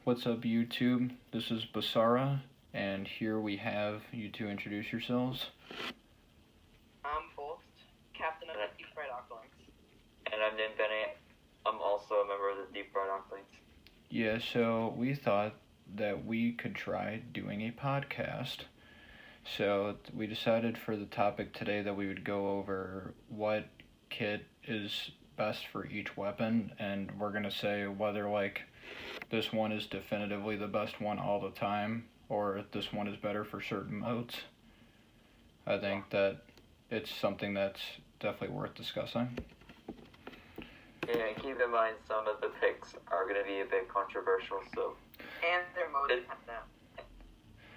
What's up, YouTube? This is Basara, and here we have you two introduce yourselves. I'm Bolt, captain of the Deep Fried Octolings. And I'm Nin Bennett. I'm also a member of the Deep Fried Octolings. Yeah, so we thought that we could try doing a podcast. So we decided for the topic today that we would go over what kit is best for each weapon, and we're going to say whether, like, this one is definitively the best one all the time, or this one is better for certain modes. I think that it's something that's definitely worth discussing. Yeah, and keep in mind some of the picks are going to be a bit controversial, so... And their mode dependent.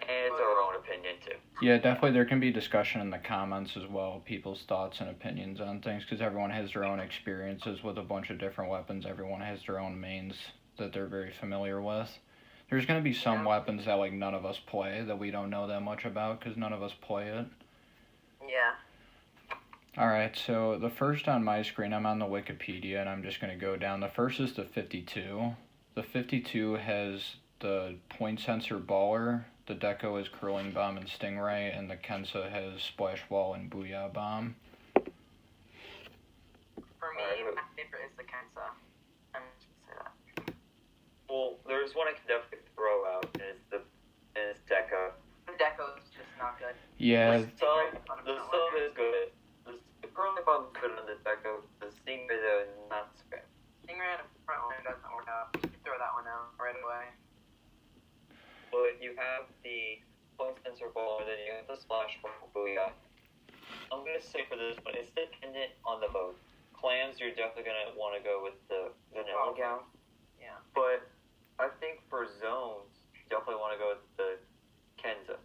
And it's our own opinion, too. Yeah, definitely there can be discussion in the comments as well, people's thoughts and opinions on things, because everyone has their own experiences with a bunch of different weapons. Everyone has their own mains that they're very familiar with. There's going to be some weapons that, like, none of us play, that we don't know that much about, because none of us play it. Yeah. Alright, so the first on my screen, I'm on the Wikipedia, and I'm just going to go down. The first is the 52. The 52 has the point sensor baller, the Deco is curling bomb and stingray, and the Kensa has splash wall and booyah bomb. For me, my favorite is the Kensa. I'm just gonna say that. Well, there's one I can definitely throw out, and it's Deco. The Deco is just not good. Yeah. The sub is good. The curling bomb is good on the Deco. The stingray, though, not so good. Stingray on the front line doesn't work out. You throw that one out right away. But you have the point sensor ball, and then you have the splash wall booyah. I'm going to say for this one, it's dependent on the mode. Clams, you're definitely going to want to go with the vanilla gown. Yeah. But I think for zones, you definitely want to go with the Kensa.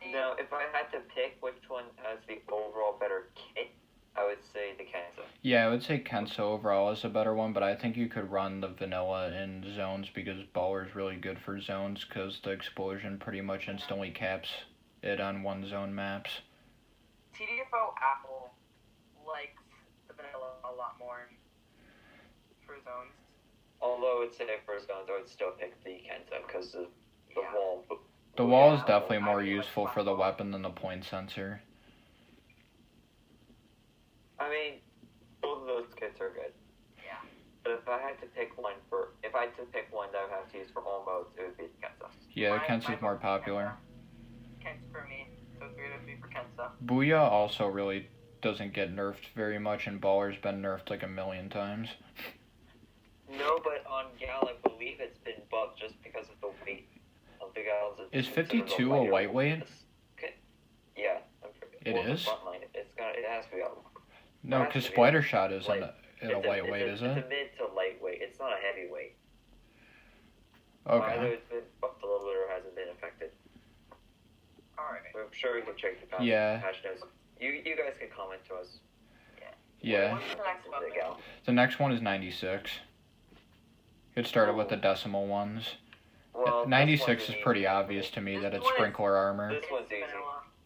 Now, if I had to pick which one has the overall better kit, I would say the Kensa. Yeah, I would say Kensa overall is a better one, but I think you could run the vanilla in zones because baller is really good for zones because the explosion pretty much instantly caps it on one zone maps. TDFO Apple likes the vanilla a lot more for zones. Although I would say for zones, I would still pick the Kensa because of the wall. The wall is definitely more useful for the weapon than the point sensor. I mean, both of those kits are good. Yeah. But if I had to pick one that I would have to use for all modes, it would be Kensa. Yeah, Kensa's more popular. Kensa for me. So 3 to 3 for Kensa. Booyah also really doesn't get nerfed very much, and baller's been nerfed like a million times. No, but on Gal, I believe it's been buffed just because of the weight of the Gals. Is 52 a lightweight? Okay. Yeah. It is? It has to be up. No, because Splattershot isn't a lightweight, is it? It's a mid to lightweight. It's not a heavyweight. Okay. Either it's been buffed a little bit or hasn't been affected. Alright. I'm sure we can check the patch notes. You guys can comment to us. Yeah. What's the next one? The next one is 96. It started with the decimal ones. Well, 96 is pretty obvious to me that it's sprinkler armor. This one's easy.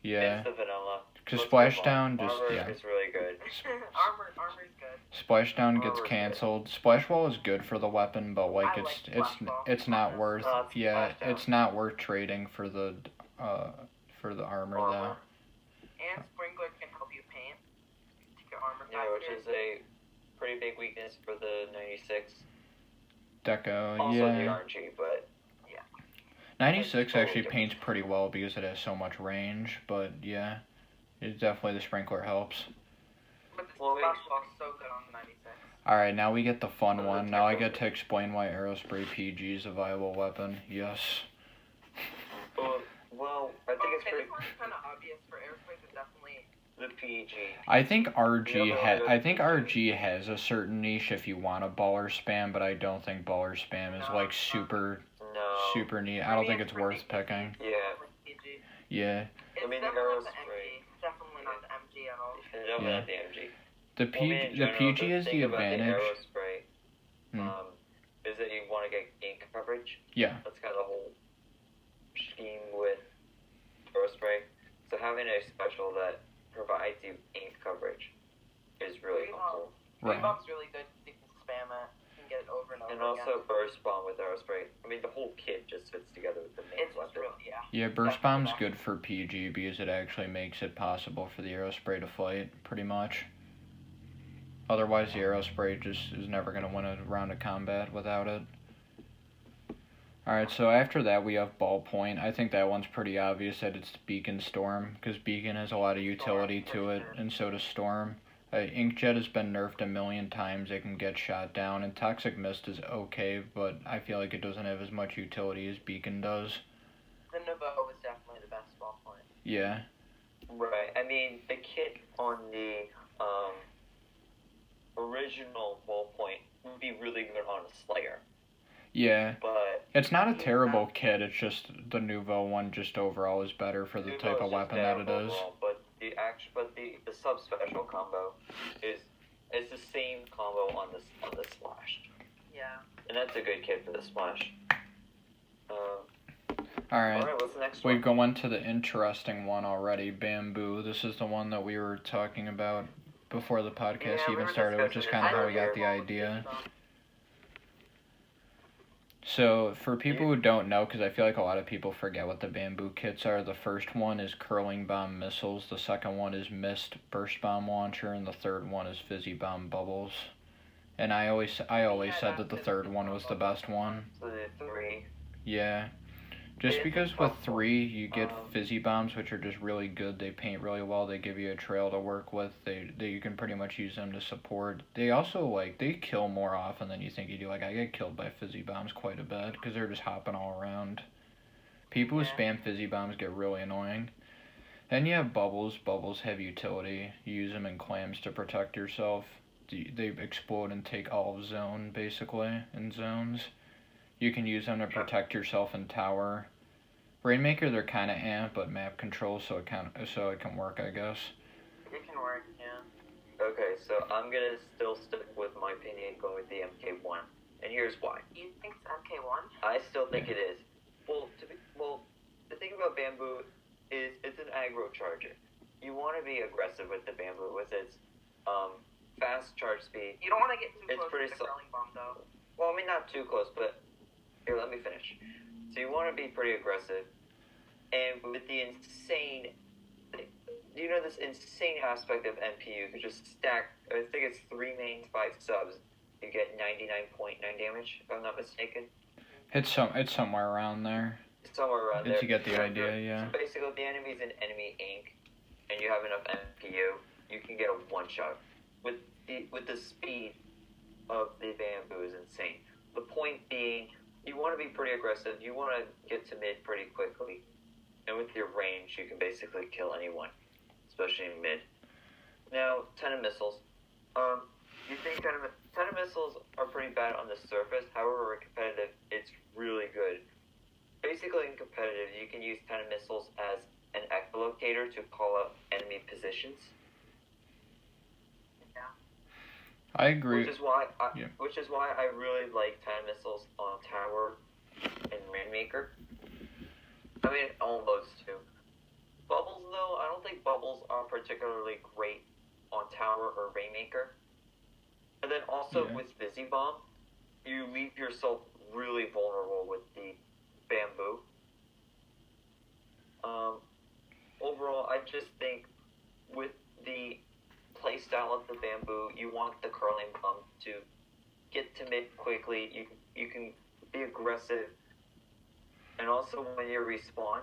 Yeah. It's the vanilla. Because Splashdown just, Armor is really good. Armor's good. Splashdown gets cancelled. Splash Wall is good for the weapon, but like it's not worth it's not worth trading for the armor though. And Sprinkler can help you paint to get armor faster. Yeah, which is a pretty big weakness for the 96. Deco, also yeah. the RNG, but 96 actually paints pretty well because it has so much range, but yeah, it definitely the sprinkler helps. But the Splash Wall's so good on the 96. Alright, now we get the fun one. Now I get to explain why Aerospray PG is a viable weapon. Yes. Well, I think it's pretty... This one's kind of obvious for Aerospray, but definitely... The PG. I think RG has a certain niche if you want a baller spam, but I don't think baller spam is like super neat. I don't think it's worth picking. Yeah. I mean, definitely not the MG at all. Definitely not the MG. The PG is the advantage. Is that you want to get ink coverage. Yeah. That's kind of the whole scheme with Aerospray. So having a special that provides you ink coverage is really helpful. Right. Bomb's really good. You can spam it. You can it over and over And also Burst Bomb with Aerospray. I mean, the whole kit just fits together with the main It's weapon. really, yeah. Yeah, Burst Bomb's good for PG because it actually makes it possible for the Aerospray to fight, pretty much. Otherwise, the Aerospray just is never going to win a round of combat without it. Alright, so after that we have Ballpoint. I think that one's pretty obvious that it's Beacon Storm, because Beacon has a lot of utility to it, and so does Storm. Inkjet has been nerfed a million times, it can get shot down, and Toxic Mist is okay, but I feel like it doesn't have as much utility as Beacon does. The Nouveau is definitely the best Ballpoint. Yeah. Right. I mean, the kit on the original Ballpoint would be really good on a Slayer. Yeah. But it's not a terrible kit, it's just the Nouveau one just overall is better for the type of weapon that it is. But the sub-special combo is the same combo on the Splash. Yeah. And that's a good kit for the Splash. Alright, what's the next one? We've gone to the interesting one already, Bamboo. This is the one that we were talking about before the podcast even started, which is kind of how we got the idea. So, for people who don't know, because I feel like a lot of people forget what the Bamboo kits are, the first one is Curling Bomb Missiles, the second one is Mist Burst Bomb Launcher, and the third one is Fizzy Bomb Bubbles. And I always said that the third one was the best one. So the three. Yeah. Just because with 3 you get Fizzy Bombs, which are just really good, they paint really well, they give you a trail to work with, you can pretty much use them to support. They also, they kill more often than you think you do. I get killed by Fizzy Bombs quite a bit, because they're just hopping all around. People who spam Fizzy Bombs get really annoying. Then you have Bubbles. Bubbles have utility. You use them in clams to protect yourself. They explode and take all of zone, basically, in zones. You can use them to protect yourself in tower. Rainmaker, they're kind of but map control, so it can work, I guess. It can work, yeah. Okay, so I'm gonna still stick with my opinion, going with the MK1, and here's why. You think it's MK1? I still think it is. Well, the thing about Bamboo is it's an aggro charger. You want to be aggressive with the Bamboo with its fast charge speed. You don't want to get too It's close pretty to the curling bomb, though. Well, I mean, not too close, but here, let me finish. So you want to be pretty aggressive, and with the insane, this insane aspect of MP, you could just stack, I think it's 3 mains, 5 subs, you get 99.9 damage, if I'm not mistaken. It's somewhere around there. Somewhere around there. You get the idea, yeah. So basically, if the enemy's an enemy ink, and you have enough MPU, you can get a one-shot. With the speed of the Bamboo is insane. The point being, you want to be pretty aggressive, you want to get to mid pretty quickly, and with your range, you can basically kill anyone, especially in mid. Now, Tenta Missiles. You think Tenta Missiles are pretty bad on the surface, however, in competitive, it's really good. Basically, in competitive, you can use Tenta Missiles as an echolocator to call out enemy positions. I agree. Which is why I really like Tenta Missiles on Tower and Rainmaker. I mean, almost too. Bubbles, though, I don't think Bubbles are particularly great on Tower or Rainmaker. And then also with Fizzy Bomb, you leave yourself really vulnerable with the Bamboo. Overall, I just think with the playstyle of the Bamboo, you want the curling bomb to get to mid quickly. You can be aggressive, and also when you respawn,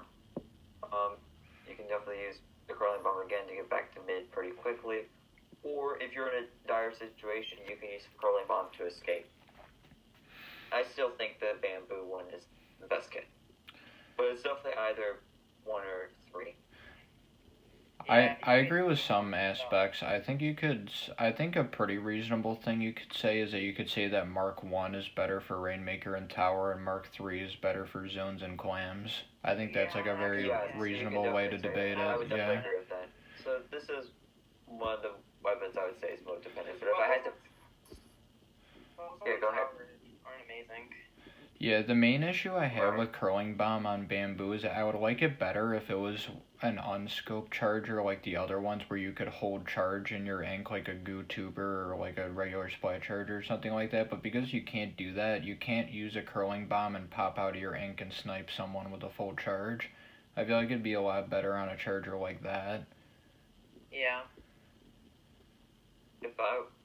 you can definitely use the curling bomb again to get back to mid pretty quickly. Or if you're in a dire situation, you can use the curling bomb to escape. I still think the Bamboo one is the best kit, but it's definitely either 1 or 3. I agree with some aspects. I think a pretty reasonable thing you could say is that you could say that Mark 1 is better for Rainmaker and Tower, and Mark 3 is better for Zones and Clams. I think that's a very reasonable way to debate it. I would definitely agree with that. So this is one of the weapons I would say is most dependent. But if I had to... Well, Yeah, go ahead. Aren't amazing. Yeah, the main issue I have Right. with Curling Bomb on Bamboo is that I would like it better if it was an unscoped charger like the other ones where you could hold charge in your ink like a Goo Tuber or like a regular Splat Charger or something like that. But because you can't do that, you can't use a Curling Bomb and pop out of your ink and snipe someone with a full charge. I feel like it'd be a lot better on a charger like that. Yeah.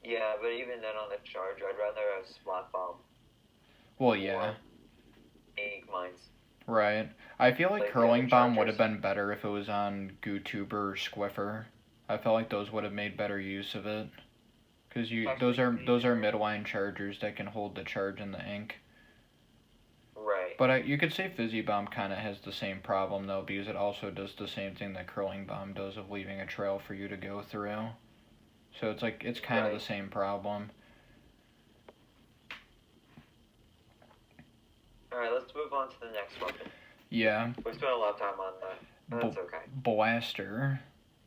Yeah, but even then on the Charger, I'd rather have Splat Bomb. Well, yeah. Ink mines. Right. I feel like Curling the Bomb would have Chargers. been better if it was on Goo Tuber or Squiffer. I felt like those would have made better use of it. Because those are midline chargers that can hold the charge in the ink. Right. But you could say Fizzy Bomb kind of has the same problem though, because it also does the same thing that Curling Bomb does of leaving a trail for you to go through. So it's like it's kind of the same problem. Alright, let's move on to the next weapon. Yeah. We spent a lot of time on that. That's okay. Blaster.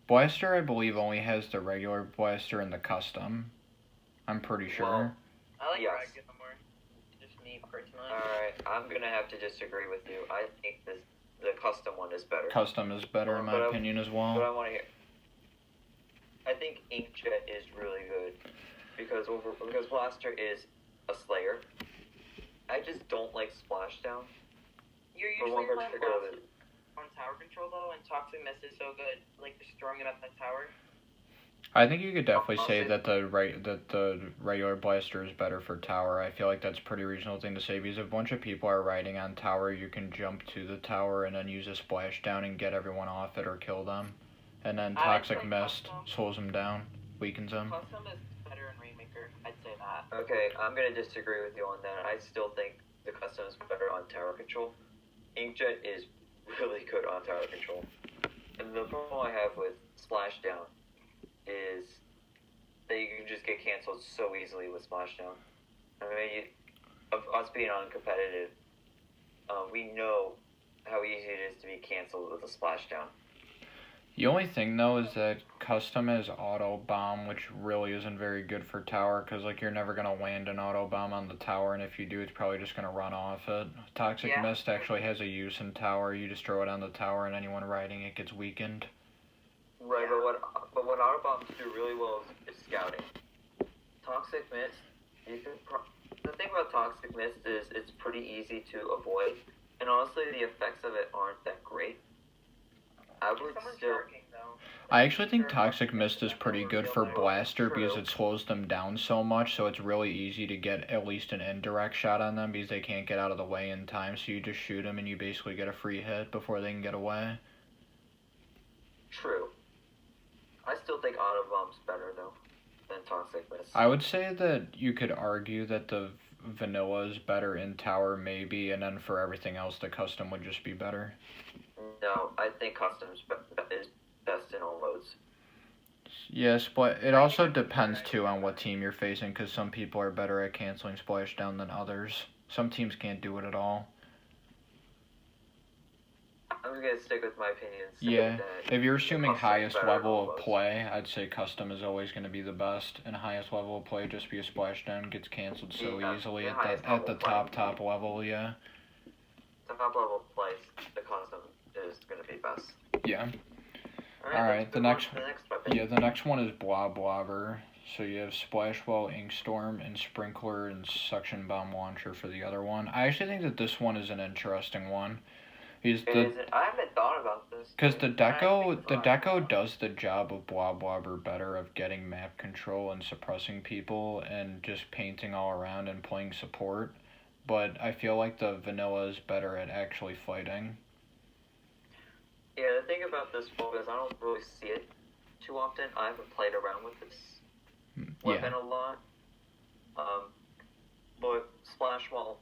Blaster, I believe, only has the regular blaster and the custom. I'm pretty sure. Well, I like Yes. Ragged more. Just me personally. Alright, I'm gonna have to disagree with you. I think the custom one is better. Custom is better in my opinion as But well. I want to hear. I think Inkjet is really good because Blaster is a Slayer. I just don't like Splashdown. You're For usually one playing particular Blaster on tower control though, and Toxic Mist is so good, like destroying it at the tower. I think you could definitely say that the regular blaster is better for tower. I feel like that's a pretty reasonable thing to say because if a bunch of people are riding on tower, you can jump to the tower and then use a splashdown and get everyone off it or kill them. And then Toxic Mist slows them down, weakens them. Custom is better in Rainmaker, I'd say that. Okay, I'm gonna disagree with you on that. I still think the custom is better on tower control. Inkjet is really good on tower control. And the problem I have with Splashdown is that you can just get canceled so easily with Splashdown. I mean, of us being uncompetitive, we know how easy it is to be canceled with a Splashdown. The only thing though is that custom has auto bomb, which really isn't very good for tower because like you're never gonna land an auto bomb on the tower, and if you do, it's probably just gonna run off it. Toxic Mist actually has a use in tower. You just throw it on the tower, and anyone riding it gets weakened. Right, but what auto bombs do really well is scouting. Toxic Mist, the thing about Toxic Mist is it's pretty easy to avoid, and honestly, the effects of it aren't that great. I would still. I actually think Toxic Mist is pretty good for Blaster because it slows them down so much, so it's really easy to get at least an indirect shot on them because they can't get out of the way in time, so you just shoot them and you basically get a free hit before they can get away. True. I still think auto bomb's better though than Toxic Mist. I would say that you could argue that the vanilla is better in tower maybe, and then for everything else the custom would just be better. No, I think custom is best in all modes. Yes, but it also depends too on what team you're facing, because some people are better at canceling splashdown than others. Some teams can't do it at all. I'm gonna stick with my opinion. Yeah, if you're assuming highest level of play, I'd say custom is always going to be the best, and highest level of play just because splashdown gets canceled so easily at the top level, yeah. Top level play, the custom is going to be best. Yeah. Alright, the next one is Bloblobber. So you have Splashwell, Inkstorm, and Sprinkler, and Suction Bomb Launcher for the other one. I actually think that this one is an interesting one. I haven't thought about this. Because the Deco does the job of Bloblobber better of getting map control and suppressing people and just painting all around and playing support. But I feel like the vanilla is better at actually fighting. Yeah, the thing about this one is I don't really see it too often. I haven't played around with this weapon a lot. But Splashwell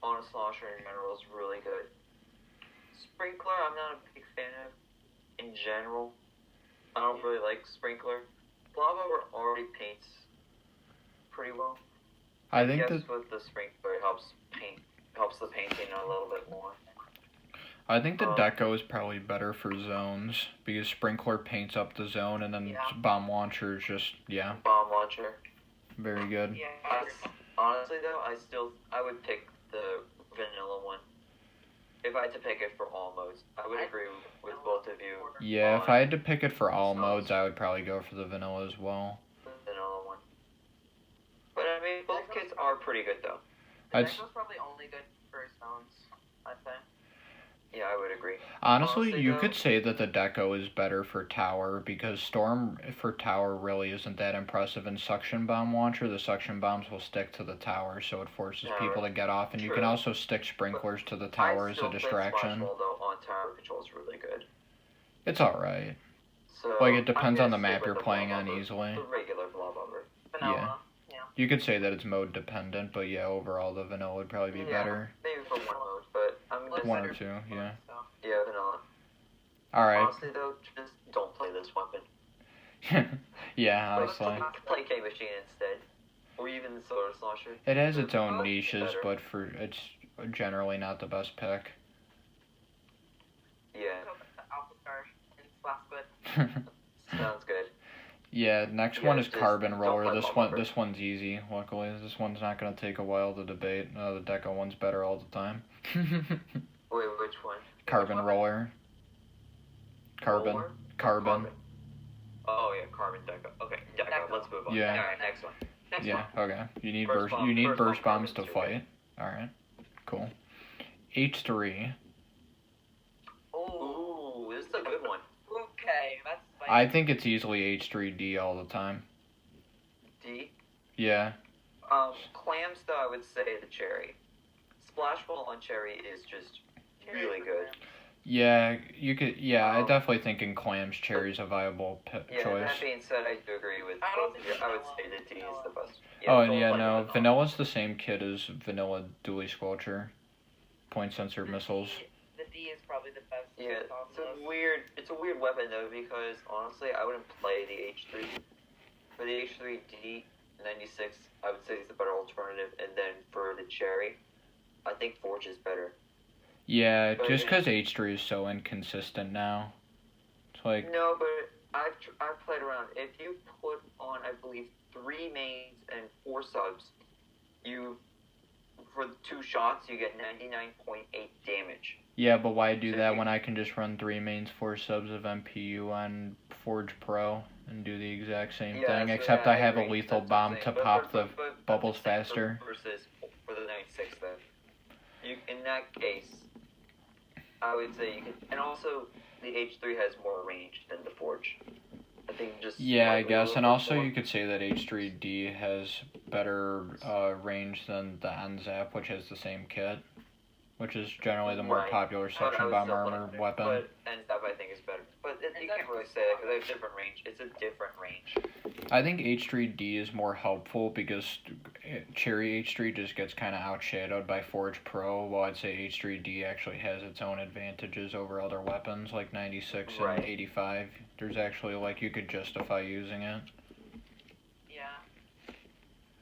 on a Slosher in general is really good. Sprinkler, I'm not a big fan of in general. I don't really like Sprinkler. Bloblobber already paints pretty well. I think with the Sprinkler it helps the painting a little bit more. I think the Deco is probably better for zones because Sprinkler paints up the zone and then Bomb Launcher is just Bomb Launcher. Very good. Yeah. Honestly though, I would pick the vanilla one. If I had to pick it for all modes, I would agree with both of you. Yeah, if I had to pick it for all modes, I would probably go for the vanilla as well. The vanilla one. But I mean, both kits are pretty good though. The Deco's probably only good for his phones, I'd say. Yeah, I would agree. Honestly, you could say that the Deco is better for tower, because Storm for tower really isn't that impressive. In Suction Bomb Launcher, the Suction Bombs will stick to the tower, so it forces people to get off, and you can also stick sprinklers to the tower as a distraction. Splash Ball, though, on tower control is really good. It's alright. So, like, it depends on the map you're playing on easily. The regular Bloblobber. Vanilla. Yeah. You could say that it's mode dependent, but yeah, overall the vanilla would probably be better. Maybe for one mode, but I'm just... One or two, yeah. Yeah, vanilla. Alright. Honestly, though, just don't play this weapon. Yeah, honestly. Play K-Machine instead. Or even the Solar Slosher. It has its own niches, but it's generally not the best pick. Yeah. Alpha Star and Splash Squid. Sounds good. Yeah, next one is Carbon Roller. This one's easy, luckily. This one's not going to take a while to debate. The Deco one's better all the time. Wait, which one? Carbon Roller. Carbon. Oh yeah, Carbon Deco. Okay, Deco. Let's move on. Yeah. Alright, next one. Okay. You need Burst burst bombs to Carbon fight. Alright. Cool. H3. Ooh, this is a good one. Okay, that's spicy. I think it's easily H3D all the time. D? Yeah. Clams though, I would say the Cherry. Splash Ball on Cherry is just really good. Yeah, you could. Yeah, I definitely think in clams, cherry's a viable choice. That being said, I do agree with both of you. I would say the D is the best. Vanilla's the same kit as vanilla Dualie Squelcher. Point sensor missiles. The D is probably the best. Yeah, it's a weird weapon though, because honestly, I wouldn't play the H3. For the H3D 96, I would say it's the better alternative, and then for the Cherry, I think Forge is better. Yeah, just because H3 is so inconsistent now. It's like... No, but I've played around. If you put on, I believe, 3 mains and 4 subs, for 2 shots, you get 99.8 damage. Yeah, but why do that when I can just run 3 mains, 4 subs of MPU on Forge Pro and do the exact same thing, except I have a lethal bomb to pop the bubbles faster. Versus for the 96 then. In that case, I would say you can, and also the H3 has more range than the Forge. I think just I guess, and also you could say that H3D has better range than the N-Zap, which has the same kit, which is generally the more popular Suction Bomb Armor weapon. But N-Zap I think is better, but you can't really say that because they have different range. It's a different range. I think H3D is more helpful because Cherry H3 just gets kind of outshadowed by Forge Pro, while I'd say H3D actually has its own advantages over other weapons like 96 and 85. There's actually, like, you could justify using it. Yeah.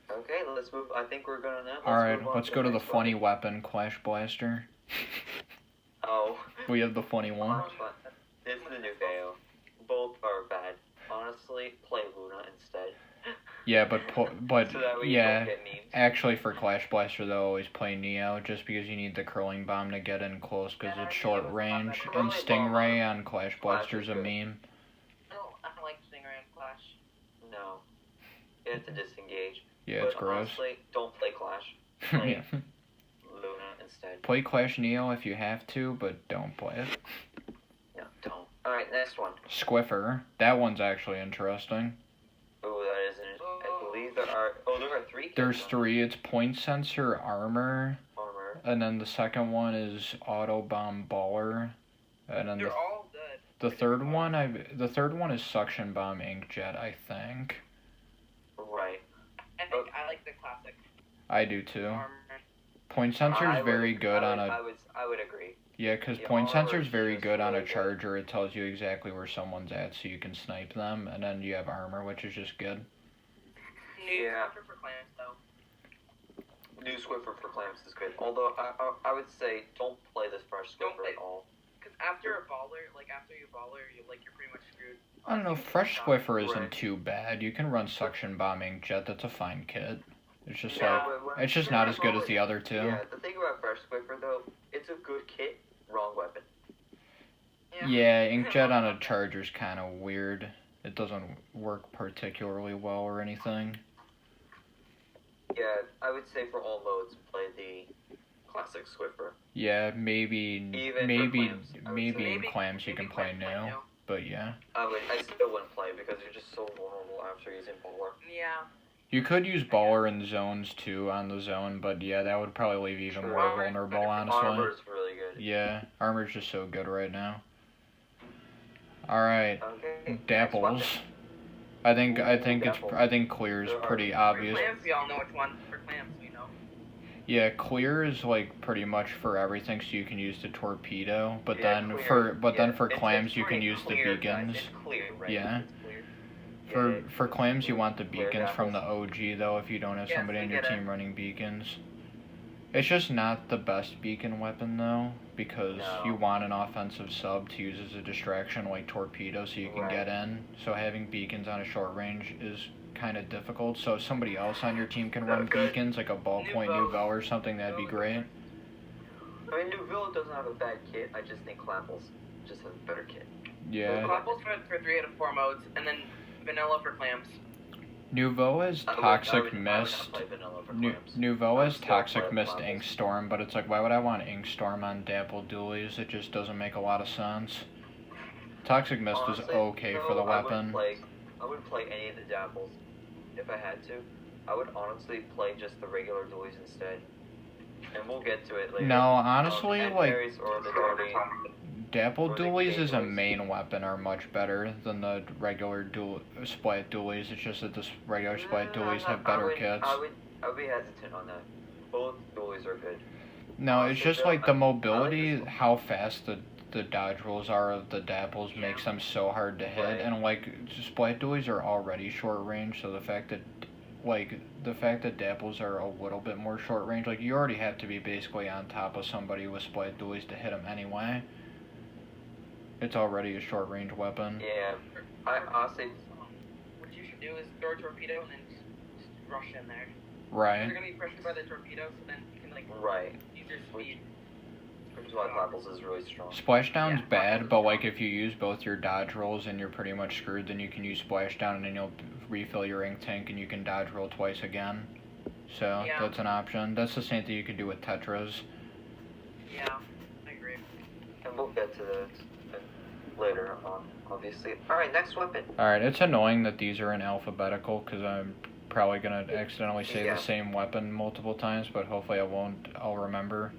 Okay, let's move. I think we're going to... Alright, let's go to the funny weapon, Clash Blaster. Oh. We have the funny one. This is the new KO. Both are bad. Honestly, play Luna instead. Yeah, but so that way you don't get memes. Actually for Clash Blaster though, always play Neo, just because you need the curling bomb to get in close because it's short range, and Stingray on Clash Blaster's a meme. I don't like Stingray on Clash. No. You have to disengage. Yeah, but it's gross. Honestly, don't play Clash. Play Luna instead. Play Clash Neo if you have to, but don't play it. No, don't. Alright, next one. Squiffer. That one's actually interesting. Oh, that isn't it. I believe there are... Oh, there are 3 kits. There's 3. It's Point Sensor Armor. Armor. And then the second one is Auto Bomb Baller. And then They're all good. the third one is Suction Bomb Inkjet, I think. Right. I think I like the classic. I do too. Armor. Point Sensor is very good on a... I would agree. Yeah, because Point Sensor is very good on a Charger. It tells you exactly where someone's at so you can snipe them. And then you have Armor, which is just good. New Squiffer for clams, though. New Squiffer for clams is good. Although, I would say don't play this fresh Squiffer at all. Because after you baller, you're pretty much screwed. I don't know, Fresh Squiffer isn't too bad. You can run Suction Bomb Inkjet. That's a fine kit. It's just Yeah, it's just not as good as the other two. Yeah, the thing about Fresh Squiffer though, it's a good kit, wrong weapon. Yeah, Inkjet on a Charger's kind of weird. It doesn't work particularly well or anything. Yeah, I would say for all modes, play the classic Squiffer. Yeah, maybe in Say. clams you can play Maybe new, but yeah. I still wouldn't play because you're just so vulnerable after using Bowler. Yeah. You could use Baller in zones too on the zone, but yeah, that would probably leave you even more vulnerable, honestly. Armor's really good. Yeah, Armor's just so good right now. Alright, Okay. Dapples. I think Clear is pretty obvious. For clams, we all know which one. For clams, we know. Yeah, Clear is like pretty much for everything, so you can use the torpedo, but Yeah, then Clear. for It's clams you can pretty use the clear, beacons. guys. It's clear, right? Yeah. It's clear. For clams you want the Clear beacons from the Dapples. OG though if you don't have Yes, somebody we on your get it. team running beacons. It's just not the best beacon weapon though, because No. you want an offensive sub to use as a distraction like torpedo so you can get in. So having beacons on a short range is kind of difficult. So if somebody else on your team can run Okay. beacons, like a Ballpoint Nouveau or something, that'd be great. I mean, Nouveau doesn't have a bad kit. I just think Clapples just has a better kit. Yeah. Clapples for 3 out of 4 modes, and then Vanilla for clams. Nouveau is I Toxic would not Mist. play Vanilla for clams. Nouveau I'd is still Toxic play Mist Clapples. Inkstorm, but it's like, why would I want Inkstorm on Dapple Dualies? It just doesn't make a lot of sense. Toxic Mist is Honestly, okay no, for the I wouldn't weapon. I wouldn't play any of the Dapples if I had to. I would honestly play just the regular Dualies instead. And we'll get to it later. No, honestly, And like, berries or the Darby. Dapple or the Dualies as a Fanboys. main weapon are much better than the regular Splat Dualies. It's just that the regular Splat Dualies have better kits. I would be hesitant on that. Both Dualies are good. No, it's honestly, just though, like the I like mobility, this one. how fast the dodge rolls are of the Dapples makes them so hard to hit, Right. and like Splat Dualies are already short range, so the fact that Dapples are a little bit more short range, like you already have to be basically on top of somebody with Splat Dualies to hit them anyway. It's already a short range weapon. Yeah. I honestly, What you should do is throw a torpedo and then just rush in there. Right. You're gonna be pressured by the torpedo, so then you can like right. use your speed. Which is why Clapples is really strong. Splashdown's Yeah, bad, Clapples but is like strong. if you use both your dodge rolls and you're pretty much screwed, then you can use Splashdown and then you'll refill your ink tank and you can dodge roll twice again. So Yeah. that's an option. That's the same thing you could do with Tetras. Yeah, I agree. And we'll get to that later on, obviously. Alright, next weapon. Alright, it's annoying that these are in alphabetical because I'm probably going to accidentally say Yeah. the same weapon multiple times, but hopefully I won't. I'll remember.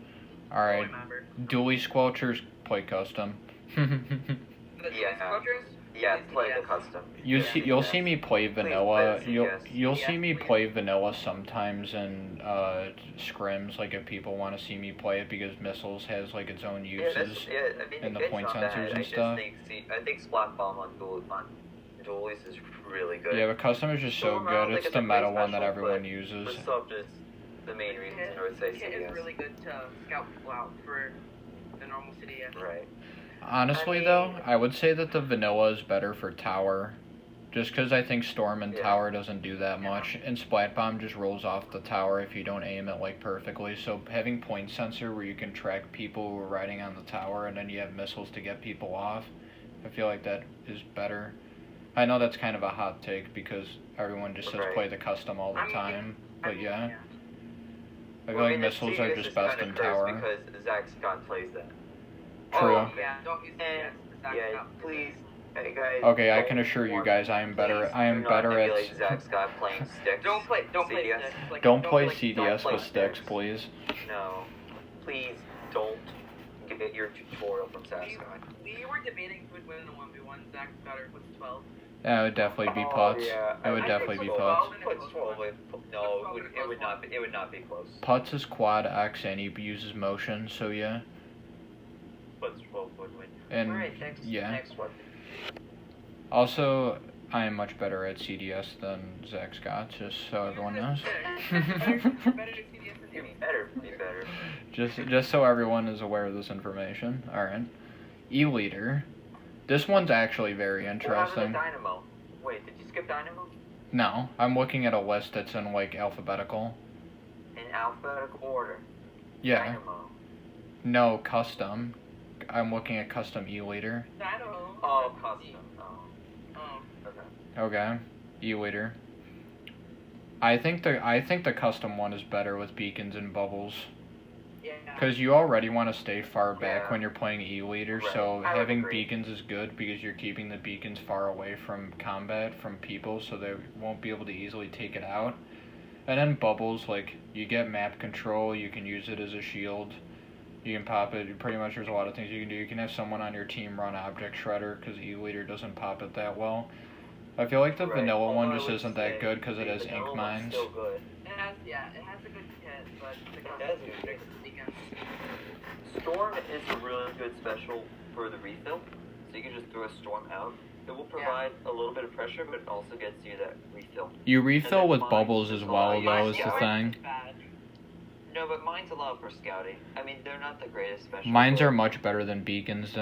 I'll Alright, remember. Dualie Squelchers, play custom. The Yeah. Squelchers? Yeah, Please, play yes. the custom. You'll Yeah. see me play Please vanilla. play You'll CS. see me Please. play vanilla sometimes in scrims, like if people want to see me play it, because missiles has like its own Yeah, uses. I mean, and the it's point not sensors bad. and I stuff. Just I think Splat Bomb on Dualies is really good. Yeah, but custom is just so Still around, good. like, It's it's the a meta pretty one that special, everyone but uses. For sub, just the main reason I would say Kit is CDS. really good to scout people out for the normal CDS. Right. Honestly, I though, mean- I would say that the vanilla is better for tower. Just because I think Storm and Yeah. Tower doesn't do that much, and Splat Bomb just rolls off the tower if you don't aim it like perfectly. So having point sensor where you can track people who are riding on the tower, and then you have missiles to get people off, I feel like that is better. I know that's kind of a hot take because everyone just says Right. play the custom all the time, but yeah, I feel Well, like mean, the missiles are CDS just is best kinda in cursed tower. Oh, Because Zach Scott plays that. True. Oh, yeah, don't use And CDS. yeah, please, hey guys. Okay, I don't can assure you want- guys, I am better. please I am do not better emulate at. Zach Scott playing sticks. Don't play CDS. sticks. Like, Don't play like, CDS play with sticks, sticks. please. No, please don't get your tutorial from Zach Scott. We were debating who would win in the 1v1. Zach Scott or Putz 12. Yeah, it would definitely be Oh, Putz. yeah. It would I definitely think be so. Putz. Putz 12 no, it would not be. It would not be close. Putz is quad X and he uses motion, so yeah. Putz 12 would win. And Alright, next one. also, I am much better at CDS than Zach Scott, just so everyone knows. Better at CDS than Be me. better. just so everyone is aware of this information. Alright. E-Leader. This one's actually very What happened to interesting. Dynamo? Wait, did you skip Dynamo? No, I'm looking at a list that's in, like, alphabetical. In alphabetical order. Yeah. Dynamo. No, custom. I'm looking at custom E-liter. Dynamo. Oh, custom. Oh. Okay. Okay. E-liter. I think the custom one is better with beacons and bubbles. Yeah. Because you already want to stay far back Yeah. when you're playing E-liter, Right. so I would having agree. beacons is good because you're keeping the beacons far away from combat, from people, so they won't be able to easily take it out. And then bubbles, like, you get map control, you can use it as a shield, you can pop it, pretty much there's a lot of things you can do. You can have someone on your team run Object Shredder, because E-liter doesn't pop it that well. I feel like the Right. vanilla one Although just I would isn't say that good because it the has vanilla ink one's mines. Still good. It has a good kit, but the does custom use it. beacons. Storm is a really good special for the refill, so you can just throw a storm out. It will provide a little bit of pressure, but it also gets you that refill. You refill then with mines bubbles as just well, allow you though, to is the scout. thing. Bad. No, but mines allow for scouting. I mean, they're not the greatest special. Mines but- are much better than beacons.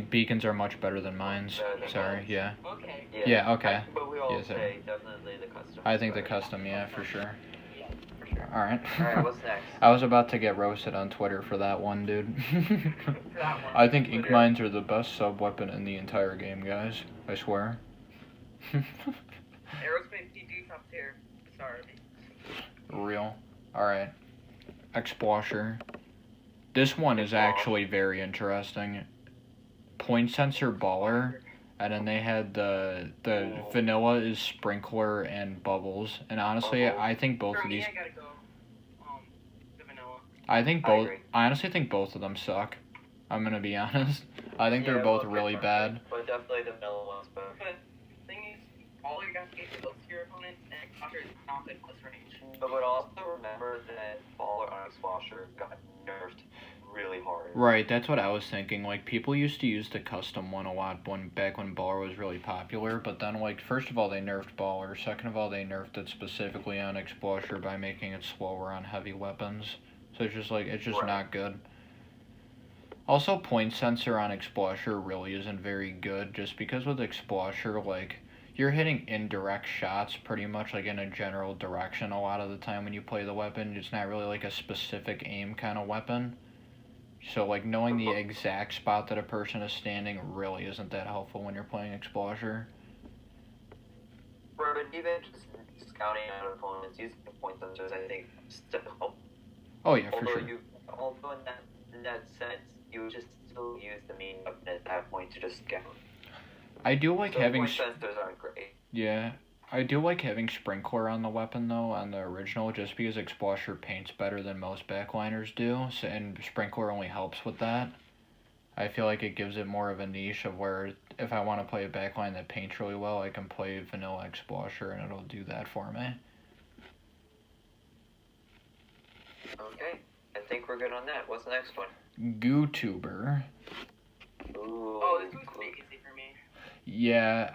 Beacons are much better than mines. Better than Sorry, mines. yeah. Okay. Yeah, okay. But we all Yes, sir. say definitely the custom. I think the But- custom, yeah, for sure. Yeah, for sure. Alright. Alright, what's next? I was about to get roasted on Twitter for that one, dude. For that one. I think ink Yeah. mines are the best sub-weapon in the entire game, guys. I swear. Aerospray PD top tier. Sorry. Real. Alright. Explosher. This one is actually very interesting. Point sensor baller, and then they had the vanilla is sprinkler and bubbles. And honestly, Bubbles. I think both For of me, these. I gotta go. The vanilla. I think I both. agree. I honestly think both of them suck. I'm gonna be honest. I think they're Yeah, both well, really different, bad. But definitely the vanilla one's better. But the thing is, all you got to get close to your opponent, and Explosher is not good close range. But also remember that Baller on Explosion got nerfed really hard. Right, that's what I was thinking. Like, people used to use the custom one a lot back when Baller was really popular, but then, like, first of all, they nerfed Baller. Second of all, they nerfed it specifically on Explosher by making it slower on heavy weapons. So it's just Right. not good. Also, point sensor on Explosher really isn't very good, just because with Explosher, like, you're hitting indirect shots pretty much, like, in a general direction a lot of the time when you play the weapon. It's not really, like, a specific aim kind of weapon. So, like, knowing the exact spot that a person is standing really isn't that helpful when you're playing Explosher. But even just scouting out opponents using point sensors, I think, still help. Oh, yeah, for Although sure. although in that sense, you would just still use the main weapon at that point to just scout. I do like So having... point sensors aren't great. Yeah, I do like having Sprinkler on the weapon, though, on the original, just because Explosher paints better than most backliners do, so, and Sprinkler only helps with that. I feel like it gives it more of a niche of where, if I want to play a backline that paints really well, I can play vanilla Explosher, and it'll do that for me. Okay, I think we're good on that. What's the next one? Goo Tuber. Ooh. Oh, this one's pretty easy for me. Yeah,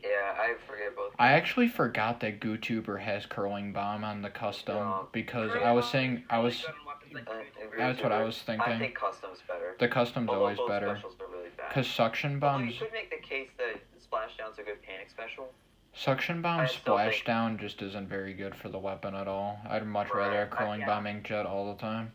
Yeah, I forget both. I actually forgot that Goo Tuber has Curling Bomb on the custom, Yeah. because Curling I was Bomb saying, is I really was, good in weapons like I Goo agree Tuber. that's what I was I thinking. think custom's better. The custom's Although always both better. specials are really bad. Because Suction Although Bomb's, you could make the case that Splashdown's a good panic special. Suction Bomb I still think- Splashdown just isn't very good for the weapon at all. I'd much Right, rather a Curling yeah. Bomb Inkjet all the time.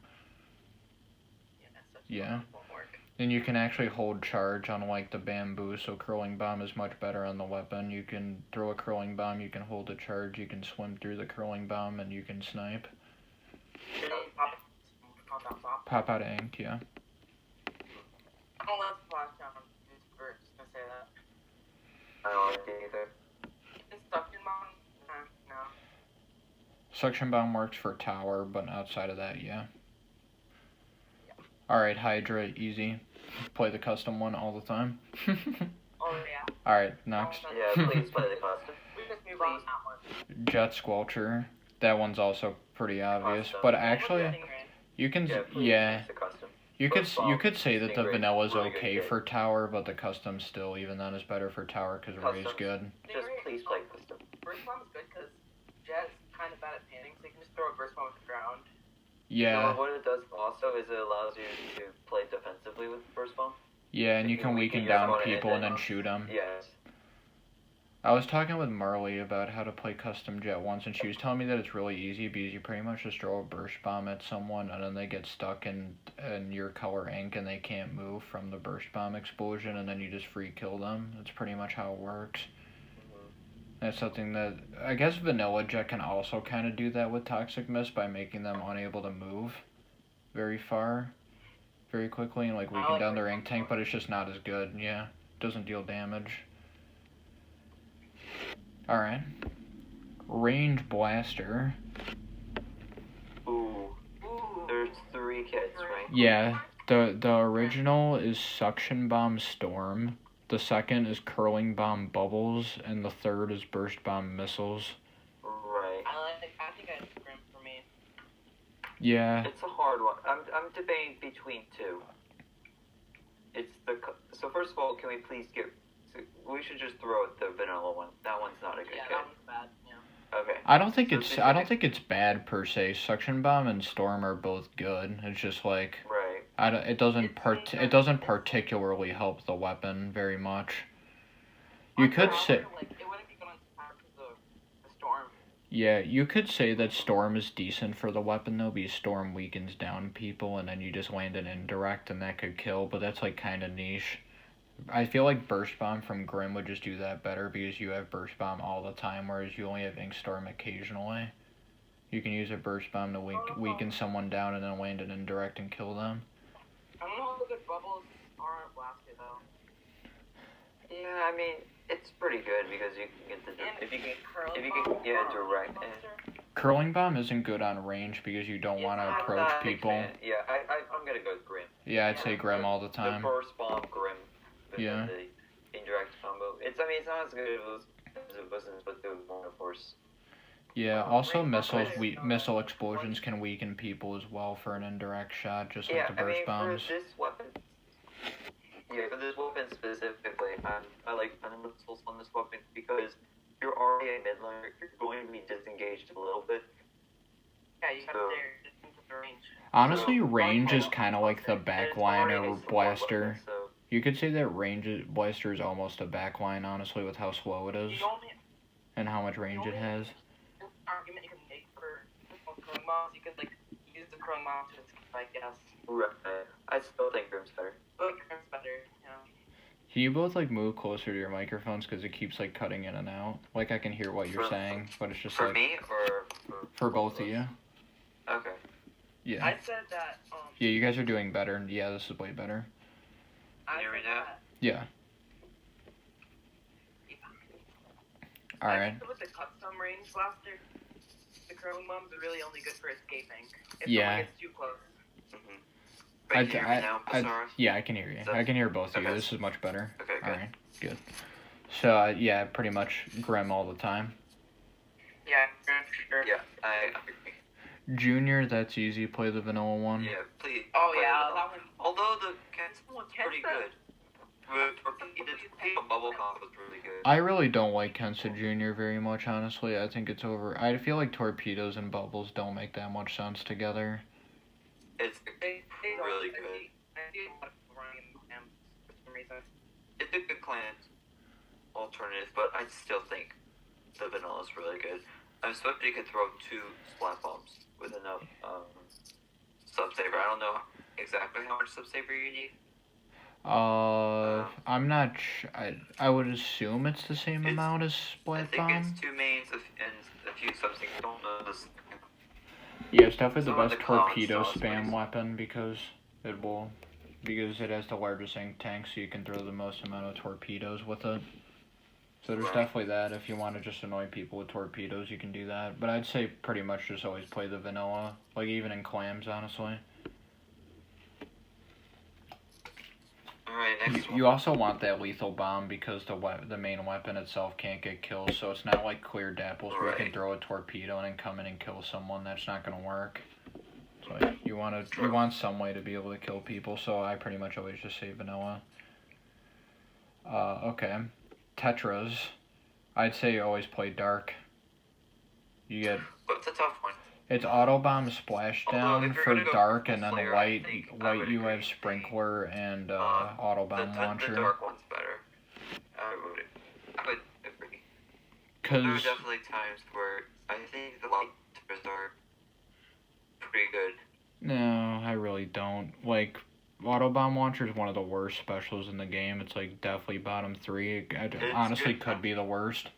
Yeah, that's such Yeah. won't work. And you can actually hold charge on, like, the Bamboo, so Curling Bomb is much better on the weapon. You can throw a Curling Bomb, you can hold a charge, you can swim through the Curling Bomb, and you can snipe. Pop. Pop out of ink, yeah. I don't like Splashdown. Just gonna say that. I don't like it either. And Suction Bomb? No. Suction Bomb works for tower, but outside of that, yeah. Alright, Hydra, easy. Play the custom one all the time. Oh, yeah. Alright, next. Yeah, please play the custom. We just move on that one. Jet Squelcher. That one's also pretty obvious, Custom. but actually, Stingray. you can, Yeah, please yeah, use the custom. you First could, of you all, could say that the Stingray's vanilla's really good okay kit. for tower, but the custom still, even then, is better for tower because Ray's Customs. good. Just please play custom. Burst Bomb is good because Jet's kind of bad at panning, so you can just throw a Burst Bomb at the ground. Yeah, So what it does also is it allows you to play defensively with Burst Bomb. yeah, and you you can can weaken weaken your down opponent people and and then shoot them. Yes. I was talking with Marley about how to play Custom Jet once, and she was telling me that it's really easy because you pretty much just throw a burst bomb at someone, and then they get stuck in your color ink, and they can't move from the burst bomb explosion, and then you just free kill them. That's pretty much how it works. That's something that I guess Vanilla Jet can also kind of do that with Toxic Mist by making them unable to move very far, very quickly, and like weaken down their ink tank, but it's just not as good. Yeah, doesn't deal damage. Alright. Range Blaster. Ooh. There's 3 kits, right? Yeah, the original is Suction Bomb Storm, the second is Curling Bomb Bubbles, and the third is Burst Bomb Missiles. Right. I think I Grim for me. Yeah. It's a hard one. I'm debating between 2. So first of all, can we please we should just throw out the vanilla one. That one's not a good kit. That one's bad. Yeah. Okay. I don't think it's bad per se. Suction Bomb and Storm are both good. It's just like right. It doesn't particularly help the weapon very much. You could say it wouldn't be good on the Storm. Yeah, you could say that Storm is decent for the weapon though, because Storm weakens down people and then you just land an indirect and that could kill, but that's like kind of niche. I feel like Burst Bomb from Grim would just do that better because you have Burst Bomb all the time, whereas you only have Ink Storm occasionally. You can use a Burst Bomb to weaken someone down and then land an indirect and kill them. I don't know how good bubbles are on Blaster though. Yeah, I mean, it's pretty good because you can get the direct. Curling Bomb isn't good on range because you don't want to approach people. Yeah, I'm gonna go with Grim. Yeah, I'd say Grim all the time. The Burst Bomb, Grim. Yeah. The indirect combo. It's not as good as it wasn't, but the more force. Yeah, also missile explosions can weaken people as well for an indirect shot, just like the burst bombs. For this weapon specifically, I like missiles on this weapon because you're already a midlaner, you're going to be disengaged a little bit. Yeah, you have to stay into the range. Honestly, range is kind of like the backliner Blaster. You could say that Blaster is almost a backline, honestly, with how slow it is and how much range it has. Argument you can make for curling bombs, you could like use the curling bomb to escape, I guess. Right. I still think Grim's better. But Grim's better, yeah. Can you both like move closer to your microphones because it keeps like cutting in and out? Like I can hear what you're saying, but it's just for like me or for both of you. Okay. Yeah. I said that. Yeah, you guys are doing better. Yeah, this is way better. Can you hear me now? Yeah. All right. With the custom range blaster, the curling bombs are really only good for escaping. If someone gets too close. Can you hear me now, Basara? Yeah, I can hear you. I can hear both of you. This is much better. Okay, good. All right, good. So yeah, pretty much Grim all the time. Yeah, sure. Yeah, I agree. Junior, that's easy. Play the vanilla one. Yeah, please. Oh yeah, that one. Although the Kensa one's pretty good. The bubble comp was really good. I really don't like Kensa Jr. very much, honestly. I think it's over. I feel like torpedoes and bubbles don't make that much sense together. It's really good. It's a good clan alternative, but I still think the vanilla is really good. Especially you can throw 2 splat bombs with enough sub-saver. I don't know exactly how much sub-saver you need. I'm not I would assume it's the same amount as Splat Bomb. I think it's 2 mains and a few sub-savers. Don't know this. Yeah, it's definitely the best torpedo spam weapon because it has the largest ink tank, so you can throw the most amount of torpedoes with it. So there's definitely that. If you want to just annoy people with torpedoes, you can do that. But I'd say pretty much just always play the vanilla, like even in clams, honestly. Alright, You also want that lethal bomb because the main weapon itself can't get killed, so it's not like clear dapples where you can throw a torpedo and then come in and kill someone. That's not gonna work. So you want some way to be able to kill people. So I pretty much always just say vanilla. Okay, Tetras. I'd say you always play dark. You get. It's a tough one. It's auto bomb splashdown for dark, and then light you have sprinkler and auto bomb launcher. The dark one's better. I would agree. There are because definitely times where I think the light Tetras are pretty good. no, I really don't. Like, Auto Bomb Launcher is one of the worst specials in the game. It's like definitely bottom 3. It honestly good could be the worst. It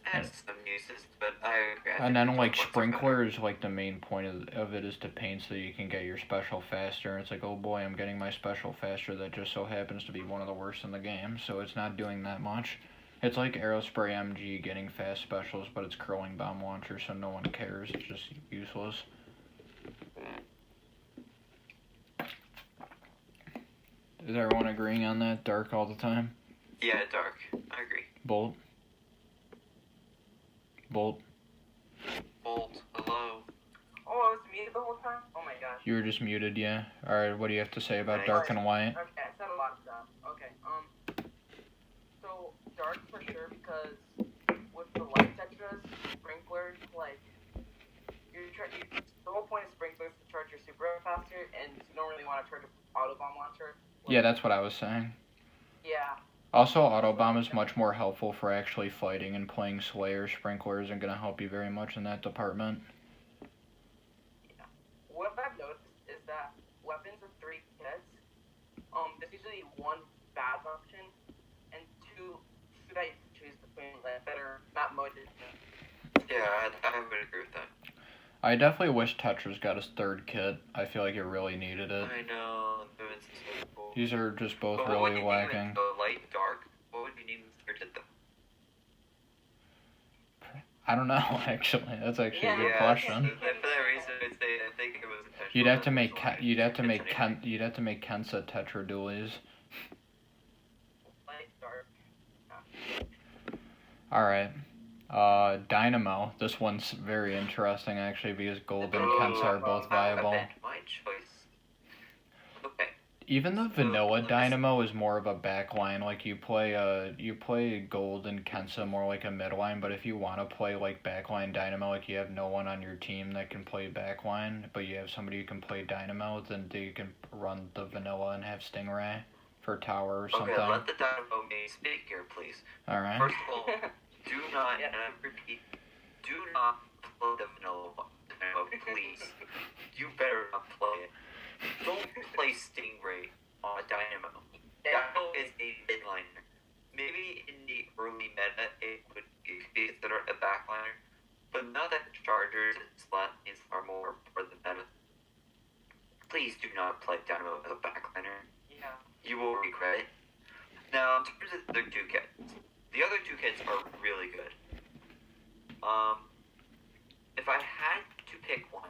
has some uses, but I agree. And then like Sprinkler is like the main point of it is to paint so you can get your special faster. And it's like, oh boy, I'm getting my special faster. That just so happens to be one of the worst in the game. So it's not doing that much. It's like Aerospray MG getting fast specials, but it's curling bomb launcher, so no one cares. It's just useless. Is everyone agreeing on that? Dark all the time? Yeah, dark. I agree. Bolt? Bolt? Bolt, hello. Oh, I was muted the whole time? Oh my gosh. You were just muted, yeah? Alright, what do you have to say about Nice. dark and white? Okay, I said a lot of stuff. Okay, so dark for sure because with the light Tetras, sprinklers, like the whole point of sprinklers is to charge your super faster, and you don't really want to charge an auto bomb launcher. Like, Yeah, that's what I was saying. Yeah. Also, Autobomb is much more helpful for actually fighting and playing Slayer. Sprinkler isn't going to help you very much in that department. Yeah. What I've noticed is that weapons with 3 hits, there's usually 1 bad option, and 2 that you can choose between that are not modded. Yeah, I would agree with that. I definitely wish Tetris got his 3rd kit. I feel like it really needed it. I know, it's so cool. These are just both But what would really you lacking. name it, though? Light, dark? What would you name the 3rd though? I don't know, actually. That's actually a good Yeah, question. For that reason, I think it was intentional. You'd have to make Intentional. you'd have to make Kensa Tetra Dualies. Light, dark. All right. Dynamo. This one's very interesting actually because Gold and Kensa are both viable. My choice. Okay. Even the vanilla Dynamo is more of a backline. Like you play Gold and Kensa more like a midline. But if you want to play like backline Dynamo, like you have no one on your team that can play backline, but you have somebody who can play Dynamo, then you can run the vanilla and have Stingray for tower or something. Okay, let the Dynamo me speak here, please. All right. First of all, do not, and I repeat, do not play the vanilla Dynamo, please. You better not play it. Don't play Stingray on Dynamo. Dynamo is a midliner. Maybe in the early meta it could be considered a backliner, but now that Chargers and Splatlings are more for the meta, please do not play Dynamo as a backliner. Yeah. You will regret it. Now, in terms of the 2 kits, the other 2 kits are really good. If I had to pick one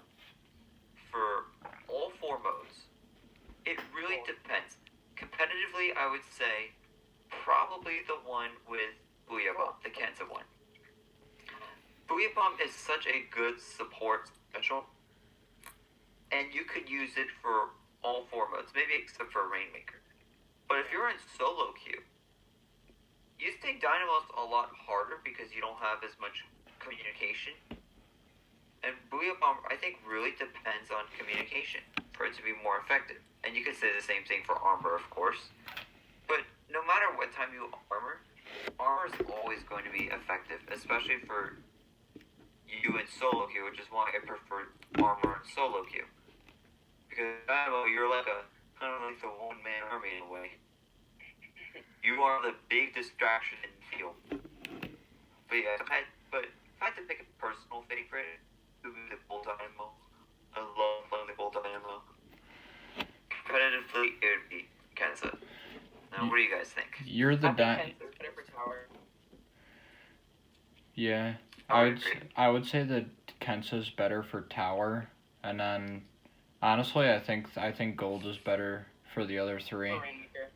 for all 4 modes, it really depends. Competitively, I would say probably the one with Booyah Bomb, the Kensa one. Booyah Bomb is such a good support special, and you could use it for all 4 modes, maybe except for Rainmaker. But if you're in solo queue, using Dynamo's a lot harder because you don't have as much communication. And Booyah Bomb, I think, really depends on communication for it to be more effective. And you could say the same thing for Armor, of course. But no matter what time you Armor is always going to be effective, especially for you in solo queue, which is why I prefer Armor in solo queue. Because Dynamo, you're like kind of like the one-man army in a way. You are the big distraction in the field. But yeah, if I had to pick a personal favorite, it would be the Gold Dynamo. I love playing the Gold Dynamo. Competitively, it would be Kensa. Now, what do you guys think? You're the Kensa's better for tower. Yeah, I I would say that Kensa's better for tower, and then honestly, I think Gold is better for the other 3. For Rainmaker.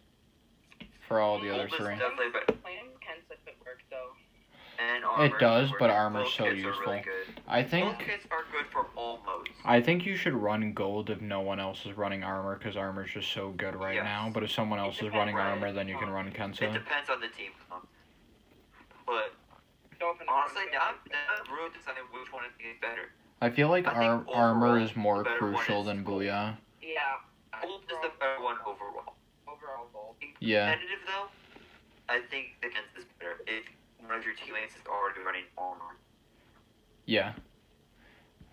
For all the other Gold is 3. definitely better. Playing Kensa could work though. And Armor It does, is but working. Armor's Both so kits are useful. really good. I think Both kits are good for all modes. I think you should run Gold if no one else is running Armor, because Armor's just so good right Yes. now. But if someone else is depends, running right? Armor, then you can run It Kensa. depends on the team. But Don't finish honestly, Armor. now Rude decided which one is better. I feel like I think Armor overall, is more the better one crucial is than Gold. Booyah. Yeah. Gold is the better one overall. Overall gold. Yeah. Competitive though, I think the Kensa is better. If you want to of your teammates is already running armor. Yeah.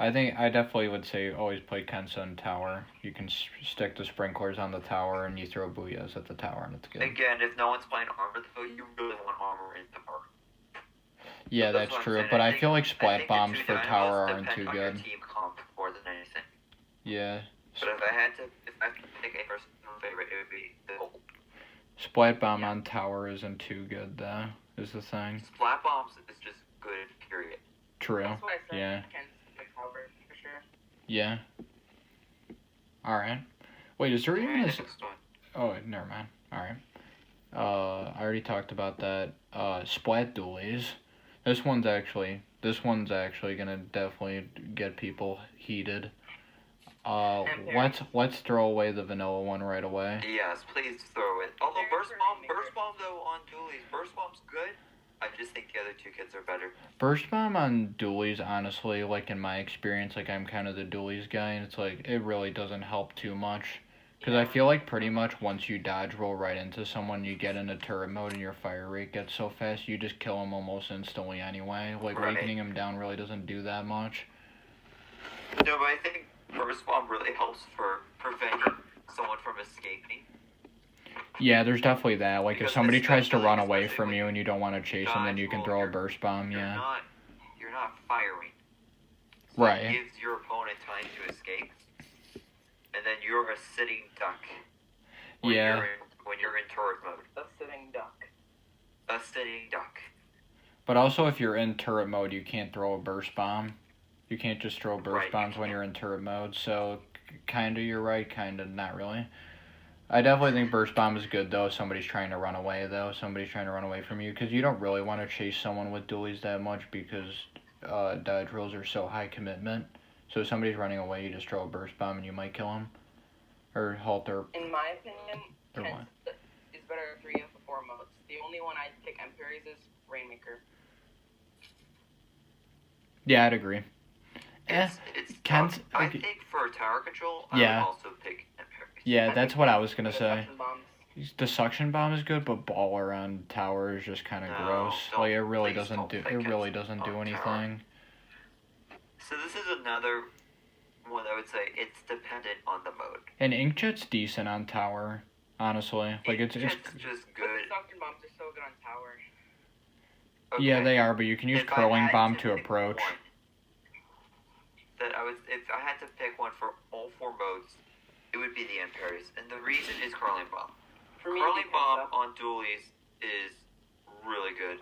I think I definitely would say always play Kensa in tower. You can stick the sprinklers on the tower and you throw booyahs at the tower and it's good. Again, if no one's playing armor though, you really want armor in tower. Yeah, that's true, but I feel like splat bombs for tower aren't too good. Team comp more than anything. Yeah. But if I had to pick a personal favorite, it would be the gold. Splat bomb on tower isn't too good though, is the thing. Splat bombs is just good, period. True. That's what I said. Yeah. Tower, for sure. Yeah. Alright. Wait, is there even a... Oh, never mind. Alright. I already talked about that. Splat Dualies. This one's actually gonna definitely get people heated. Let's throw away the vanilla one right away. Yes, please throw it. Although burst bomb though on Dualies, burst bomb's good. I just think the other two kids are better. Burst bomb on Dualies, honestly, like in my experience, like I'm kind of the Dualies guy, and it's like it really doesn't help too much. Because I feel like pretty much once you dodge roll right into someone, you get into turret mode and your fire rate gets so fast, you just kill them almost instantly anyway. Like, weakening them down really doesn't do that much. No, but I think burst bomb really helps for preventing someone from escaping. Yeah, there's definitely that. Like, if somebody tries to run away from you and you don't want to chase them, then you can throw a burst bomb, yeah. You're not firing. So right. It gives your opponent time to escape. And then you're a sitting duck. When you're in turret mode. A sitting duck. A sitting duck. But also, if you're in turret mode, you can't throw a burst bomb. You can't just throw burst bombs when you're in turret mode. So, kinda you're right, kinda not really. I definitely think burst bomb is good, though, if somebody's trying to run away, though. Somebody's trying to run away from you. Because you don't really want to chase someone with dualies that much because dodge rolls are so high commitment. So if somebody's running away, you just throw a burst bomb and you might kill them. Or halt their... In my opinion, Kensa is better at 3 of the 4 modes. The only one I'd pick Emperors is Rainmaker. Yeah, I'd agree. I think for tower control, I would also pick Emperors. Yeah, that's what I was going to say. The suction bomb is good, but baller on tower is just kind of gross. Like, it really doesn't do anything. Tower. So this is another one I would say it's dependent on the mode. And Inkjet's decent on tower, honestly. Like it's just good. But the suction bombs are so good on tower. Okay. Yeah, they are, but you can use curling bomb to approach. If I had to pick one for all 4 modes, it would be the Emperors, and the reason is curling bomb. Curling bomb on Dualies is really good,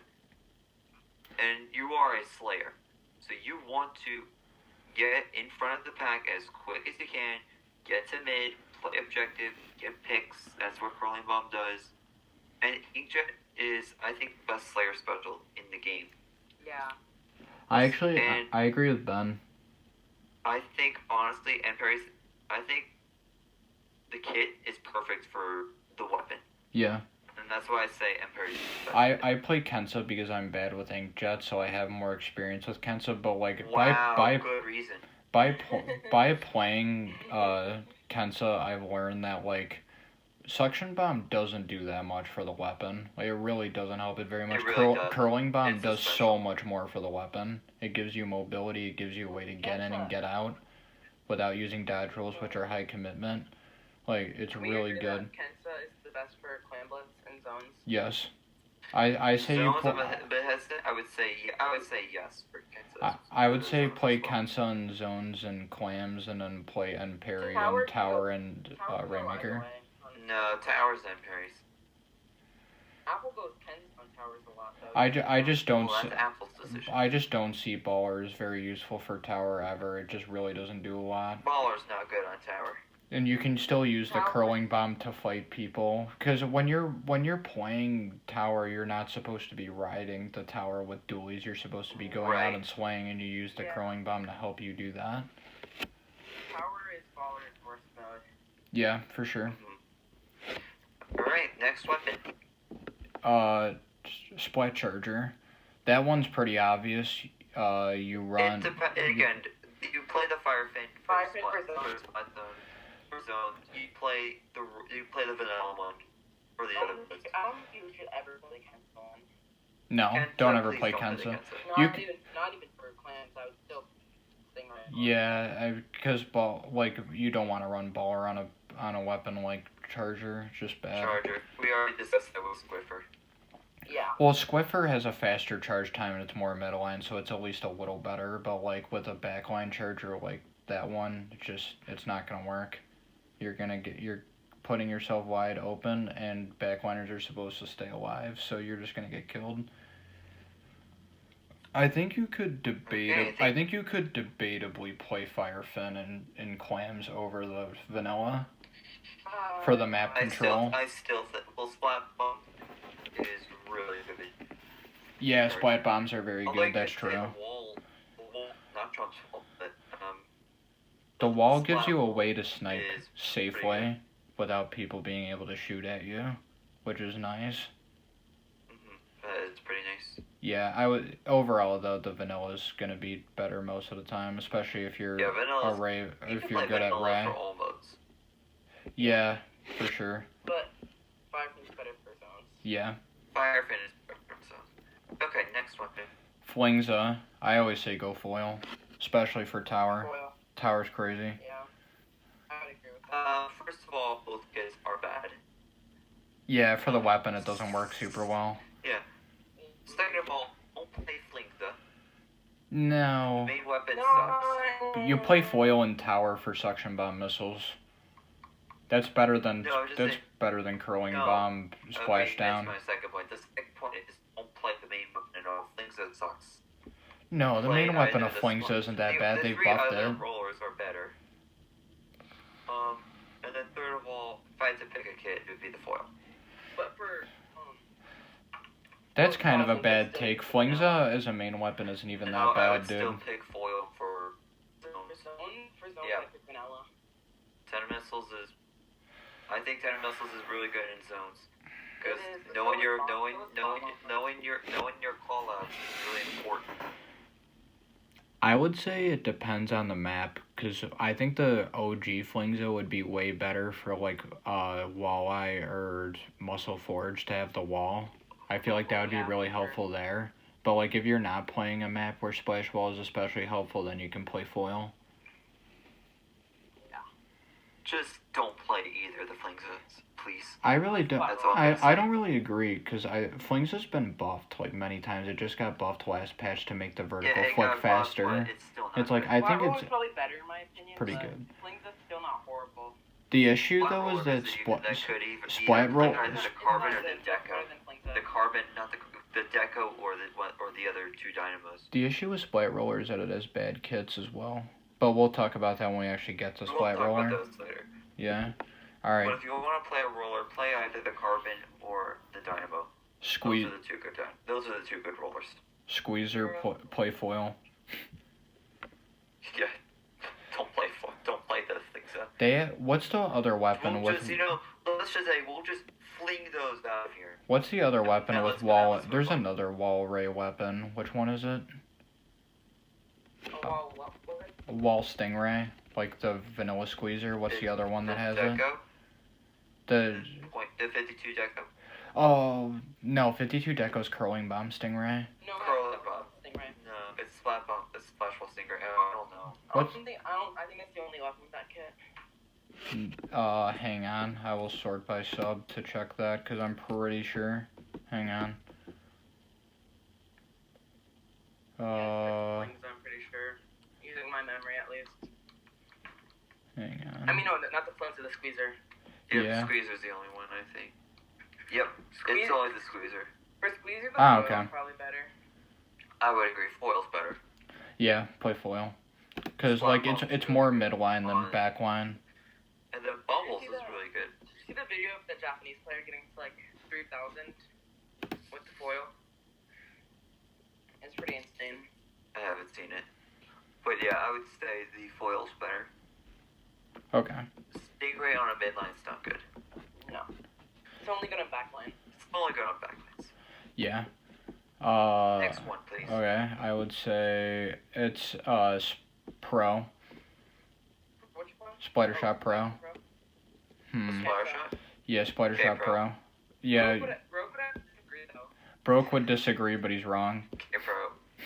and you are a Slayer, so you want to get in front of the pack as quick as you can, get to mid, play objective, get picks. That's what curling bomb does. And Inkjet is, I think, the best Slayer special in the game. Yeah. I agree with Ben. I think, honestly, I think the kit is perfect for the weapon. Yeah. And that's why I say Emperor is best. I play Kensa because I'm bad with Inkjet, so I have more experience with Kensa, but like good reason. By playing Kensa, I've learned that like suction bomb doesn't do that much for the weapon. Like, it really doesn't help it very much. Curling bomb does so much more for the weapon. It gives you mobility, it gives you a way to get in and get out without using dodge rolls, which are high commitment. Like, it's really good. Kensa is the best for clan blitz and zones. Yes. I say zones, you I'm a bit hesitant. I would say yes for Kensa. I would say play Kensa in zones and clams, and then play N parry and tower and Rainmaker. No, towers and parries. Apple goes Kensa on towers a lot though. I just don't see baller as very useful for tower ever. It just really doesn't do a lot. Baller's not good on tower. And you can still use the curling bomb to fight people, because when you're playing tower, you're not supposed to be riding the tower with dualies. You're supposed to be going out and swaying, and you use the curling bomb to help you do that. Tower is baller in force mode. Yeah, for sure. All right, next weapon. Splat Charger. That one's pretty obvious. You run. Again, you play the fire fin for splat zone. For zone, you play the vanilla one for the other ones. I don't think you should ever play Kensa on. No, Kensa, don't ever please play don't Kensa. Kensa. Not You even for clams. I would still Stingray. Yeah, because you don't want to run baller on a weapon like Charger. It's just bad. Charger. We already discussed that with Squiffer. Yeah. Well, Squiffer has a faster charge time and it's more midline, so it's at least a little better. But like with a backline Charger like that one, it's not gonna work. You're putting yourself wide open, and backliners are supposed to stay alive, so you're just gonna get killed. I think you could debatably play Firefin in clams over the vanilla for the map control. I still think Splat Bomb is really good. Yeah, Splat Bombs are very good. Like That's true. The wall, not Trump's fault, but the wall gives you a way to snipe is safely without people being able to shoot at you, which is nice. It's pretty nice. Yeah, overall though the vanilla's gonna be better most of the time, especially if you're good at Ray. For all modes. Yeah, for sure. But Firefin's better for zones. Yeah. Firefin is better for zones. Okay, next weapon. Flingza. I always say go foil, especially for tower. Foil. Tower's crazy. Yeah. I would agree with that. First of all, both kits are bad. Yeah, for the weapon it doesn't work super well. Yeah. Second of all, don't play Flingza. No. Main weapon No. sucks. You play foil and tower for suction bomb missiles. That's better than curling bomb splashdown. That's my second point. The second point is don't play the main weapon at all. Flingza sucks. No, the main weapon of Flingza isn't that bad. They've buffed the it. rollers are better. And then third of all, if I had to pick a kit, it would be the foil. But for That's kind of a bad take. Flingza as a main weapon isn't even that I bad, would dude. still pick foil for zones. For zone, Yeah. I pick vanilla. Tenta Missiles is. I think Tenta Missiles is really good in zones. Because It is. knowing your call outs is really important. I would say it depends on the map, because I think the OG Flingza would be way better for like Walleye or Muscle Forge to have the wall. I feel like that would be really helpful there. But like if you're not playing a map where Splash Wall is especially helpful, then you can play foil. Just don't play either of the Flingzas, please. I really don't. That's all I'm gonna I don't really agree, because Flingza's been buffed like many times. It just got buffed last patch to make the vertical it flick got faster. buffed, but it's still not It's like good. I think Splat it's probably better in my opinion. pretty but good. Flingza's still not horrible. The issue Splat though Roller is that Splat Roll. either the carbon or the deco. The carbon, not the deco or the other two dynamos. The issue with Splat Roller is that it has bad kits as well. But we'll talk about that when we actually get to Splat We'll Roller. talk about those later. Yeah. Alright. But if you want to play a roller, play either the carbon or the dynamo. Squeeze. Those are the two good rollers. Squeezer, play foil. Yeah. Don't play those things. What's the other weapon with? let's just say we'll just fling those out of here. What's the other weapon now with let's wall? go There's on. another wall ray weapon. Which one is it? Wall stingray, like the vanilla squeezer. What's the other one that has it? The 52 deco. Oh no, 52 Deco's curling bomb stingray. No, Curl that's bomb. Stingray. No, it's Splat Bomb. It's Splash Ball Stinger. I don't know. I think that's the only weapon with that kit. Hang on. I will sort by sub to check that, because I'm pretty sure. Hang on. I'm pretty sure. Using my memory at least. Hang on. I mean, no, not the Flingza, the Squeezer. Yep, Yeah. Squeezer's the only one, I think. Yep, it's always the Squeezer. For Squeezer, the Ah, foil okay. is probably better. I would agree. Foil's better. Yeah, play foil. Because Splat like it's bomb's more really midline than fun. backline. And then Bubbles Did is you see really good. Did you see the video of the Japanese player getting to like 3,000 with the foil? It's pretty insane. I haven't seen it. But yeah, I would say the foil's better. Okay. Stingray on a midline's not good. No. It's only good on backline. It's only good on backlines. Yeah. Next one, please. Okay, I would say it's Pro. Which one? Splattershot Pro. Splattershot? Yeah, Splattershot Okay, Pro. Pro. Yeah, Rogue would agree though. Broke would disagree, but he's wrong. K-Pro.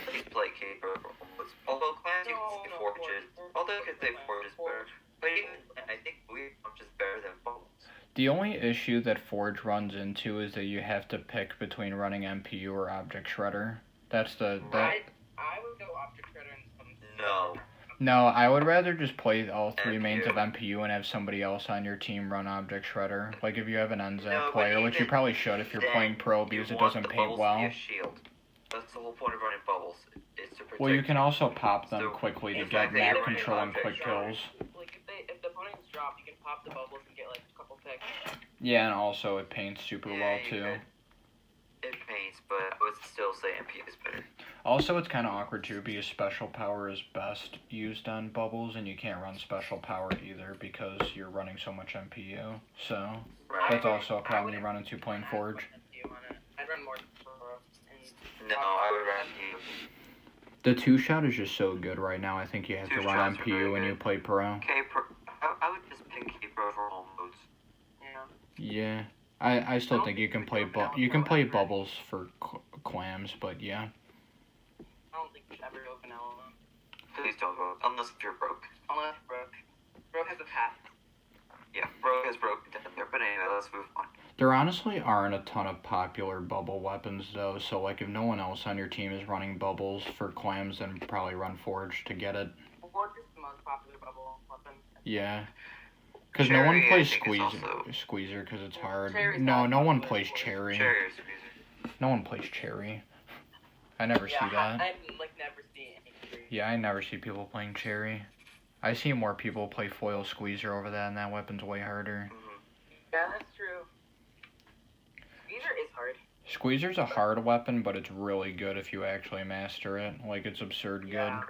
Please play K-Pro for almost. Although clans you can say Forges. Although you can say Forges better. But even I think Booyah Punch is better than Bubbles. The only issue that Forge runs into is that you have to pick between running MPU or Object Shredder. That's the... I would go Object Shredder and some... No, I would rather just play all three MPU. mains of MPU and have somebody else on your team run Object Shredder. Like if you have an N-Zap No, but player, which you even probably should if you're playing Pro because it doesn't paint well. You want the bubbles to be a shield. That's the whole point of running bubbles. Is to protect. Well, you can also pop them So, quickly to in get fact, they map run control and Object quick Shredder. kills. Like, if the opponent's dropped, you can pop the bubbles and get, like, a couple picks. Yeah, and also it paints super well you too. could. It paints, but I would still say MP is better. Also, it's kind of awkward too because special power is best used on bubbles, and you can't run special power either because you're running so much MPU. So Right. that's also a problem you run into playing Forge. I'd run more for No, I would run you. The 2-shot is just so good right now. I think you have to 2 run shots are very MPU when you good. play Pro. K-Pro. I would just pick K-Pro for all modes. Yeah. Yeah, I still think you can play bubbles for clams, but yeah. I don't think you should ever go vanilla. Please don't go, unless if you're broke. Unless Broke. Broke has a path. Yeah, broke is broken down there, but anyway, let's move on. There honestly aren't a ton of popular bubble weapons though, so like if no one else on your team is running bubbles for clams, then probably run Forge to get it. Forge is the most popular bubble weapon. Yeah. Because no one Cherry, I plays think, is also- Squeezer because it's hard. Cherry's No, not no one popular plays for Cherry. Cherry or Squeezer. No one plays Cherry. I never see that. I like never see any Cherry. Yeah, I never see people playing Cherry. I see more people play Foil Squeezer over that, and that weapon's way harder. Yeah, that's true. Squeezer is hard. Squeezer's a hard weapon, but it's really good if you actually master it. Like, it's absurd good. Yeah.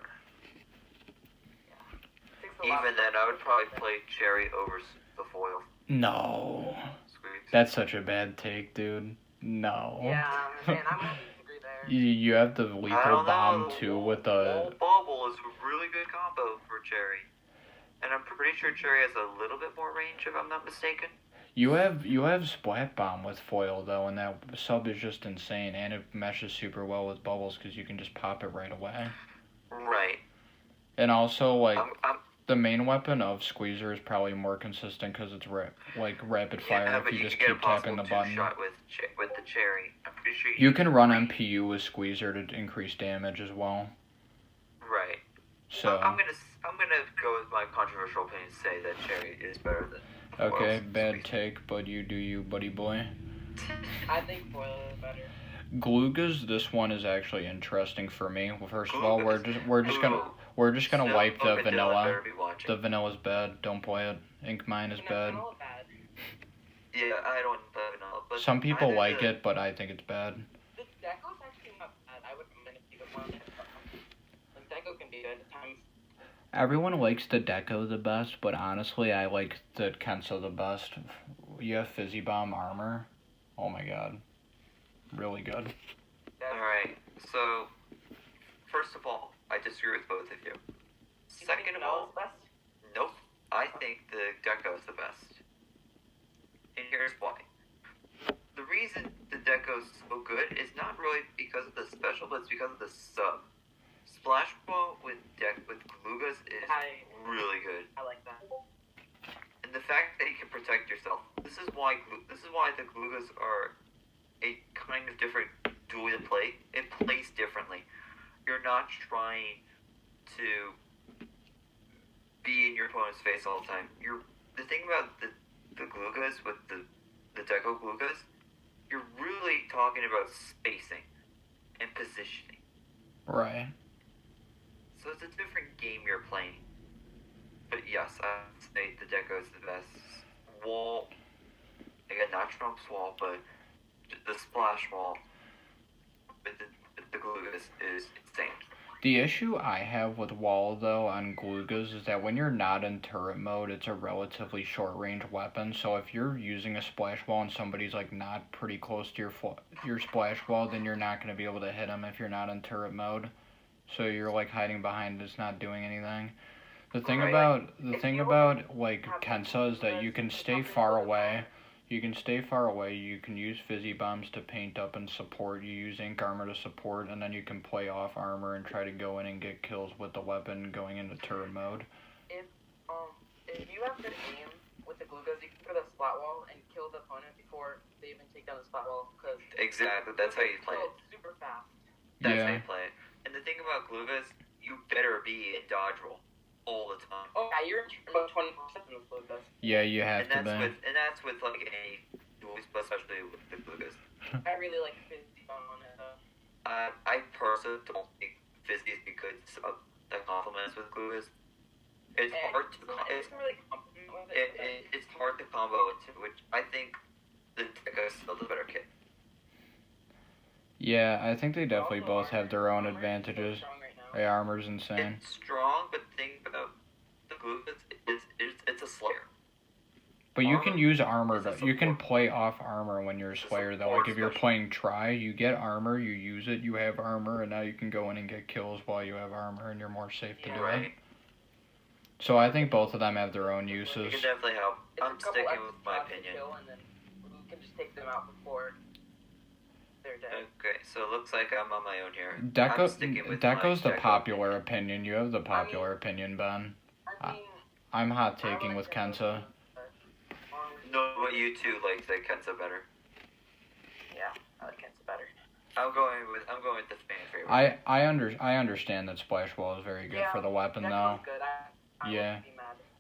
Takes a lot Even of then, I would probably practice. play Cherry over the foil. No. Squeeze. That's such a bad take, dude. No. Yeah, man, I'm gonna disagree there. You have the I lethal don't bomb, know. too, with the... Wall Bubble is a really good combo for Cherry. And I'm pretty sure Cherry has a little bit more range, if I'm not mistaken. You have Splat Bomb with foil though, and that sub is just insane, and it meshes super well with bubbles because you can just pop it right away. Right. And also, like, I'm the main weapon of Squeezer is probably more consistent because it's rapid fire yeah, if but you you just can get a keep tapping possible the button. two-shot with the Cherry. I'm pretty sure You can run MPU with Squeezer to increase damage as well. Right. So I'm gonna go with my controversial opinion and say that Cherry is better than okay, foil bad Squeezer. take, but you do you, buddy boy. I think foil is better. Gloogas, this one is actually interesting for me. Well, first of all, Gloogas. we're just gonna Snow wipe the Oak and Dylan vanilla. better be watching. The vanilla's bad. Don't play it. Ink mine is bad. Vanilla bad. Yeah, I don't play vanilla, but Some people either like the- it, but I think it's bad. The Deco's actually not bad. I would recommend if you would want it. Like, Deco can be good at times. Everyone likes the Deco the best, but honestly, I like the Kensa the best. You have Fizzy Bomb armor. Oh my god. Really good. Alright, so first of all, I disagree with both of you. You think Second of all, vanilla's best? nope, I think the Deco is the best. And here's why. The reason the Deco is so good is not really because of the special, but it's because of the sub. Splash Ball with Gloogas is really good. I like that. And the fact that you can protect yourself. This is why the Gloogas are a kind of different dually to play. It plays differently. You're not trying to be in your opponent's face all the time. The thing about the Gloogas with the Deco Gloogas, you're really talking about spacing and positioning. Right. So it's a different game you're playing. But yes, I would say the Deco is the best. Wall, again, not Trump's wall, but the splash wall with the Gloogas is insane. The issue I have with wall though on Gloogas is that when you're not in turret mode, it's a relatively short range weapon. So if you're using a splash wall and somebody's like not pretty close to your splash wall, then you're not going to be able to hit them if you're not in turret mode. So you're like hiding behind, it's not doing anything. The thing Right. about like Kensa is that you can stay far away. You can stay far away. You can use fizzy bombs to paint up and support. You use ink armor to support, and then you can play off armor and try to go in and get kills with the weapon going into turret mode. If you have good aim with the Gloogas, you can go to the splat wall and kill the opponent before they even take down the splat wall. Cause exactly, that's how you play it. Super fast. That's how you play it. And the thing about Gloogas, you better be in dodge roll all the time. Oh yeah, you're about 24% with Gloogas. Yeah, you have to be. And that's with like any dualies, but especially with the Gloogas. I really like fizzy bomb on it though. I personally don't think fizzy is good that complements with Gloogas. It's hard to it's hard to combo it too, which I think the Tekka is still the better kit. Yeah, I think they definitely both have their own advantages. The armor's insane. It's strong, but the thing about the Gloogas is it's a Slayer. But you can use armor, you can play off armor when you're a Slayer, though. Like, if you're playing Try, you get armor, you use it, you have armor, and now you can go in and get kills while you have armor, and you're more safe to do it. So I think both of them have their own uses. It can definitely help. I'm sticking with my opinion. And then we can just take them out before they're dead. Okay, so it looks like I'm on my own here. Deco's the popular opinion. You have the popular opinion, Ben. I'm hot taking with Kensa. No, but you two like the Kensa better. Yeah, I like Kensa better. I'm going with the fan favorite. I understand that Splash Wall is very good for the weapon, though. Good.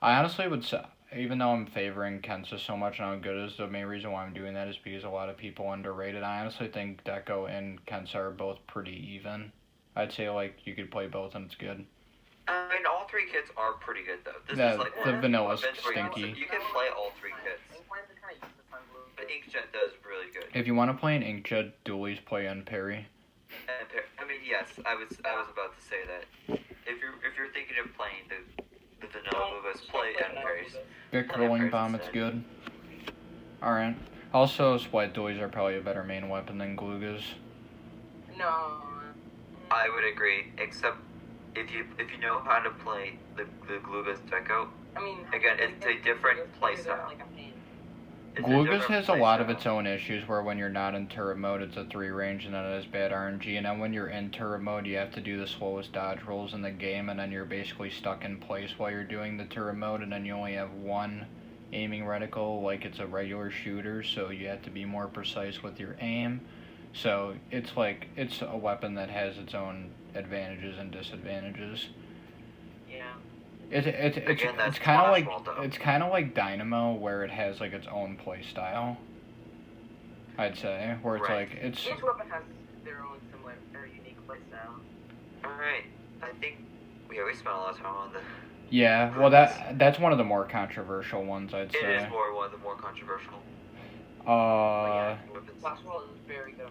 I honestly would say, even though I'm favoring Kensa so much and how good is, the main reason why I'm doing that is because a lot of people underrate it. I honestly think Deco and Kensa are both pretty even. I'd say, like, you could play both and it's good. I mean, all three kits are pretty good, though. This is like the vanilla's stinky. You can play all three kits. But Inkjet does really good. If you want to play an Inkjet Dualies, play Unparry. I mean, yes, I was about to say that. If you're thinking of playing the vanilla movers, play Unparries. Big rolling bomb, it's good. Alright. Also, Splat Dualies are probably a better main weapon than Gloogas. No. I would agree, except if you know how to play the Gloogas Deco. I mean, again, it's a different playstyle. Gloogas has a lot of its own issues where when you're not in turret mode, it's a 3 range and then it has bad RNG, and then when you're in turret mode, you have to do the slowest dodge rolls in the game, and then you're basically stuck in place while you're doing the turret mode, and then you only have one aiming reticle like it's a regular shooter, so you have to be more precise with your aim. So it's like, it's a weapon that has its own advantages and disadvantages. Yeah. It's kind of like Dynamo, where it has like its own play style. I'd say where it's like it's. Each weapon has their own similar or unique play style. All right, I think we spent a lot of time on the. Yeah, well that's one of the more controversial ones, I'd say. It is one of the more controversial. Flash Wall is very good.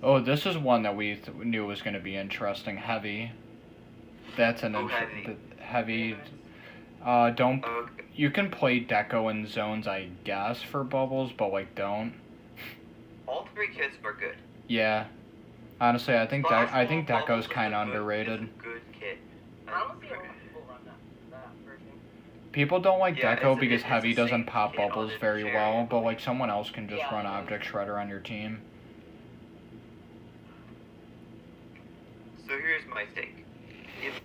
Oh, this is one that we knew was going to be interesting. Heavy. That's an heavy. You can play Deco in zones, I guess, for bubbles, but like don't. All three kits are good. Yeah. Honestly, I think Deco's kind of underrated. It's a good kit. I don't see a lot of people run that version. People don't like Deco because Heavy doesn't pop bubbles very well, but like someone else can just run Object Shredder on your team. So here's my take. If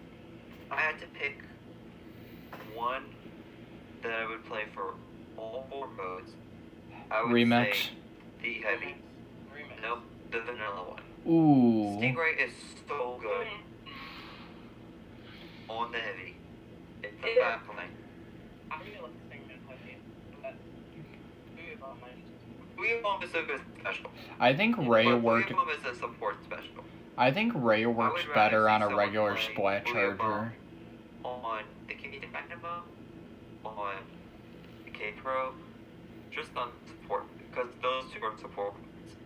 I had to pick one that I would play for all 4 modes, I would say the Heavy. Nope, the vanilla one. Ooh. Stingray is so good on the Heavy. It's the backline. I really like the Stingray Heavy, but Booyah Bomb is a good special. I think Ray worked. Booyah Bomb is a support special. I think Ray works better on a regular Splat Charger. On the K Dynamo, on the K Pro, just on support, because those two are support weapons.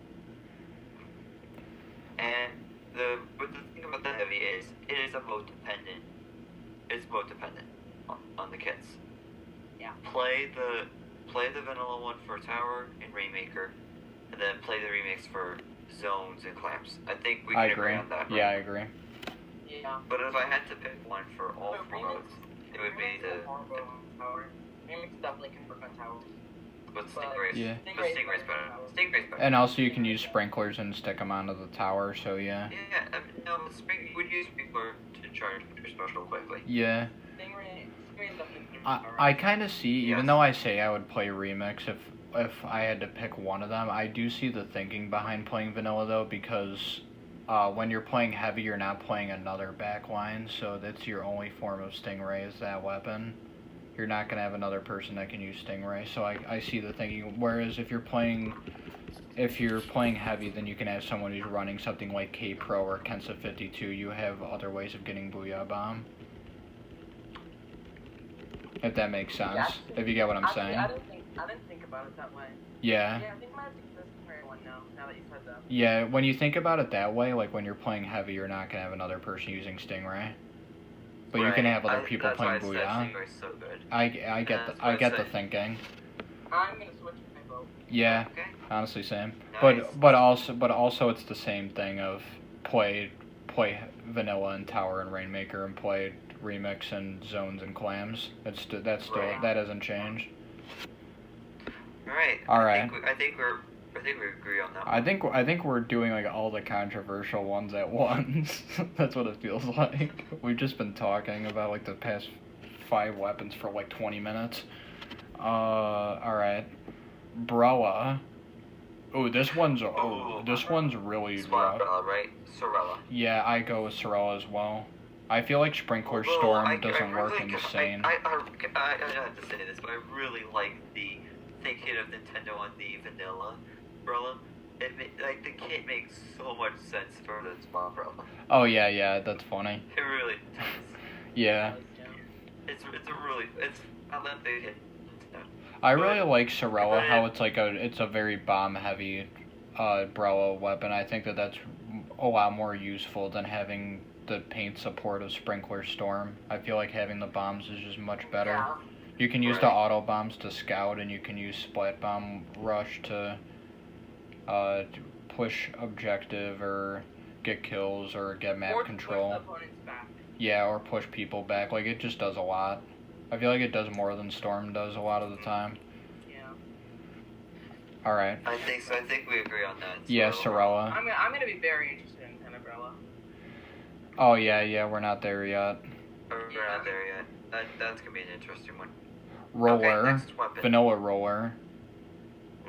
And the thing about the Heavy is, it is a mode dependent. It's mode dependent on the kits. Yeah. Play the vanilla one for Tower and Rainmaker, and then play the remix for Zones and Clamps. I think we can agree on that. Right? Yeah, I agree. Yeah. But if I had to pick one for all 3 modes, it would be the Tower. Remix definitely can work on Tower. But Stingray's, Yeah. but Stingray's better. Stingray's better. And also you can use sprinklers and stick them onto the tower, so yeah. Yeah, no, you would use sprinkler to charge your special quickly. Yeah. Stingray's definitely I kind of see, even Yes. though I say I would play Remix, if I had to pick one of them, I do see the thinking behind playing Vanilla, though, because when you're playing Heavy, you're not playing another backline, so that's your only form of Stingray is that weapon. You're not going to have another person that can use Stingray, so I see the thinking. Whereas if you're playing Heavy, then you can have someone who's running something like K-Pro or Kensa 52. You have other ways of getting Booyah Bomb. If that makes sense. Yeah, if you get what I'm saying. I didn't think about it that way. Yeah. Yeah, I think I might have to get this Stingray one now that you said that. Yeah, when you think about it that way, like when you're playing Heavy, you're not going to have another person using Stingray. But you can have other people playing Booyah. Stingray's so good. I get the thinking. I'm gonna switch my vote. Yeah, Okay. honestly, same. Nice. But also it's the same thing of play Vanilla and Tower and Rainmaker and play Remix and Zones and Clams. That hasn't changed. Alright. All right. I think we agree on that. I think we're doing like all the controversial ones at once. That's what it feels like. We've just been talking about like the past 5 weapons for like 20 minutes. Alright. Brella. Oh, this one's really Splat rough. Brella, right? Sorella. Yeah, I go with Sorella as well. I feel like Sprinkler Although, Storm doesn't work in the same. I have to say this, but I really like the thinking of Nintendo on the Vanilla Brella. The kit makes so much sense for the Splat Brella. Oh yeah, that's funny. It really does. Yeah. I love the kit. I really like Sorella, how it's a very bomb heavy Brella weapon. I think that's a lot more useful than having the paint support of Sprinkler Storm. I feel like having the bombs is just much better. Yeah. You can use the auto bombs to scout, and you can use Splat Bomb Rush to push objective or get kills or get map control. Push the opponents back. Yeah, or push people back. Like, it just does a lot. I feel like it does more than Storm does a lot of the time. Yeah. Alright. I think so. I think we agree on that. Yeah, So, Sorella. I'm gonna be very interested in Tenta Brella. Oh, yeah, we're not there yet. We're not there yet. That's gonna be an interesting one. Roller. Okay, next weapon. Vanilla Roller.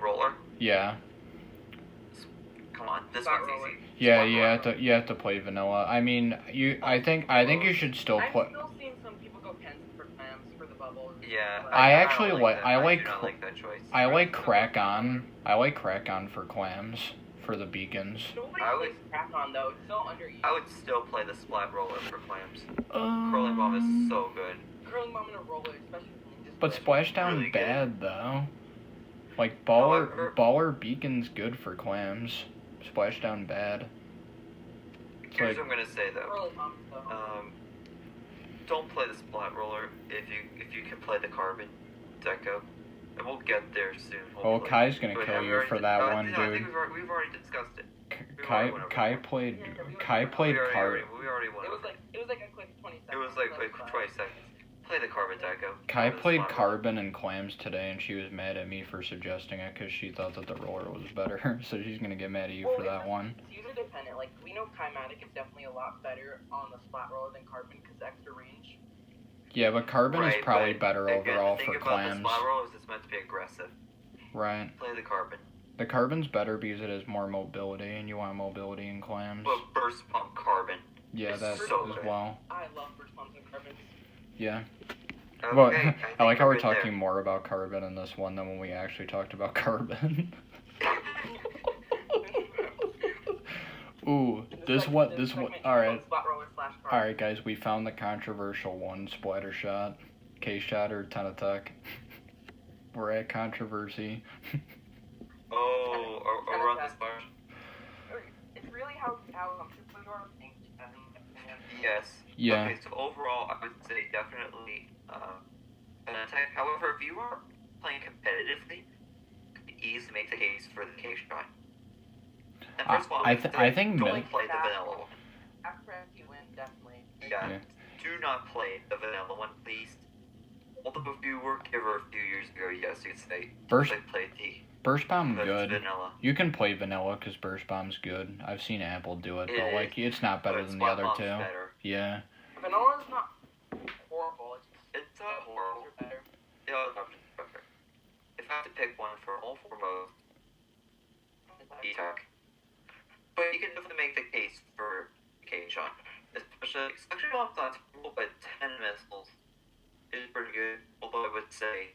Roller? Yeah. Come on, this Splat one's Roller. easy. Yeah, Splat you have to play Vanilla. I mean, I think you should still I've play. still seen some people go Kensa for clams for the bubbles. Yeah. but- I don't actually that. like- I do like not cr- like that choice. I like Crack On. I like Crack On for clams, for the beacons. Nobody I plays Crack On though. It's so underused. I would still play the Splat Roller for clams. Um, Curling Bomb is so good. Curling Bomb and a roller, especially. But Splashdown really good. bad though. Like However- Baller Beacon's good for clams. Splashdown bad. It's Here's like what I'm gonna say though. Curling Bomb though. Don't play the Splat Roller if you can play the Carbon Deco. And we'll get there soon. Oh, hopefully. Kai's gonna But kill have we you already for did- that no, one, I think dude. we've already discussed it. Kai played Carbon. We already went It was over like a quick 20 seconds. It was like 20 seconds. Play the Carbon Deco. Kai Play the played Splat Roller. Carbon and Clams today, and she was mad at me for suggesting it because she thought that the roller was better. So she's gonna get mad at you for that one. It's user dependent. Like, we know Kaimatic is definitely a lot better on the Splat Roller than Carbon because extra range. Yeah, but Carbon is Right, probably but better again, overall the for thing about clams. The Splat Roller is it's meant to be aggressive. Right. Play the Carbon. The Carbon's better because it has more mobility, and you want mobility in clams. But Burst Pump Carbon. Yeah, it's that so as good. well. I love Burst Pumps and Carbon. Yeah. Okay, Well, I I like how we're think we're good talking more about Carbon in this one than when we actually talked about Carbon. Ooh, this one. Alright. Splat Roller / Carbon. Alright, guys, we found the controversial one, Splattershot, K-Shot, or Tentatek. We're at controversy. Oh, or run the Splash. It's really how comfortable you are with ink. Yes. Yeah. Okay, so overall, I would say definitely attack. However, if you are playing competitively, you can easily make the case for the K-Shot. And first of all, I think don't mid- play the vanilla one. After you win, definitely. Yeah. Yeah. Do not play the vanilla one, please. Although if you were Giver a few years ago, yes, you'd say Burst play D. Burst Bomb But good. it's vanilla. You can play vanilla because Burst Bomb's good. I've seen Apple do it, It but is, like it's not better but than the Splat other Bomb's two. better. Yeah. Vanilla's not horrible. It's not horrible. Are better. The other options are better. If I have to pick one for all four modes, D-Tech. But you can definitely make the case for K-Shot. Especially, Suction Bomb's not terrible, but 10 missiles is pretty good. Although I would say,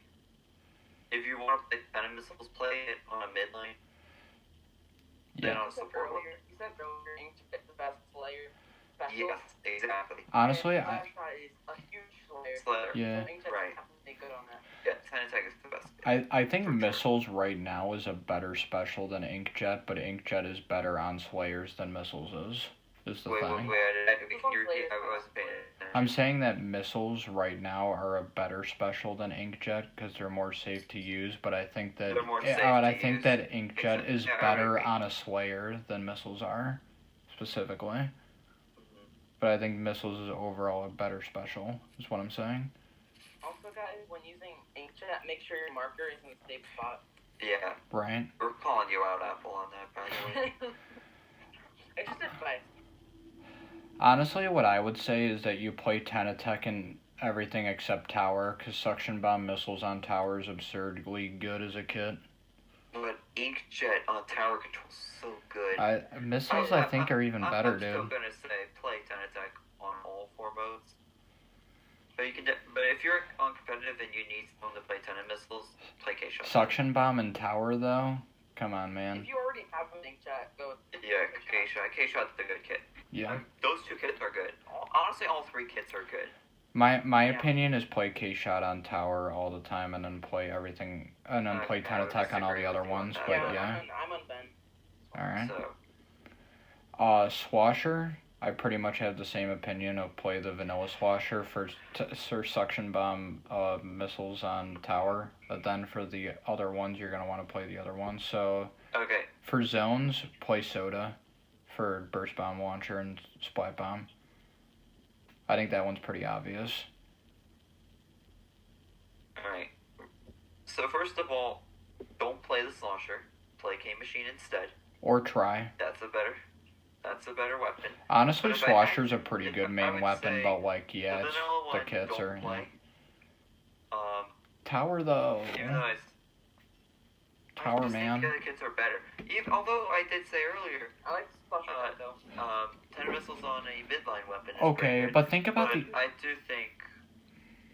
if you want to play 10 missiles, play it on a mid-lane. Then Yeah. on support level. You said earlier, Inkjet is the best player. Special. Yes, exactly. Honestly, And I Flashlight is a huge slayer. Slayer. yeah. So Inkjet's Right. definitely good on that. Yeah, 10 attack is the best. I think For sure. missiles right now is a better special than Inkjet, but Inkjet is better on Slayers than missiles is the Wait, thing. can you repeat? I wasn't paying attention. I'm saying that missiles right now are a better special than Inkjet because they're more safe to use, but I think that They're more safe I to think use. that Inkjet is Yeah, I better agree. on a Slayer than missiles are, specifically. Mhm. But I think missiles is overall a better special, is what I'm saying. Also, guys, when using Inkjet, make sure your marker is in the safe spot. Yeah, Right? we're calling you out, Apple, on that, by the way. It's just advice. Honestly, what I would say is that you play Tentatek and everything except Tower, because Suction Bomb missiles on Tower is absurdly good as a kit. But Inkjet on tower control is so good. Missiles, I think, are even better, I'm still dude. gonna say play 10 attack on all four modes. But you can, but if you're on competitive and you need someone to play 10 missiles, play K-Shot. Suction Bomb and Tower, though? Come on, man. If you already have an Inkjet, go with Yeah, K-Shot. K-Shot's a good kit. Yeah. Those two kits are good. Honestly, all three kits are good. My Yeah. opinion is play K-Shot on Tower all the time and then play everything, and then play I would Tentatek on all the disagree other with you on ones, that. but yeah. yeah. I'm on Ben. Alright. So, Swasher, I pretty much have the same opinion of play the vanilla Swasher for Suction Bomb missiles on Tower, but then for the other ones, you're going to want to play the other ones. So, okay. for zones, play Soda for Burst Bomb Launcher and Splat Bomb. I think that one's pretty obvious. Alright. So, first of all, don't play the Slosher. Play K-Machine instead. Or try. That's a better weapon. Honestly, But if I Swasher's had- a pretty if good I main would weapon, say but like, yeah, the it's, vanilla the one, kits don't are... play. Tower, though. Even though Tower, I just man. think the other kits are better. Although I did say earlier, I like Splattershot though. 10 missiles on a midline weapon is Okay, pretty good. but think about But I do think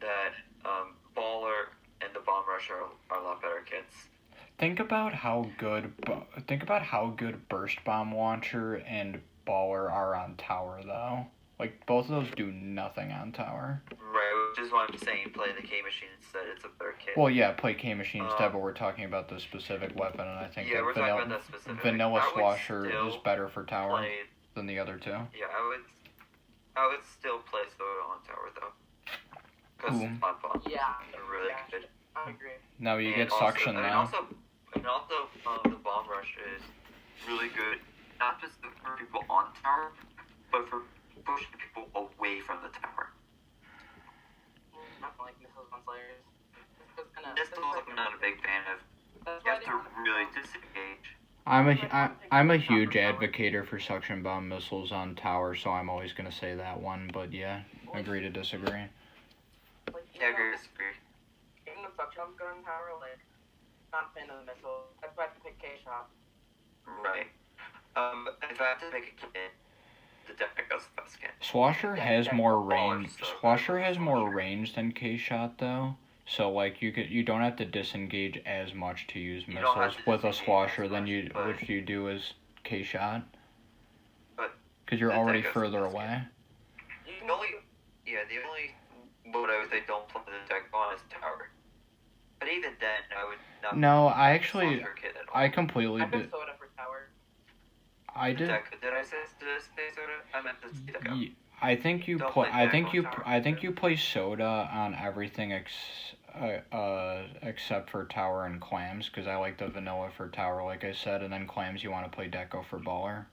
that Baller and the Bomb Rush are a lot better kits. Think about how good Burst Bomb Launcher and Baller are on Tower, though. Like, both of those do nothing on Tower. Right, which is why I'm saying play the K-Machine instead. It's a better kit. Well, yeah, play K-Machine instead, but we're talking about the specific weapon, and I think yeah, that we're talking about that specific. Vanilla I would Swasher still is better for Tower play- than the other two. Yeah, I would still play Soda on Tower though. Because Ooh. Splat Bombs Yeah. are really Yeah. good. I agree. Now you And get also- Suction and now. Also, the Bomb Rush is really good, not just for people on Tower, but for pushing people away from the tower. I don't like missiles on Slayers. Missiles I'm not a big fan of. You have to really disengage. I'm a huge advocator for Suction Bomb missiles on Tower, so I'm always gonna say that one. But yeah, agree to disagree. Yeah, agree, disagree. Even the suction bomb's good on Tower, like, not a fan of the missile. That's why I have to pick K-Shot. Right. If I have to make a kit, the deck goes the best kit. Swasher Yeah, has yeah, more Baller range. is so good. Swasher has more Swasher. range than K-Shot though. So like you don't have to disengage as much to use You don't have missiles to with a disengage Swasher as than much, you but- which you do as K-Shot. But Because you're the already deck goes further the best away. The only mode I would say don't play the deck on is Tower. But even then, I would not. No, I actually Slosher kit at all. I completely I pick did. Soda for Tower. I The did. deck, did I say Soda? I meant the deck. I think you Don't play. play I Deck think on you. Tower. I think you play Soda on everything except for Tower and Clams, because I like the vanilla for Tower, like I said, and then Clams you want to play Deco for Baller.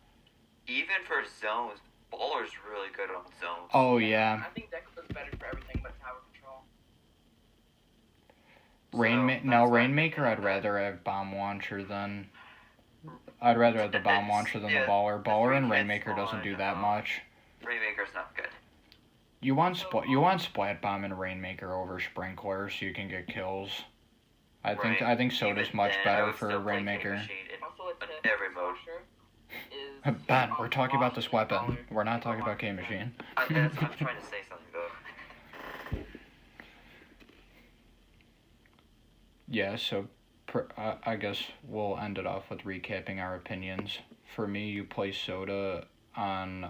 Even for zones, Baller's really good on zones. Oh yeah. I think Deck was better for everything but Tower control. Rainmaker I'd rather have Bomb Launcher than... I'd rather have the Bomb Launcher than the Baller. Baller and Rainmaker doesn't do that much. Rainmaker's not good. You want Splat Bomb and Rainmaker over Sprinkler so you can get kills. I think Soda's much better for Rainmaker. In every mode. Ben, we're talking about this weapon. We're not talking about K-Machine. I'm trying to say something though. Yeah, so I guess we'll end it off with recapping our opinions. For me, you play Soda on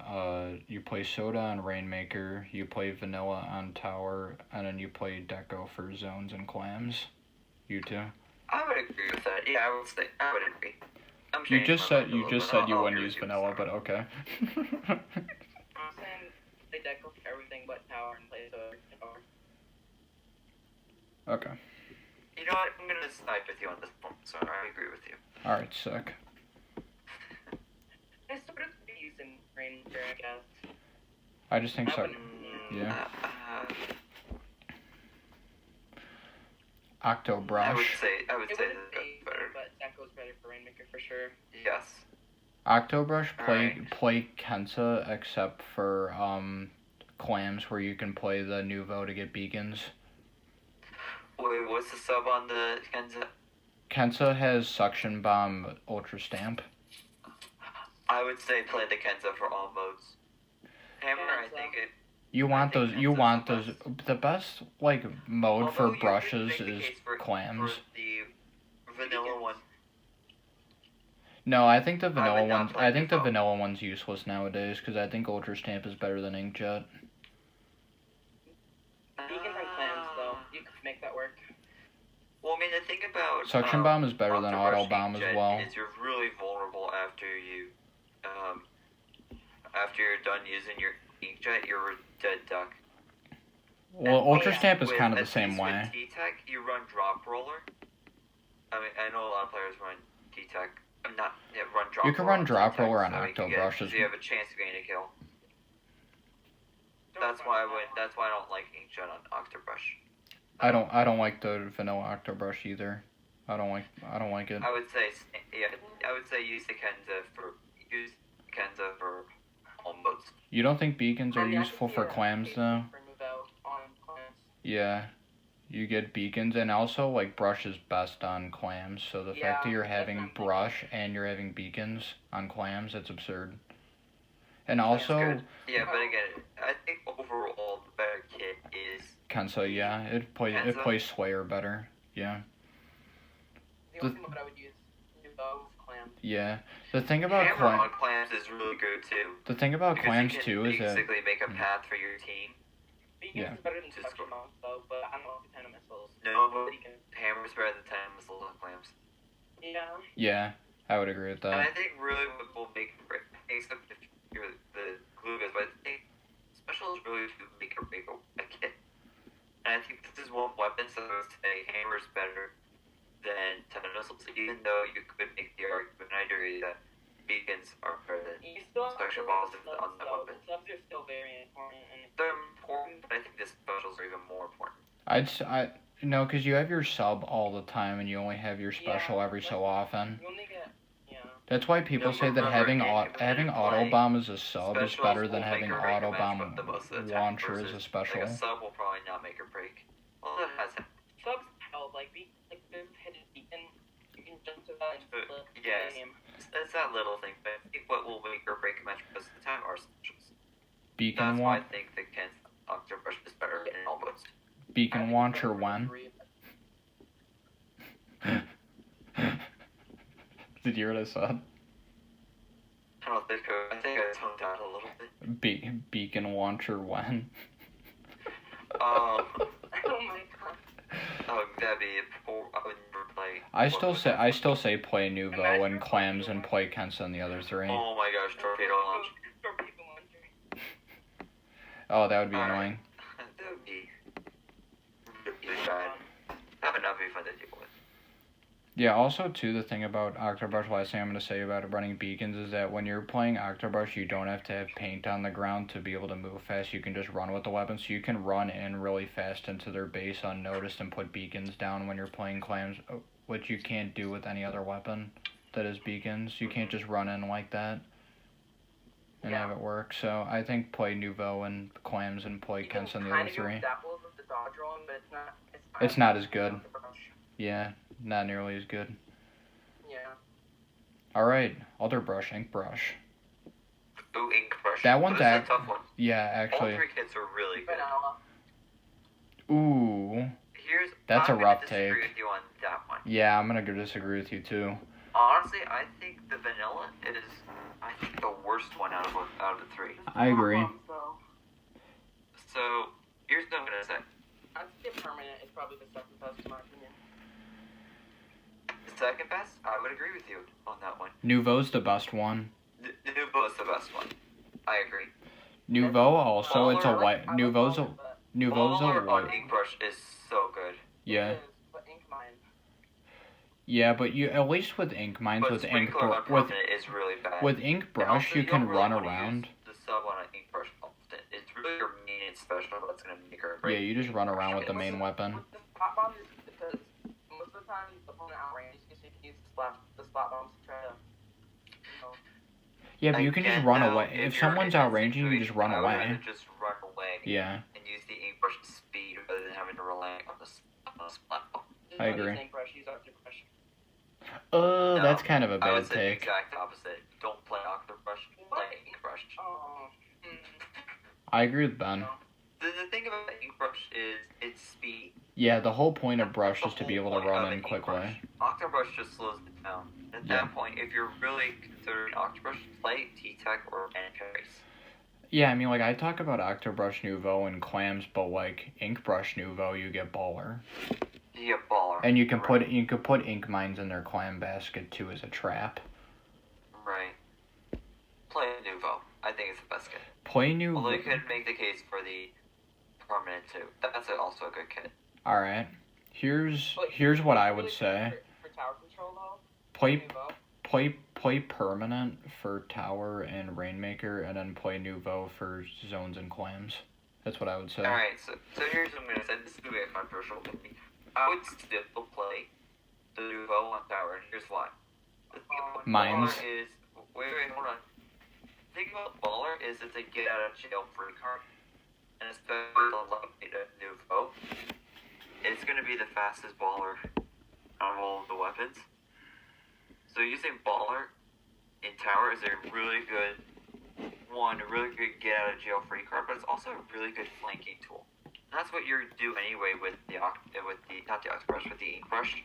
Rainmaker, you play Vanilla on Tower, and then you play Deco for Zones and Clams. You too? I would agree with that. Yeah, I would agree. You just said you wouldn't use Vanilla, but okay. I'm saying play Deco for everything but Tower and play Soda for Tower. Okay. You know what? I'm gonna side with you on this one, so I agree with you. Alright, sick. I sort of be using Rainmaker, I guess. I just think so. Yeah. Octobrush. I would say It that's be better. but Deco's better for Rainmaker for sure. Yes. Octobrush play Kensa except for Clams where you can play the Nuvo to get beacons. Wait, what's the sub on the Kensa? Kensa has Suction Bomb Ultra Stamp. I would say play the Kensa for all modes. Hammer, I think it. You want those. The best mode for brushes is Clams. For the vanilla one. No, I think the vanilla one. I think the vanilla one's useless nowadays because I think Ultra Stamp is better than Inkjet. Beacons and Clams, though. You could make that work. Well, I mean, the thing about Suction Bomb is better than Octobrush Auto Bomb as Inkjet well. is you're really vulnerable after you're done using your Inkjet, you're a dead duck. Well, Ultra Stamp is kind of the same way. With T-Tech, you run Drop Roller. I mean, I know a lot of players run T-Tech. Run Drop Roller. You can run Drop Roller on Octobrush. Octobrush. So you have a chance of getting a kill. That's why I don't like Inkjet on Octobrush. I don't like the vanilla Octobrush either. I don't like it. I would say use Kensa for all modes. You don't think beacons are useful for Clams though? Yeah, you get beacons, and also Brush is best on Clams. So the fact that you're having Brush and you're having beacons on Clams, it's absurd. And also, yeah, but again, I think overall the better kit is Kensa. Yeah, it plays Slayer better. Yeah. The only mode I would use Nuvo is Clams. Yeah, the thing about Hammer on Clams is really good too. The thing about Clams too is that basically make a path for your team. Beacons is better than Suction Bomb, though, but I don't know if the Tenta missiles. No, but Hammer's better than Tenta missiles on Clams. Yeah. Yeah, I would agree with that. And I think really what will make except if you're the Gloogas, but I think specials really do make or break a kit. And I think this is one weapon, so I would say Hammer's better than Tenta missiles, even though you could make the argument, I agree, that beacons are better than Suction Balls on the weapon. Subs are still very important. They're important, but I think the specials are even more important. No, because you have your sub all the time, and you only have your special every so often. You only get, That's why people say that having Auto Bomb as a sub is better than having Auto Bomb Launcher as a special. Like a sub will probably not make or break. Well, that has happened. Subs help, like this hidden beacon, you can jump to that and flip the game. It's that little thing, but I think what will make or break a match most of the time are specials. Beacon That's why I think the Kensa Octobrush is better in all modes. Beacon Launcher when? Did you hear what I said? I think I toned out a little bit. Beacon Launcher when? Oh my god. Oh, that'd be poor. I would never play. I still say play Nuvo and Clams and play Kensa and the other three. Oh my gosh, Torpedo Launcher. Oh, that would be annoying. That would be really bad. That would not be fun to deal with. Yeah, also, too, the thing about Octobrush, last thing I'm going to say about running beacons is that when you're playing Octobrush, you don't have to have paint on the ground to be able to move fast. You can just run with the weapon, so you can run in really fast into their base unnoticed and put beacons down when you're playing clams, which you can't do with any other weapon that is beacons. You can't just run in like that and have it work. So I think play Nouveau and clams and play Kensa and the other three. It's not as good. Yeah, not nearly as good. Yeah. Alright, other brush, Inkbrush. Ooh, Inkbrush. That one's a tough one. Yeah, actually. All three kits are really good. Ooh. That's a rough take. Disagree with you on that one. Yeah, I'm gonna disagree with you too. Honestly, I think the vanilla is, the worst one out of the three. I agree. So here's what I'm gonna say. I'd say permanent is probably the second best in my opinion. The second best? I would agree with you on that one. Nouveau's the best one. Nouveau is the best one. I agree. Nouveau also, it's a white. Nouveau's a Baller white. on Inkbrush is so good. Yeah. But Inkmine. Yeah, but you at least with Inkmines But with Sprinkler on Permanent is really bad. with Inkbrush you can run around. The sub on an Inkbrush often. It's really your main special that's gonna make her great. Yeah, you just run around with the main weapon. The spot bomb is because most of the time the opponent outranges you, so you can use the spot bombs to try to. Yeah, but you can just run away. If someone's outranging you, just run away. I would just run away. Yeah. And use the Inkbrush speed rather than having to rely on the splat bomb. I agree. Use Octobrush. No, that's kind of a I would bad say take. the exact opposite. Don't play Octobrush, play Inkbrush. Oh. I agree with Ben. The thing about Inkbrush is its speed. Yeah, the whole point of brush is to be able to Point run of in an quickly. Inkbrush. Octobrush just slows it down. At that point, if you're really considering Octobrush, play T-Tech or N-Parries. Yeah, I mean, like, I talk about Octobrush Nouveau and clams, but, like, Inkbrush Nouveau, you get baller. You get baller. And you can put ink mines in their clam basket, too, as a trap. Right. Play Nouveau. I think it's the best kit. Play Nouveau. Although you could make the case for the permanent, too. That's also a good kit. Alright. Here's what I would say. For tower control, though? Play permanent for tower and rainmaker, and then play Nouveau for zones and clams. That's what I would say. Alright, so here's what I'm gonna say. This is gonna be a controversial opinion. I would still play the Nouveau on tower, and here's why. The thing about Mines. Baller is, wait, hold on. The thing about Baller is it's a get out of jail free card, and especially the lightweight Nouveau. It's gonna be the fastest Baller out of all of the weapons. So using Baller in tower is a really good get out of jail free card, but it's also a really good flanking tool. And that's what you do anyway with the Inkbrush.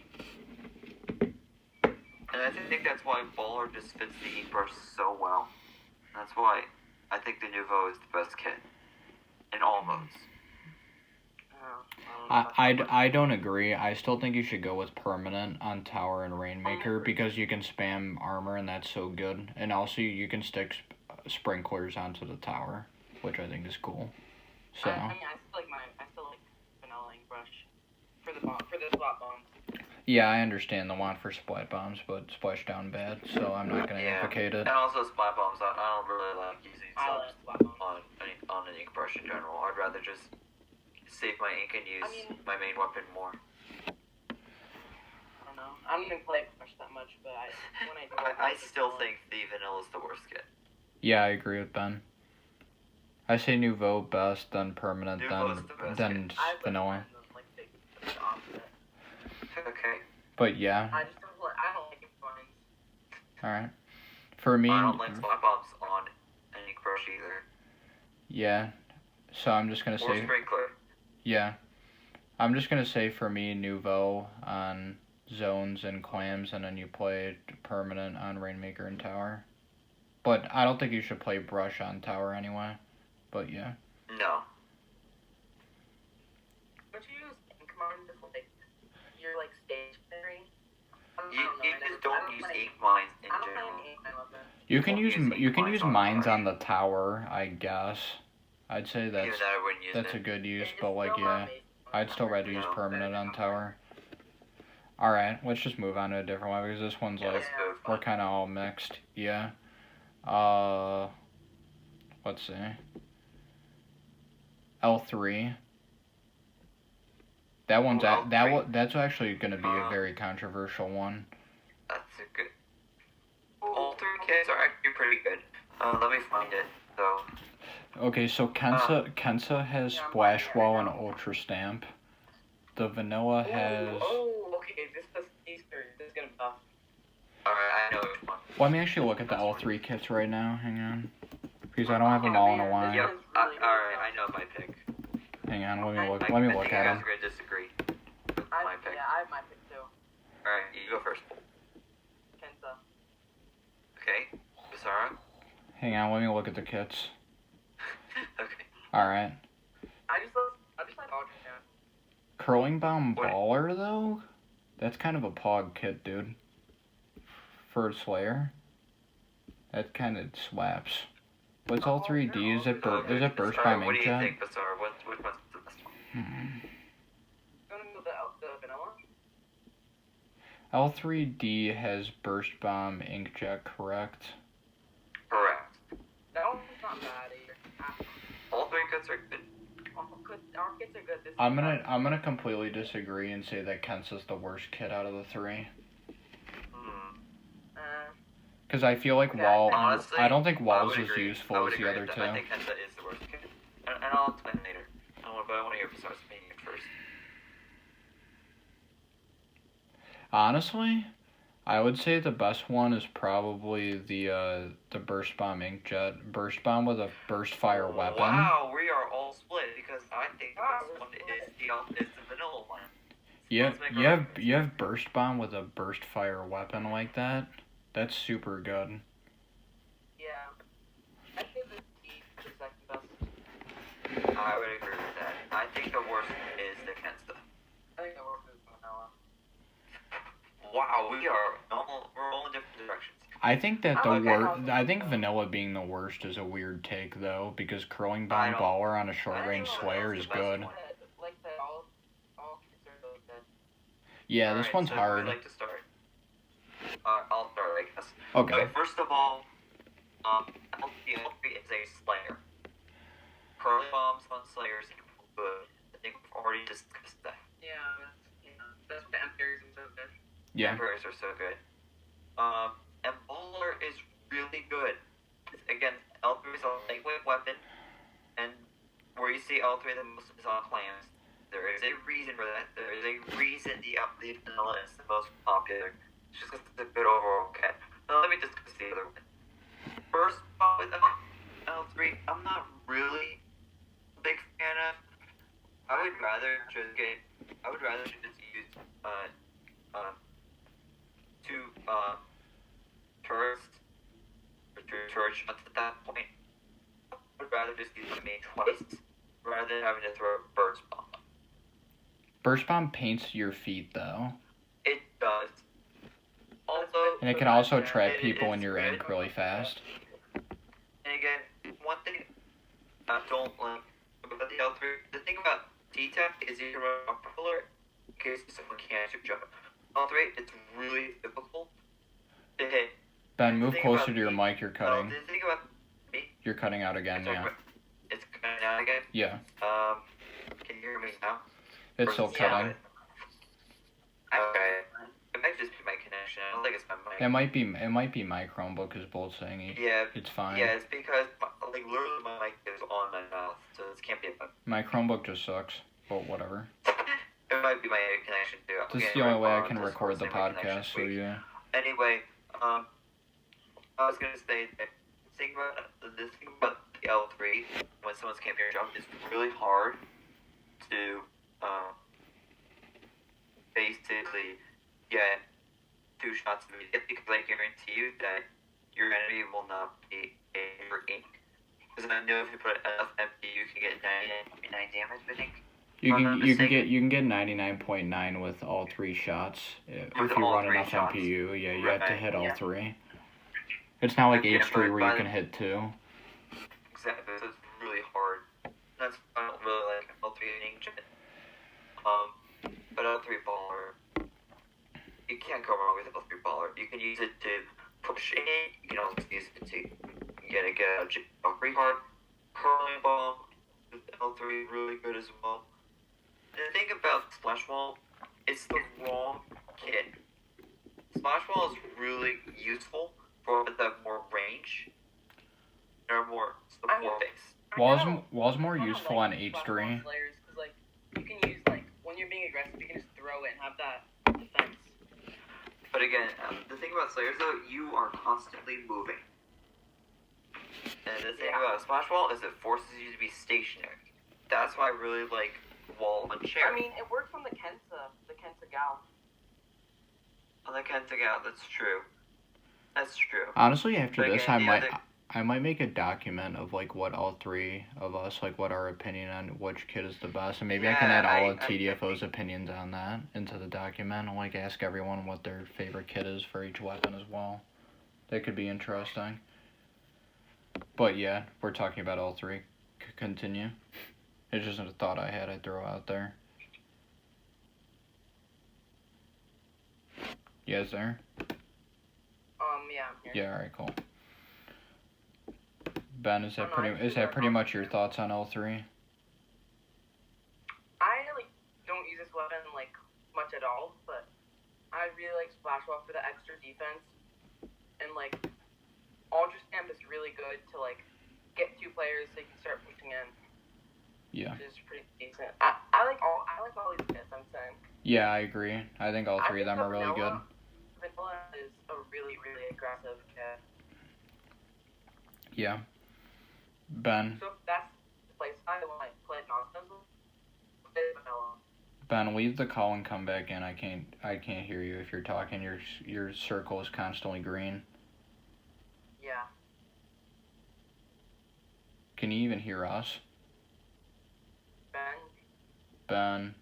And I think that's why Baller just fits the Inkbrush so well. That's why I think the Nouveau is the best kit in all modes. I don't agree. I still think you should go with permanent on tower and rainmaker because you can spam armor and that's so good. And also you can stick sprinklers onto the tower, which I think is cool. So. I still like vanilla Inkbrush for the splat bombs. Yeah, I understand the want for splat bombs, but splash down bad, so I'm not gonna advocate it. And also splat bombs, I don't really like using subs on an Inkbrush in general. I'd rather just save my ink and use my main weapon more. I don't know. I don't even play Inkbrush that much, but I still think the vanilla is the worst kit. Yeah, I agree with Ben. I say Nouveau best, then permanent, then vanilla. Okay. But yeah. I don't like Inkbrush. Alright. For me. I don't like splat bombs on an Inkbrush either. Yeah. So I'm just gonna say. Or sprinkler. Yeah. I'm just gonna say for me, Nouveau on zones and clams, and then you play permanent on rainmaker and tower. But I don't think you should play brush on tower anyway. But yeah. No. Don't you use Inkmine just like your stationary? You just don't use ink mines in general. You can use mines on the tower, I guess. I'd say that's a good use, but yeah, I'd still rather use permanent on tower. Alright, let's just move on to a different one because this one's like, we're kind of all mixed. Yeah. Let's see. L3. That one's that's actually going to be a very controversial one. That's a good. All three kits are actually pretty good. Let me find it though. Okay, so Kensa has Splash Wall and Ultra Stamp. The vanilla has. Oh, okay. This is Easter. This is gonna be tough. Alright, I know which one. Let me actually look at the L3 kits right now. Hang on, because I don't have them all in a line. Yep. Alright, I know my pick. Hang on, let me look. I Let me think look you at guys them. are gonna disagree with my pick. Yeah, I have my pick too. Alright, you go first. Kensa. Okay, Basara. Hang on, let me look at the kits. Okay. Alright. I just like Ultra Stamp. Curling Bomb Baller, though? That's kind of a pog kit, dude. For a Slayer. That kind of slaps. What's all 3D? Is it Burst Bomb Inkjet? What do you think, Basara? Which one's the best one? You wanna go the vanilla? L3D has Burst Bomb Inkjet, correct? Correct. That one's not bad either. All three kits are good. Our kits are good. This I'm gonna completely disagree and say that Kensa's the worst kit out of the three. Because I feel like Honestly, I don't think Wall's as as useful as the other two. I think Kensa is the worst kit. And I'll explain later. But I want to hear Basara's opinion first. Honestly, I would say the best one is probably the Burst Bomb Inkjet. Burst Bomb with a Burst Fire weapon. Wow, we are all split because I think the best one is the vanilla one. You have Burst Bomb with a Burst Fire weapon like that. That's super good. Yeah. I think the D is the second best. I would agree with that. I think the worst is the Kensa. I think the worst is vanilla. Wow, we're all in different directions. I think that I think vanilla being the worst is a weird take though, because Curling Bomb Baller on a short range Slayer is good. Like that, all kits are really good. Yeah, this one's hard. Who would like to start? I'll start, I guess. Okay. First of all, L3 is a Slayer. Curling bombs on Slayers are good. I think we've already discussed that. Yeah, that's the Emperors are so good. Yeah. Emperors are so good. And Bowler is really good. Again, L3 is a lightweight weapon, and where you see L3 the most is on clams. There is a reason for that. There is a reason the vanilla is the most popular. It's just because it's a good overall kit. Now let me discuss the other one. First off, with L3, I'm not really a big fan of. I would rather just use two turrets or two turret shots at that point. I would rather just use my main twice rather than having to throw a burst bomb. Burst Bomb paints your feet though. It does. Also, And it can also trap people when you're ink really fast. And again, one thing I don't like about the L3, the thing about T-Tech is you can run a roller in case someone can't jump. L3, it's really difficult to hit. Ben, move closer to your mic, you're cutting. The thing about me, You're cutting out again, yeah. it's cutting out again? Yeah. Can you hear me now? It's still cutting. Okay. It might just be my connection. I don't think it's my mic. It might be my Chromebook is both saying it's fine. Yeah, it's because literally my mic is on my mouth, so this can't be a bug. My Chromebook just sucks, but whatever. It might be my connection too. This is the only way I can record the podcast, so yeah. Anyway, I was gonna say that the thing about the L3 when someone's camping your jump is really hard to basically get two shots immediately because I guarantee you that your enemy will not be for ink. Because I know if you put enough MP, you can get 99 damage, I think. You can get 99.9 with all three shots if you run enough MPU. Yeah, you have to hit all three. It's not like H3 where you can hit two. Exactly, so it's really hard. That's why I don't really like L3 and Inkjet. But L3 Baller You can use it to push in. You can also use it to get a free card. Curling ball with L3 really good as well. And the thing about Splash Ball, it's the wrong kit. Splash Ball is really useful for the more range or more support base. Wall's more useful on H3. Because, like, you can use, like, when you're being aggressive, you can just throw it and have that defense. But again, the thing about Slayers, though, you are constantly moving. And the thing about a Splash Ball is it forces you to be stationary. That's why I really like Wall on Chair. I mean, it works on the Kensa Gal. On the Kensa Gal, that's true. That's true. Honestly, after But this, again, I might make a document of like what all three of us, like what our opinion on which kit is the best, and maybe I can add all of TDFO's opinions on that into the document, and like ask everyone what their favorite kit is for each weapon as well. That could be interesting. But yeah, we're talking about all three. Continue. It's just a thought I had I'd throw out there. You guys there? Yeah, I'm here. Yeah, alright, cool. Ben, is that pretty much your thoughts on L3? I like don't use this weapon like much at all, but I really like Splash Ball for the extra defense, and like Ultra Stamp is really good to like get two players so you can start pushing in. Yeah. Which is pretty decent. I like all these kits. I'm saying. Yeah, I agree. I think all three of them are really good. Vanilla is a really aggressive kit. Yeah. Ben. So if that's the play style when I play Nozzlenose, play Vanilla. Ben, leave the call and come back in. I can't hear you if you're talking. Your circle is constantly green. Yeah. Can you even hear us? Ben.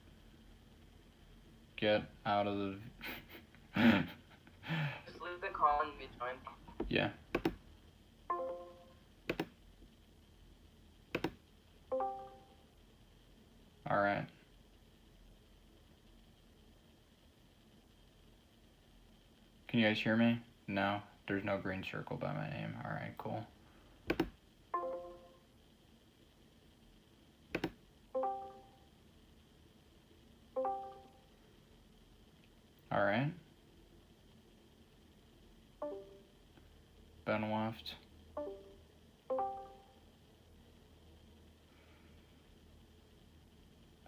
Get out of the... Just leave the call and rejoin. Yeah. Alright. Can you guys hear me? No? There's no green circle by my name. Alright, cool. Alright. Ben left.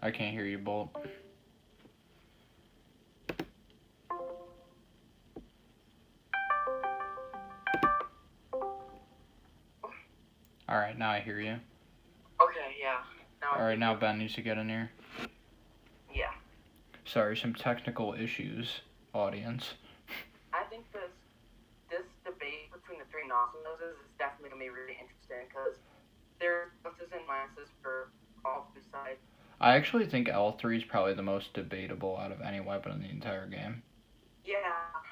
I can't hear you, Bolt. Alright, now I hear you. Okay, yeah. Alright, now Ben needs to get in here. Yeah. Sorry, some technical issues, audience. I think this debate between the three Nozzlenoses is definitely going to be really interesting because there are pluses and minuses for all three sides. I actually think L3 is probably the most debatable out of any weapon in the entire game. Yeah,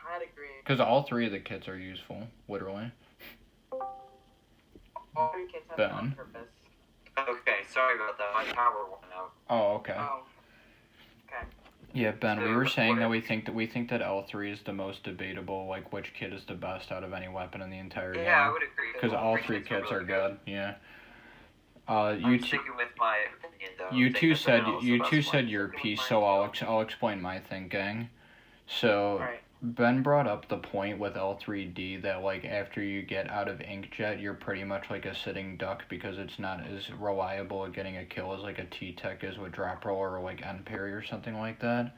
I'd agree. Because all three of the kits are useful, literally. All three kits have their own purpose. Okay, sorry about that. My power went out. Oh, okay. Oh. Okay. Yeah, Ben, we were saying that we think that L3 is the most debatable, like which kit is the best out of any weapon in the entire game. Yeah, I would agree. Because all three kits are good. Yeah. I'm sticking with my opinion though. You two said your piece, so I'll explain my thinking. So Right. Ben brought up the point with L3D that like after you get out of Inkjet, you're pretty much like a sitting duck because it's not as reliable at getting a kill as like a T-Tech is with Drop Roller or like N-Parry or something like that.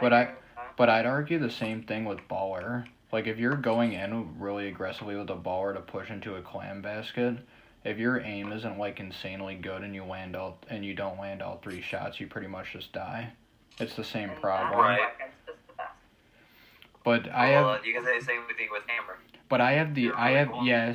But I'd argue the same thing with Baller. Like if you're going in really aggressively with a Baller to push into a clam basket, if your aim isn't like insanely good and you don't land all three shots, you pretty much just die. It's the same problem. Right. But you can say the same thing with Hammer. But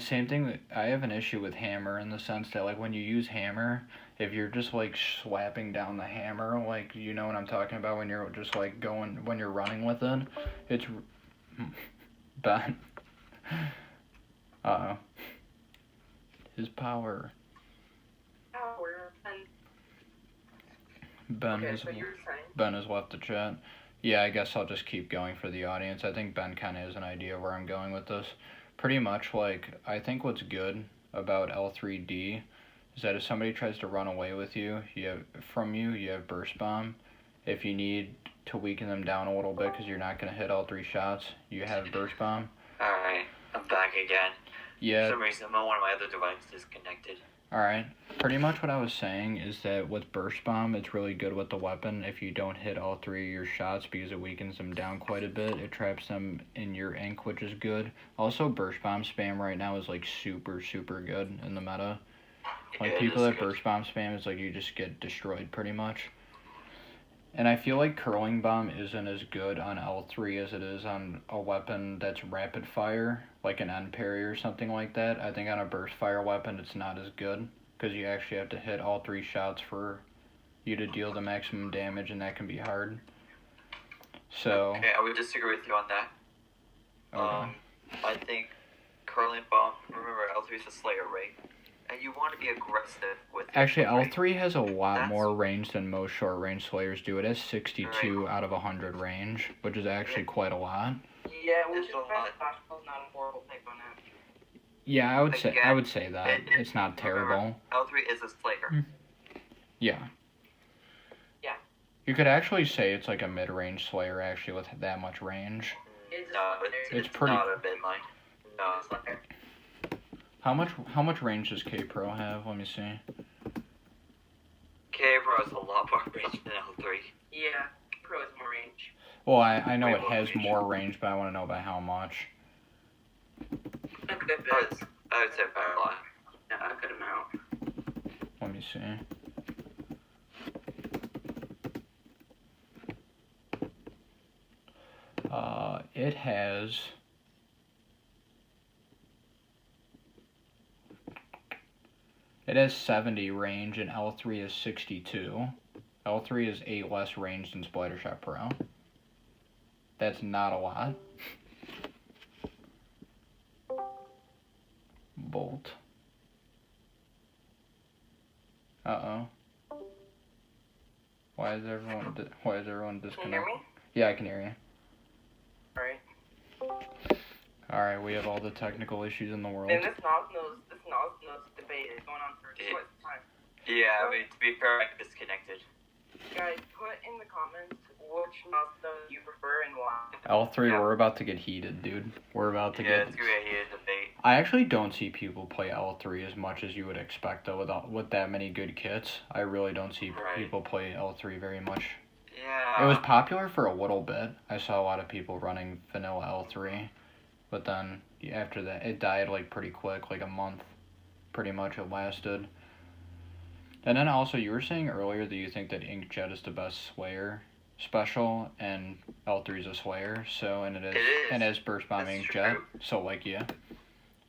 same thing. I have an issue with Hammer in the sense that like when you use Hammer, if you're just like swapping down the hammer, like you know what I'm talking about when you're just like when you're running with it, it's bad. His power. Ben has left the chat. Yeah, I guess I'll just keep going for the audience. I think Ben kind of has an idea where I'm going with this. Pretty much, like, I think what's good about L3D is that if somebody tries to run away with you, you have Burst Bomb. If you need to weaken them down a little bit because you're not going to hit all 3 shots, you have Burst Bomb. Alright, I'm back again. Yeah. For some reason, one of my other devices disconnected. Alright, pretty much what I was saying is that with Burst Bomb, it's really good with the weapon if you don't hit all 3 of your shots because it weakens them down quite a bit. It traps them in your ink, which is good. Also, Burst Bomb spam right now is like super, super good in the meta. Like, Yeah, people that Burst Bomb spam is like you just get destroyed pretty much. And I feel like Curling Bomb isn't as good on L3 as it is on a weapon that's rapid fire, like an N-Parry or something like that. I think on a burst fire weapon it's not as good, because you actually have to hit all 3 shots for you to deal the maximum damage, and that can be hard. So... Okay, I would disagree with you on that. Okay. I think Curling Bomb, remember L3 is a Slayer, right? And you want to be aggressive with it. Actually, right? L3 has a lot more range than most short-range Slayers do. It has 62 Right. out of 100 range, which is actually quite a lot. Yeah, which It's is a why lot. Flashball's not a horrible pick on that. Yeah, I would Again, say that. It's not remember, terrible. L3 is a Slayer. Yeah. Yeah. You could actually say it's like a mid-range Slayer, actually, with that much range. It's No, a It's pretty- not a midline. No. It's Slayer. How much range does K-Pro have? Let me see. K-Pro has a lot more range than L3. Yeah, Pro has more range. Well, I know Way it more has range. more range, but I want to know by how much. A good bit. I would say by a lot. Yeah, a good amount. Let me see. It has... It has 70 range, and L3 is 62. L3 is 8 less range than Splattershot Pro. That's not a lot. Bolt. Uh-oh. Why is everyone Can you disconnected? hear me? Yeah, I can hear you. Alright. Alright, we have all the technical issues in the world. And this Nozzlenose debate is going on for quite some time. Yeah, I mean, to be fair, I disconnected. Guys, put in the comments which Nozzlenose you prefer and why. L3, Yeah. we're about to get heated, dude. We're about to Yeah, get... it's gonna be a heated debate. I actually don't see people play L3 as much as you would expect, though, with that many good kits. I really don't see Right. people play L3 very much. Yeah. It was popular for a little bit. I saw a lot of people running vanilla L3, but then after that, it died like pretty quick, like a month. Pretty much it lasted. And then also, you were saying earlier that you think that Inkjet is the best Slayer special, and L3 is a Slayer, so, and it is. And it's Burst Bomb That's Inkjet, true. so like, yeah.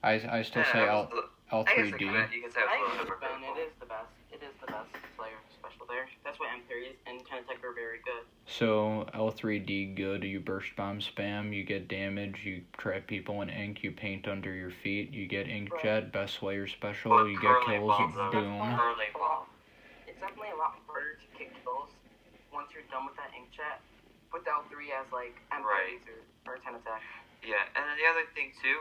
I still Yeah, say I guess L3D. you can say I it's a agree little with Ben, bit it is the best. It is the best Slayer special there. That's why M-Parries and Tenta are very good. So, L3D good, you Burst Bomb spam, you get damage, you trap people in ink, you paint under your feet, you get Inkjet, best Slayer special, But you get curling kills, bombs, though. boom. Curling bomb. It's definitely a lot harder to kick kills once you're done with that Inkjet. With the L3 as like M-Parries or 10 attack. Yeah, and then the other thing too,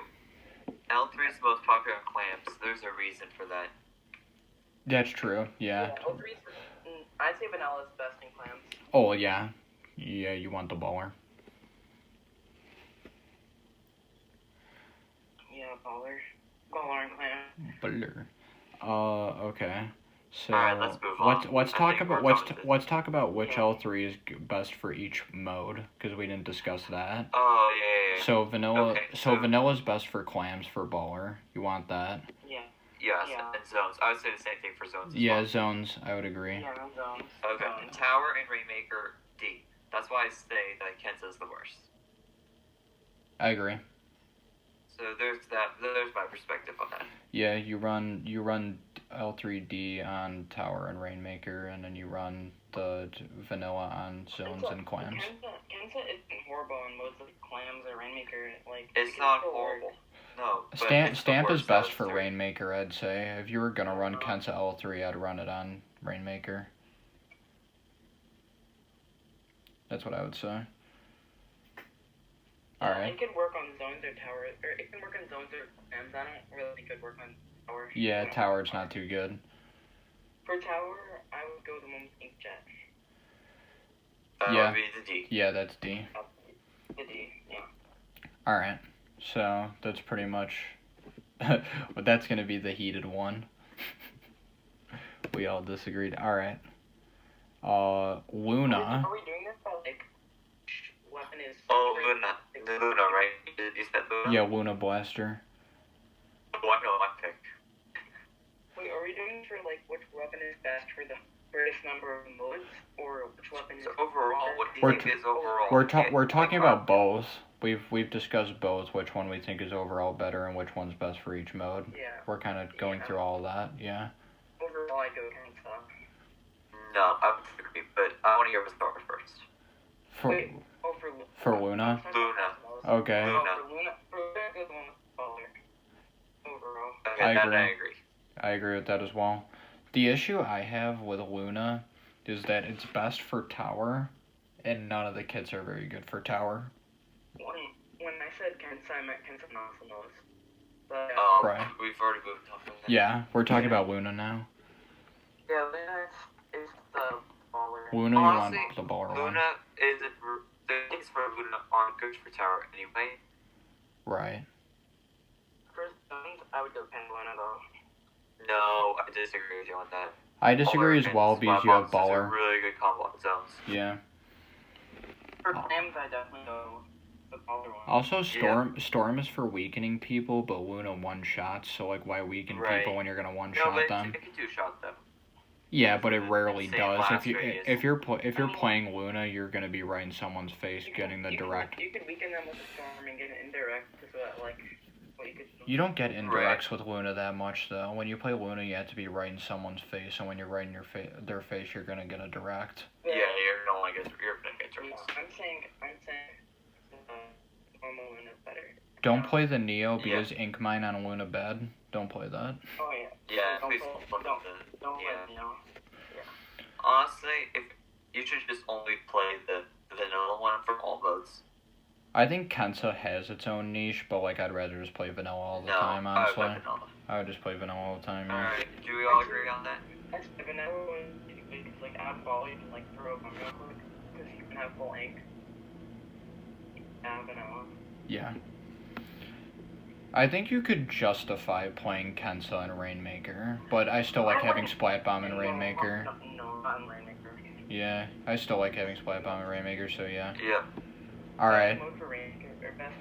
L3 is the most popular in clamps. There's a reason for that. That's true, yeah. L3 is, I'd say vanilla is best in clams. Oh, yeah. Yeah, you want the baller. Yeah, baller and clam. Baller. Okay. So, Alright, let's move on. let's I talk think about we're done with this. let's talk about which Yeah. L3 is best for each mode, because we didn't discuss that. Oh yeah. So vanilla, Okay, so so- vanilla's best for clams for baller. You want that? Yeah. Yes, Yeah. and zones. I would say the same thing for zones. As Yeah, well. zones. I would agree. Yeah, zones. Okay, and Tower and Rainmaker D. That's why I say that Kensa is the worst. I agree. So there's that. There's my perspective on that. Yeah, you run L3D on Tower and Rainmaker, and then you run the vanilla on zones and clams. Kensa isn't horrible in modes like clams or Rainmaker. Like It's it not can still work. horrible. No. but Stamp it's the Stamp is worst out best of for the three. Rainmaker, I'd say. If you were gonna run Kensa L3, I'd run it on Rainmaker. That's what I would say. Alright. It can work on zones or towers, or it can work on zones or clams. I don't really think it would work on tower. Yeah, tower's not too good. For tower, I would go the one with inkjet. That Yeah. would be the D. Yeah, that's D. The D, yeah. Alright, so that's pretty much, but that's going to be the heated one. We all disagreed. Alright. Luna. Are we doing this by, like, weapon is... Oh, Luna. The Luna, right? You said Luna? Yeah, Luna Blaster. Oh, I know my pick. Wait, are we doing for, like, which weapon is best for the greatest number of modes? Or which weapon is... So overall, what do you We're think is overall? We're talking about both. We've discussed both, which one we think is overall better and which one's best for each mode. Yeah. We're kind of going through all of that, yeah. Overall, I go Kensa. No, I would agree, but I want to hear Basara first. Wait, For Luna? Luna. Okay. Luna. For Luna, go the one with Baller. Overall. Okay, I that agree. I agree. I agree with that as well. The issue I have with Luna is that it's best for tower, and none of the kits are very good for tower. When I said Kensa, I meant Kensa Nozzlenose. But, Right. We've already moved on from that. Yeah, we're talking about Luna now. yeah, Luna is the baller. Luna, you want Honestly, the baller one. Luna is the things for Luna aren't good for tower anyway. Right. For zones, I would go Luna though. No, I disagree with you on that. I disagree Baller as well and because Splat you have boxes are baller. really good combo on zones. Yeah. For clams, I definitely go the baller one. Also, Storm is for weakening people, but Luna one shots. So like, why weaken Right. people when you're gonna one No, shot but them? it can two-shot them. Yeah, but it rarely Same does. blast radius. If you're playing Luna, you're gonna be right in someone's face, getting the direct. You can weaken them with a storm and get an indirect, because what you could. You don't get indirects with Luna that much though. When you play Luna, you have to be right in someone's face, and when you're right in their face, you're gonna get a direct. Yeah, you're gonna get turns. I'm saying normal Luna is better. Don't play the Neo because Ink Mine on Luna bad. Don't play that. Oh yeah. Yeah, Don't please play- don't don't- play the. Don't Yeah. let me know. Honestly, if you should just only play the vanilla one for all modes. I think Kensa has its own niche, but like I'd rather just play vanilla all the time. I Honestly, would vanilla. I would just play vanilla all the time. Yeah. Alright, do we all agree on that? Actually, vanilla one, you can like add ball, you can like throw a bomb real quick, because you can have full ink. Vanilla. Yeah. I think you could justify playing Kensa and Rainmaker, but I still like having Splat Bomb and Rainmaker. No, not in Rainmaker. Yeah, I still like having Splat Bomb and Rainmaker, so yeah. Yeah. Alright. Best mode for Rainmaker, or best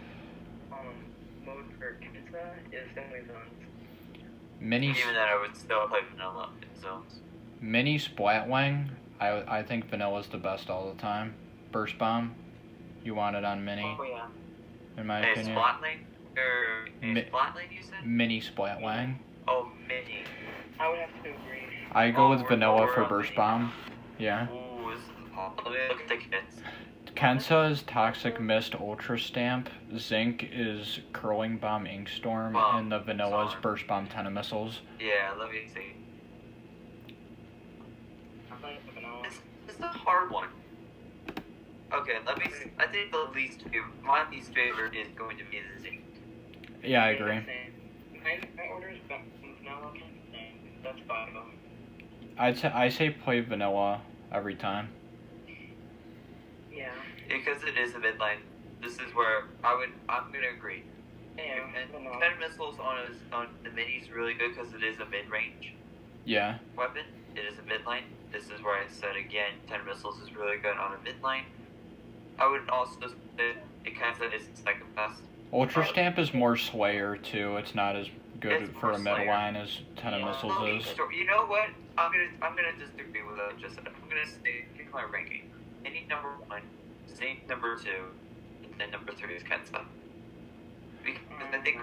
mode for Kensa is definitely zones. Mini Even then, I would still play vanilla in zones. Mini Splatling, I think Vanilla's the best all the time. Burst Bomb, you want it on Mini, Oh yeah. in my Hey, opinion. Splatling? Or Mi- Splatling, you said? Mini Splatling. Oh, Mini. I would have to agree. I go with we're Vanilla for on Burst Mini. Bomb. Yeah. Ooh, this is let me look at the kits. Kensa is Toxic Mist Ultra Stamp. Zinc is Curling Bomb Ink Storm. Bomb And the Vanilla is Storm. Burst Bomb Tenna Missiles. Yeah, let me see. I'm playing the vanilla. This is a hard one. Okay, I think my least favorite is going to be the Zinc. Yeah, I agree. My order is vanilla, that's fine. I say play Vanilla every time. Yeah. Because it is a midline. This is where I'm gonna agree. Yeah, And vanilla. 10 missiles on the mini is really good because it is a mid-range Yeah. weapon. It is a midline. This is where I said again, 10 missiles is really good on a midline. I would also say it kind of is second best. Ultra Stamp is more Slayer too. It's not as good It's for more a middle Slayer. line as Tenna Yeah. Missiles No, is. you know what? I'm gonna disagree with what I just said. I'm gonna say pick my ranking. Any number 1, same number 2, and then number 3 is Kensa. Because I think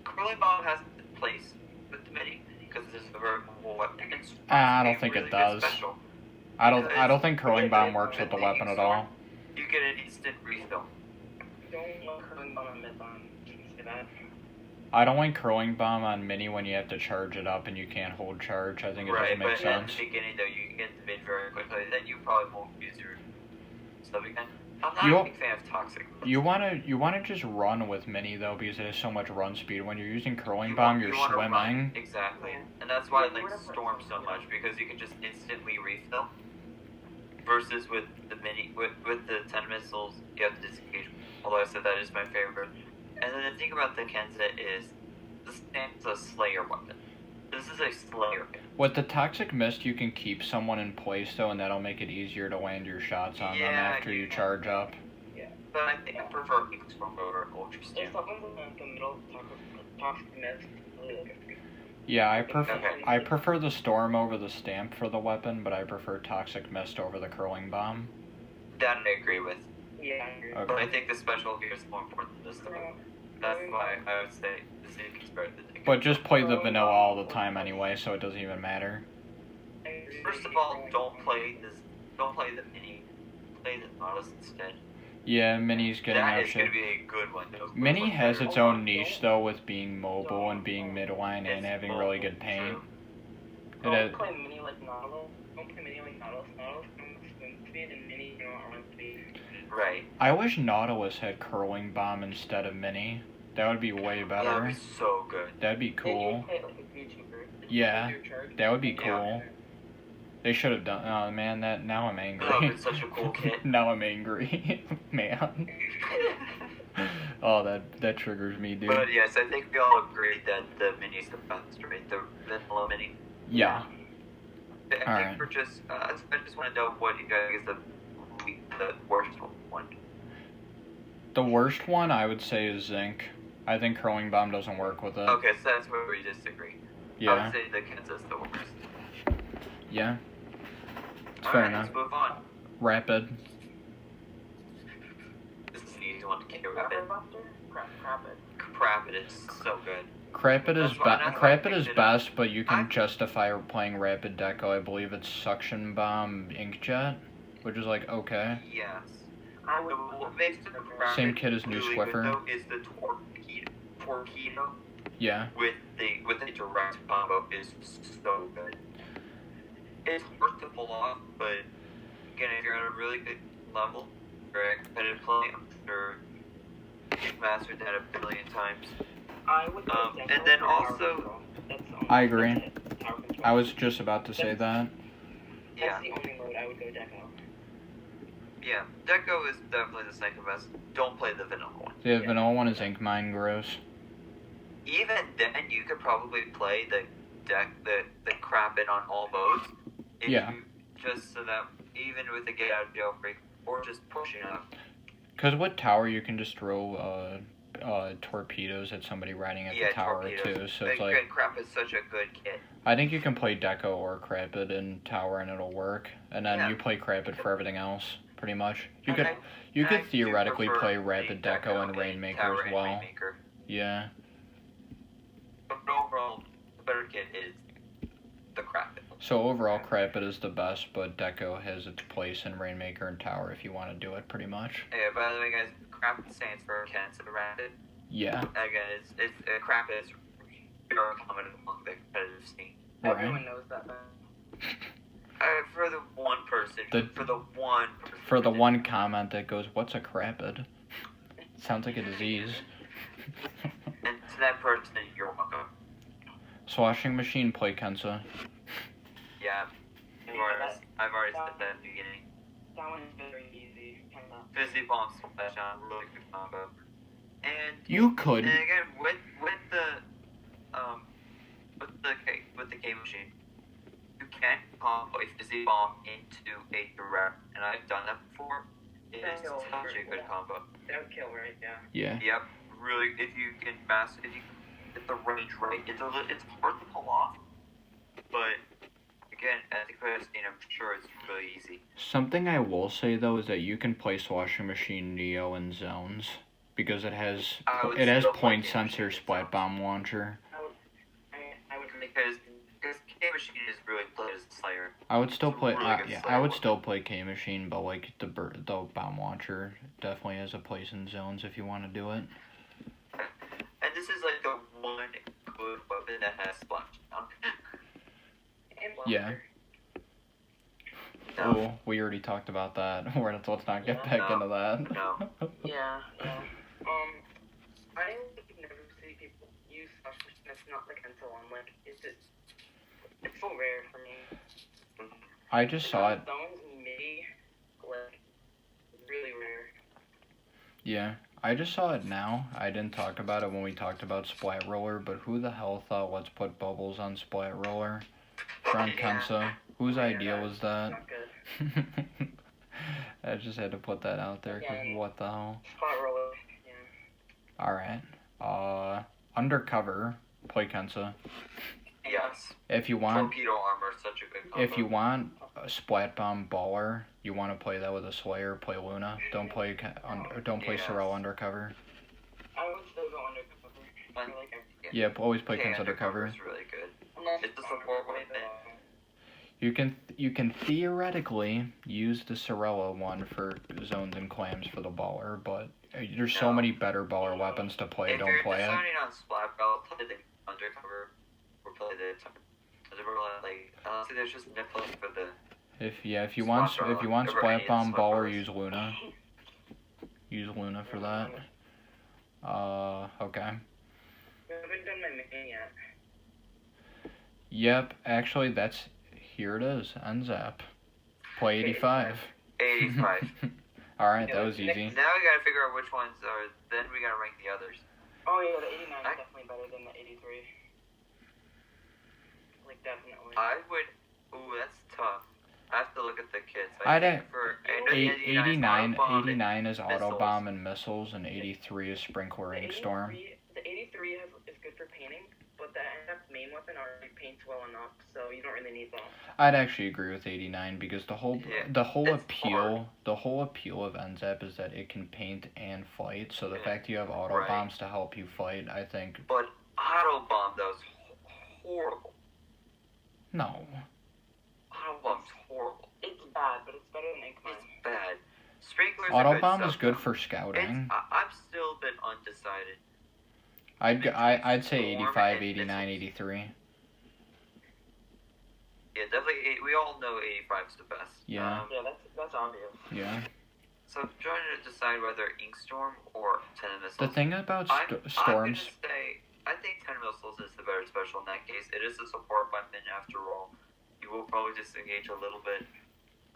Curling Bomb has its place with the mini because this is a very mobile weapon. It's I don't a think it really good does. special. I don't think Curling Bomb works with the weapon at all. You get an instant refill. Don't look curling bomb on midline. You can say that. I don't like Curling Bomb on Mini when you have to charge it up and you can't hold charge. I think it Right, doesn't make but at sense. the beginning though, you can get the mid very quickly. Then you probably won't use your sub again. I'm not a big fan of toxic. You wanna just run with Mini though, because it has so much run speed. When you're using Curling Bomb, you're swimming. Run. Exactly, and that's why I like Storm so much, because you can just instantly refill. Versus with the Mini, with the 10 missiles, you have to disengage. Although I said that is my favorite. And then the thing about the Kensa is, this is a Slayer weapon. This is a Slayer. With the Toxic Mist, you can keep someone in place though, and that'll make it easier to land your shots on them after you charge up. Yeah, but I think I prefer Storm over Ultra Stamp. There's something in the middle of Toxic Mist. Yeah, I prefer the Storm over the Stamp for the weapon, but I prefer Toxic Mist over the Curling Bomb. That I agree with. Yeah, I agree. Okay. But I think the special here is more important than the Storm. That's why I would say the Zeke is better than the But just play the vanilla all the time anyway, so it doesn't even matter. First of all, don't play the Mini. Play the Nautilus instead. Yeah, Mini's getting that out is shit. Gonna be a good one though. Mini has its own niche though, with being mobile and being midline and having really good paint. Don't play Mini like Nautilus. Don't play Mini like Nautilus. Nautilus comes with swim speed and Mini run speed. Right. I wish Nautilus had Curling Bomb instead of Mini. That would be way better. That would be so good. That'd be cool. Play it like a Goo Tuber. Yeah, that would be cool. They should have done. Oh man, now I'm angry. Oh, it's such a cool kit. Now I'm angry, man. Oh, that triggers me, dude. But yes, I think we all agree that the Mini's the best, right? The vanilla Mini. Yeah. I think Alright. we're just. I just want to know what you guys is the worst one. The worst one I would say is Zinc. I think Curling Bomb doesn't work with it. Okay, so that's where we disagree. I Yeah. would say the Kensa's the worst. Yeah. It's fair enough. Let's move on. Rapid. This is an easy one to get Rapid. Crap it. Rapid is so good. Crapid is That's why I Crapid is picked it best, but you can justify playing Rapid Deco. I believe it's Suction Bomb Inkjet, which is like okay. Yes. I would. What makes the Rapid Same kid as New really Squiffer. good, though, is the torpedo Yeah. with the direct combo is so good. It's hard to pull off, but again, if you're at a really good level for competitive play, I'm sure you've mastered that a billion times. I would go and Deco then for also- tower control. That's the only I agree. Tower control. I was just about to say that. Yeah, That's the only mode I would go Deco. yeah. Deco is definitely the second best. Don't play the vanilla one. The vanilla one is Ink Mine Gross. Even then, you could probably play the crap it on all modes. If Yeah. You, just so that even with the get out of jail free or just pushing up. Because with Tower, you can just throw torpedoes at somebody riding at the tower torpedoes. too. So it's like crap is such a good kit. I think you can play Deco or Crapid in Tower and it'll work. And then Yeah. you play Crapid for everything else, pretty much. You Okay. could I do theoretically prefer play the Rapid Deco and Rainmaker Tower as and well. Rainmaker. Yeah. But overall, the better kit is the crap it. So overall, Crapid is the best, but Deco has its place in Rainmaker and Tower if you want to do it, pretty much. Yeah, by the way, guys, crap stands for Kensa Rapid. Yeah. Again, it's crap is very common among the competitive scene. Everyone Right. knows that. For the one person, For the one comment that goes, "What's a Crapid?" Sounds like a disease. and to that person, you're welcome. Sloshing Machine, play Kensa. Yeah, I've already said that in the beginning. That one is very easy. Fizzy Bomb Splash on, really good combo. And You could. And again, with the K machine, you can combo a Fizzy Bomb into a direct, and I've done that before. It is such a good combo. That would kill, right? Yeah. Yeah. Yep, really. If you can get the range right, it's hard to pull off, but again, as the competitive scene, I'm sure it's really easy. Something I will say though is that you can play Sloshing Machine Neo in zones because it has still play point Game sensor Machine splat zones. bomb launcher. I would Because K machine is really played as a Slayer. I would still play. Really good Yeah, Slayer I would weapon. still play K Machine, but like the bomb launcher definitely has a place in zones if you want to do it. And this is like the one good weapon that has splash down. Yeah. Oh, we already talked about that. Let's not get back into that. No. Yeah. I never see people use Slosh Machine that's not the Kensa one. Like, it's so rare for me. I just saw it. Zones maybe, like, really rare. Yeah, I just saw it now. I didn't talk about it when we talked about Splat Roller, but who the hell thought let's put bubbles on Splat Roller? From Kensa. Whose idea was that? Not good. I just had to put that out there, because what the hell? Splat Roller, yeah. Alright. Undercover. Play Kensa. Yes. If you want... Torpedo armor is such a good combo. If you want a Splat Bomb Baller, you want to play that with a Slayer, play Luna. Don't play Sorrel Undercover. I would still go Undercover. I like everything. Yeah, always play Kensa Undercover. It's really good. Unless It's the support weapon. You can theoretically use the Sorella one for zones and clams for the baller, but there's so many better baller weapons to play. Don't play it. If you're deciding on Splat Brella, play the Undercover or play the Tenta Brella. Like, honestly, there's just nipples for the. If you want Splat Bomb baller, use Luna. Use Luna for that. Okay. I haven't done my main yet. Yep, actually here it is, N-Zap. Play 85. 85. Alright, that was easy. Now we gotta figure out which ones are, then we gotta rank the others. Oh yeah, the 89 is definitely better than the 83. Like, definitely. Ooh, that's tough. I have to look at the kits. 89 is Auto Bomb and Missiles, and 83 is Sprinkler Ink Storm. The 83 is good for painting, but the N-Zap main weapon already paints well enough, so you don't really need that. I'd actually agree with 89 because the whole appeal of N-Zap is that it can paint and fight. So the fact you have auto bombs to help you fight, I think. But auto bomb though is horrible. No. Auto bomb's horrible. It's bad, but it's better than Inkbrush. It's bad. Sprinklers. Auto bomb is good for scouting. I'm still a bit undecided. I'd say 85, 89, 83. Yeah, definitely. We all know 85 is the best. Yeah. Yeah, that's obvious. Yeah. So I'm trying to decide whether Inkstorm or Ten Missiles. The thing about storms. I'm gonna say I think 10 Missiles is the better special in that case. It is a support weapon after all. You will probably disengage a little bit.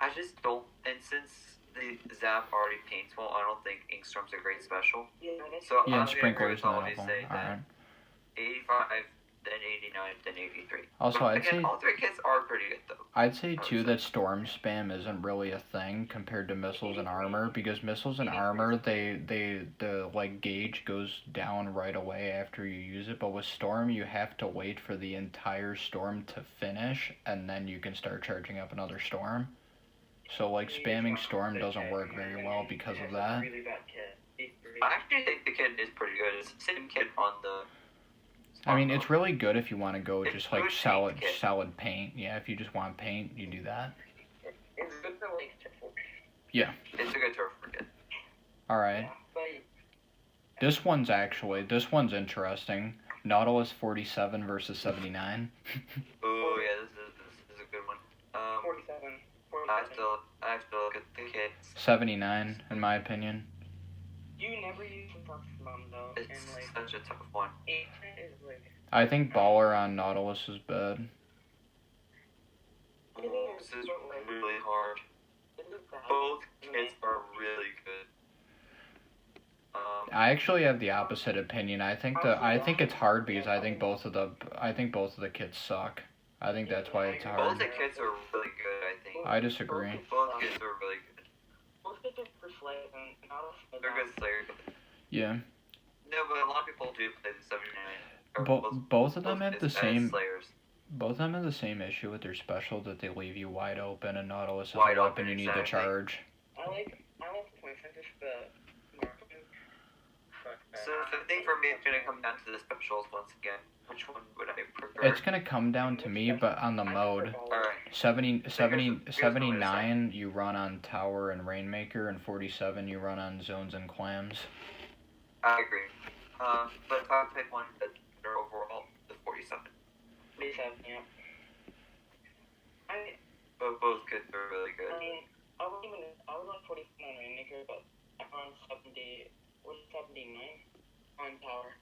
I just don't, and since the Zap already paints well, I don't think Inkstorm's a great special. Yeah, so yeah, I'm Sprinkler's going not to say that 85, then 89, then 83. Also, but I'd again, say all three kits are pretty good though. I'd say too that storm spam isn't really a thing compared to missiles and armor, because missiles and armor the like gauge goes down right away after you use it, but with storm you have to wait for the entire storm to finish and then you can start charging up another storm. So like spamming storm doesn't work very well because of that. I actually think the kit is pretty good. It's the same kit on the. I mean, it's really good if you want to go just like solid paint. Yeah, if you just want paint, you do that. It's good for like turf. Yeah. It's a good turf kit. All right. This one's interesting. Nautilus 47 versus 79. Oh yeah, this is a good one. 47. I have to look at the kits. 79, in my opinion. You never use the Fox Bomb though. It's and, like, such a tough one. 8 is like. I think Baller on Nautilus is bad. Oh, this is really hard. Both kits are really good. I actually have the opposite opinion. I think it's hard because I think both of the kits suck. I think that's why it's hard. Both the kits are really good, I think. I disagree. Both kits are really good. Both kits are for Slayer and Nautilus. They're good Slayer. Yeah. No, but a lot of people do play the 79. Both of them have the same. Slayers. Both of them have the same issue with their special, that they leave you wide open, and Nautilus is Wide a weapon open, you need exactly. to charge. I like the point centers for the marketing. So I think for me it's gonna come down to the specials once again. Which one would I prefer? It's gonna come down to me, but on the mode. Alright. 79 you run on Tower and Rainmaker, and 47 you run on Zones and Clams. I agree. But if I pick one that's better overall, the 47. 47, yeah. But both kits are really good. I mean, I was on 47 on Rainmaker, but I'm on 79 on Tower.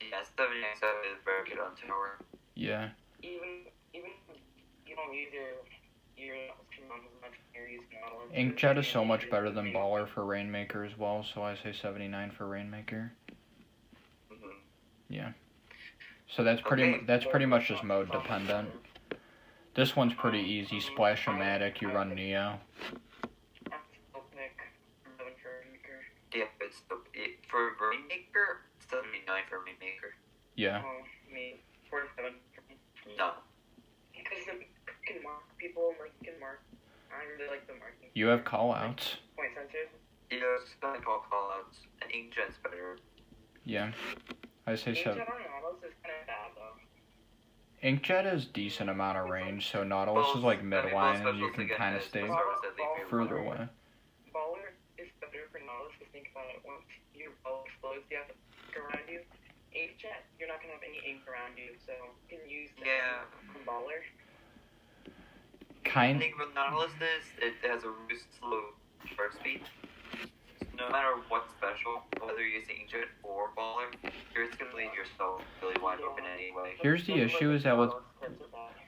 Yeah, 79.7 is very good on Tower. Yeah. Even if you don't use your command as much as you're using Nautilus. Inkjet is so much better than Baller for Rainmaker as well, so I say 79 for Rainmaker. Mm-hmm. Yeah. So that's pretty much just mode dependent. This one's pretty easy. Splash-o-matic, you run Neo. Yeah, it's for Rainmaker, 79 for Rainmaker. Yeah. Me, 47. No. Because you can mark people, like you can mark. I really like the marking. You have callouts. Point sensors. Yeah, it's kind of called callouts. And Inkjet's better. Yeah. I say Inkjet 7. on Nautilus is kind of bad though. Inkjet is decent amount of range, so Nautilus is like midline, and you can kind of stay further away. Baller is better for Nautilus to think about it. Once your ball explodes, you have ink around you. Inkjet, you're not gonna have any ink around you, so you can use that from Baller. I think with Nautilus it has a really slow charge speed. No matter what special, whether you're using Inkjet or Baller, you're just gonna leave yourself really wide open anyway. Here's the issue is that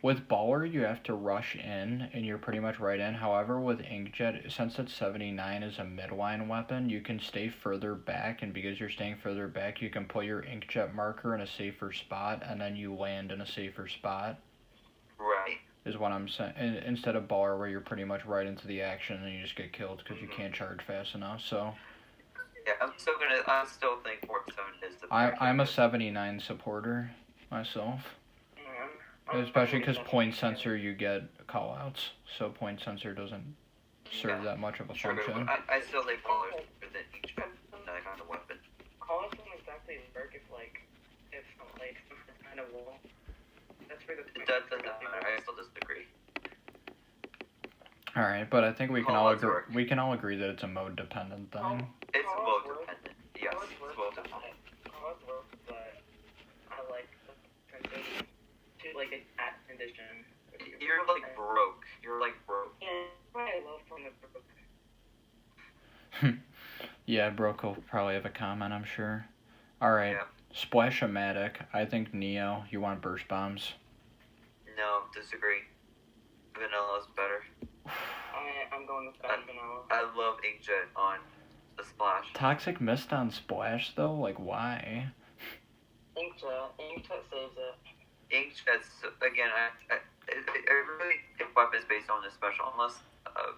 with Baller you have to rush in, and you're pretty much right in. However, with Inkjet, since it's 79 is a midline weapon, you can stay further back, and because you're staying further back, you can put your Inkjet marker in a safer spot, and then you land in a safer spot. Right. Is what I'm saying. Instead of Baller, where you're pretty much right into the action and you just get killed because you can't charge fast enough. So. Yeah, I still think 47 is the. I'm a 79 supporter myself. Especially because point sensor you get callouts, so point sensor doesn't serve that much of a function. I still think Baller's better than Inkjet, that kind of weapon. Callouts don't exactly work if some kind of wall. That's where the It doesn't matter. I still disagree. All right, but I think we can all agree that it's a mode dependent thing. It's mode dependent. Yes, it's mode dependent. Callouts work, but I like the to like a cat condition. You're like broke. Yeah, I love from the broke. Yeah, Broke will probably have a comment, I'm sure. All right. Yeah. Splash-o-matic. I think Neo. You want burst bombs? No, disagree. Vanilla's better. I'm going with vanilla. I love Inkjet on the Splash. Toxic Mist on Splash, though? Like, why? Inkjet saves it. Inkjet's, again, I really think weapons based on the special, unless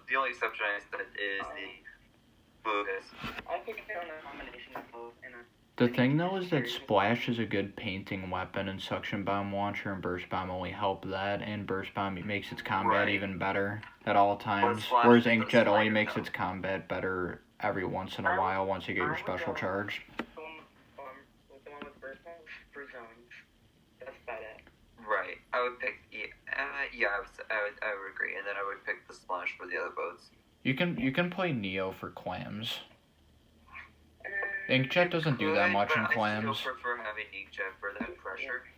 the only exception I said is the Gloogas. I think they're on a combination of both. The thing, though, is that Splash is a good painting weapon, and Suction Bomb Launcher and Burst Bomb only help that, and Burst Bomb makes its combat even better at all times, whereas Inkjet only makes its combat better every once in a while once you get your special charge. With the one with Burst Bomb for zones. That's about it. Right. I would pick, I would agree, and then I would pick the Splash for the other boats. You can play Neo for clams. Inkjet doesn't do that much in clams. I still prefer having Inkjet for that pressure.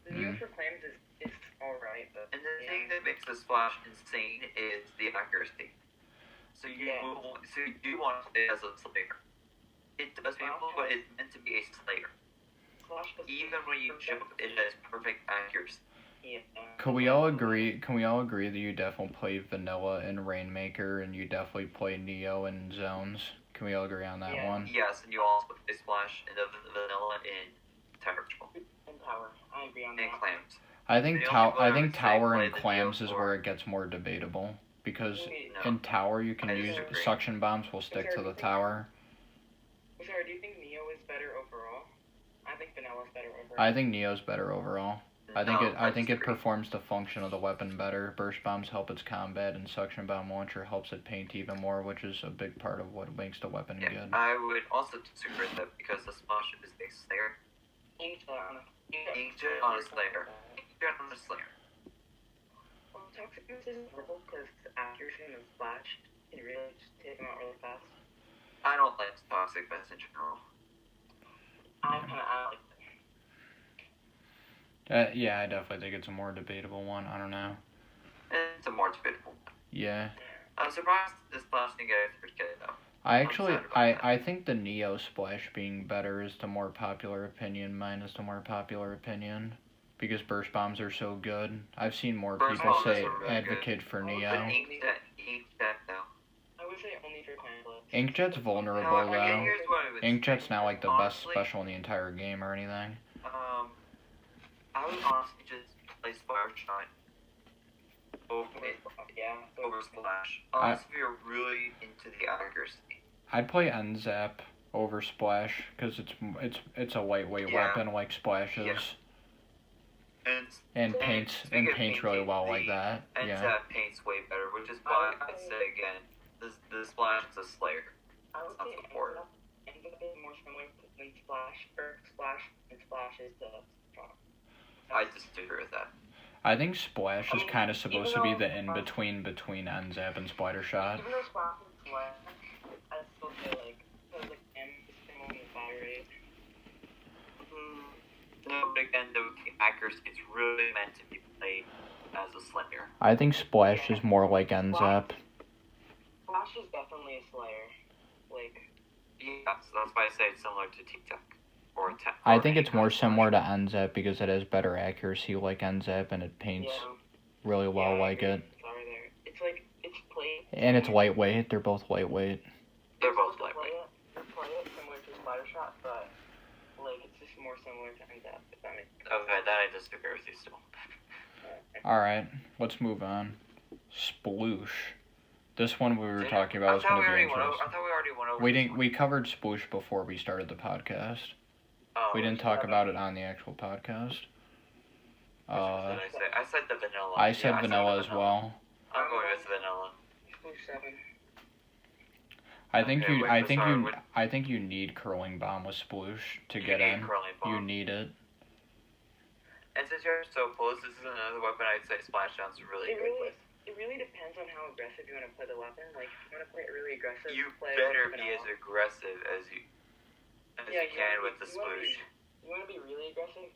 Neo for clams is alright, but... And the thing that makes the Splash insane is the accuracy. So you do want to play as a Slayer. It does people, but it's meant to be a Slayer. Even when you jump, it has perfect accuracy. Yeah. Can we all agree that you definitely play Vanilla in Rainmaker and you definitely play Neo in Zones? Can we all agree on that one? Yes, and you also play Splash in the Vanilla in Tower. And Tower. I agree on that. And Clams. I think Tower and Clams is where it gets more debatable. Because in Tower you can use suction bombs will stick to the tower. Sorry, do you think Neo is better overall? I think Vanilla's better overall. I think Neo's better overall. I think it performs the function of the weapon better. Burst bombs help its combat, and suction bomb launcher helps it paint even more, which is a big part of what makes the weapon good. I would also disagree with that because the Splash is a Slayer. Inkjet on a Slayer. Inkjet on a Slayer. Well, Toxic Mist isn't horrible because the accuracy in the Splash can really just take them out really fast. I don't like Toxic Mist in general. I like it. Yeah, I definitely think it's a more debatable one. I don't know. And It's a more debatable one. Yeah. I'm surprised this Splash didn't get a third kit, though. I think the Neo Splash being better is the more popular opinion. Mine is the more popular opinion. Because burst bombs are so good. I've seen more Burst people bombs say are really advocate for But Neo. Inkjet, though. I would say only for Clamblitz. Inkjet's vulnerable No, though. here's what I would Inkjet's say. not like the best Honestly, special in the entire game or anything. I would honestly just play Splattershot over Splash. Unless if you're really into the accuracy. I'd play N-Zap over Splash because it's a lightweight weapon like Splash is. Yeah. And paints really well like that. And N-Zap paints way better, which is why I'd say again, the Splash is a Slayer. I would say N-Zap is more similar than Splash, or Splash, and Splash is the strong. I disagree with that. I think Splash is kind of supposed to be the in-between between N-Zap and Splattershot. Even though Splash is Splash, I still feel like, because like M is similar to fire rate. No, but again, the accuracy is really meant to be played as a Slayer. I think Splash is more like N-Zap. Splash is definitely a Slayer. Like, yeah, so that's why I say it's similar to T-Tech. I think it's more similar to N-Zap because it has better accuracy like N-Zap and it paints really well like it. Sorry there. It's like, it's played. And it's lightweight. They're both lightweight. They're both lightweight. You play it similar to Splattershot, but like it's just more similar to N-Zap, if that makes sense. Okay, that I disagree with you still. Alright, let's move on. Sploosh. This one we were talking about was going to be interesting. I thought we already went over We covered Sploosh before we started the podcast. Oh, We didn't talk about it on the actual podcast. I said the vanilla. I said vanilla as well. I'm going with vanilla. Sploosh 7. I think you need curling bomb with Sploosh to get in. You need it. And since you're so close, this is another weapon I'd say Splashdown's really good with. It really depends on how aggressive you want to play the weapon. Like, if you want to play it really aggressive, You play better with be vanilla. as aggressive as you can with the Sploosh. You want to be really aggressive.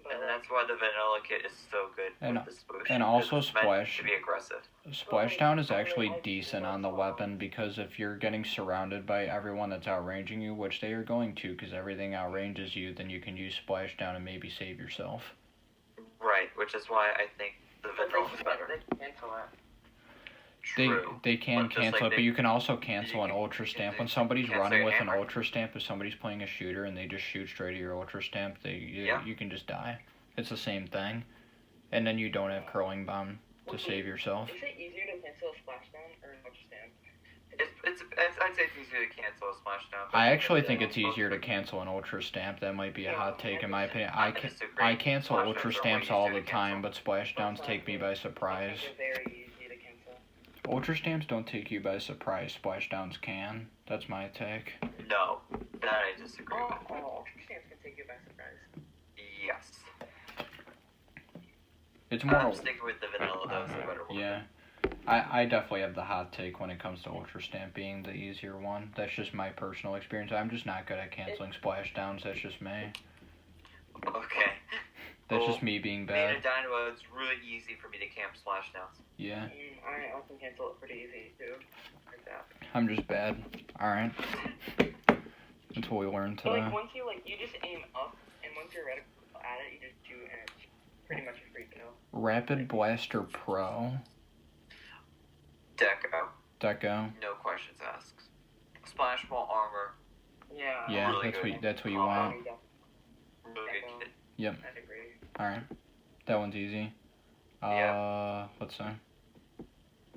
But And that's why the vanilla kit is so good with the Sploosh. And also it's meant Splash. to be aggressive. Splashdown is actually decent on the weapon because if you're getting surrounded by everyone that's outranging you, which they are going to because everything outranges you, then you can use Splashdown and maybe save yourself. Right, which is why I think the vanilla is better. They cancel it. True. They can But just cancel like it, but you can also cancel an Ultra Stamp. When somebody's cancel running your with an hammer. Ultra Stamp, if somebody's playing a shooter and they just shoot straight at your Ultra Stamp, you can just die. It's the same thing. And then you don't have Curling Bomb to save yourself. Is it easier to cancel a Splashdown or an Ultra Stamp? I'd say it's easier to cancel a Splashdown. I actually think it's easier to cancel an Ultra Stamp. That might be a hot take in my opinion. I cancel Splashdowns Ultra are Stamps way all easier the to time, cancel. but Splashdowns take me by surprise. They're very easy to cancel. Ultra Stamps don't take you by surprise. Splashdowns can. That's my take. No, that I disagree with. Ultra Stamps can take you by surprise. Yes. It's more. I'm sticking with the vanilla, though, it's the better one. Yeah. I definitely have the hot take when it comes to Ultra Stamp being the easier one. That's just my personal experience. I'm just not good at canceling Splashdowns. That's just me. Okay. That's just me being Being a bad. Dynamo, it's really easy for me to camp Splashdowns. Yeah. I also cancel it pretty easy too. Like that. I'm just bad. Alright. That's what we learned So today. like once you just aim up, and once you're ready at it, you just shoot, and it's pretty much a free kill. Rapid Blaster Pro. Deco. No questions asked. Splash Ball armor. Yeah. Yeah, Really that's what you Oh, want. Really good kit. Yep. I'd agree. Alright. That one's easy. Let's see. I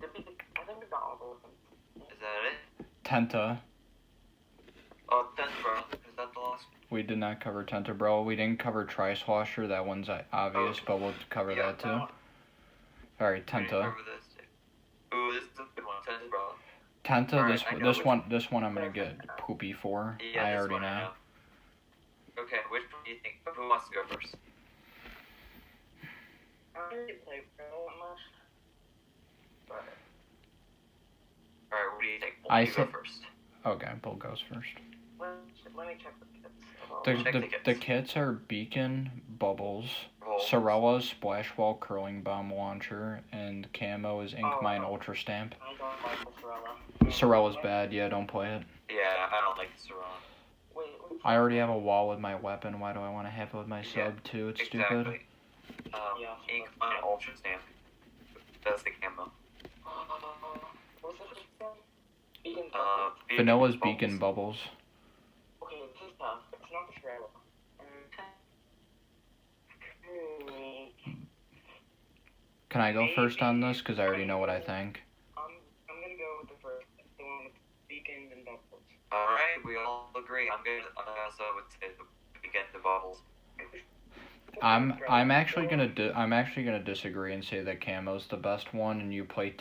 think we got all of them. Is that it? Tenta. Oh, Tenta Brella. Is that the last one? We did not cover Tenta Brella. We didn't cover Tri-Slosher. That one's obvious, but we'll cover that too. Alright, We didn't Tenta. cover this too. Ooh, this is a good one. Tenta Brella. Tenta, Alright, I know this one I'm gonna get poopy for. Yeah, I this already one I know. Okay, which one do you think? Who wants to go first? I don't really play Pro that much. But Alright, what do you think? I You go said- first. Okay, Bull goes first. let me check the kits. The kits are Beacon, Bubbles, Roll. Sorella is Splash Wall Curling Bomb Launcher, and Camo is Inkmine Ultra Stamp. I don't like the Sorella. Sorella's bad, yeah, don't play it. Yeah, I don't like the Sorella. Wait, I already have a wall with my weapon, why do I want to have it with my sub too? It's Exactly. stupid. Inkmine Ultra Stamp. That's the camo. What's the first one? Beacon Vanilla's Beacon Bubbles. Okay, this is tough. It's not the Sorella. Can I go first on this? Because I already know what I think. I'm gonna go with the first, the one with beacons and bubbles. Alright, we all agree. I'm also would say the Beacon and Bubbles. I'm actually gonna disagree and say that Camo's the best one, and you play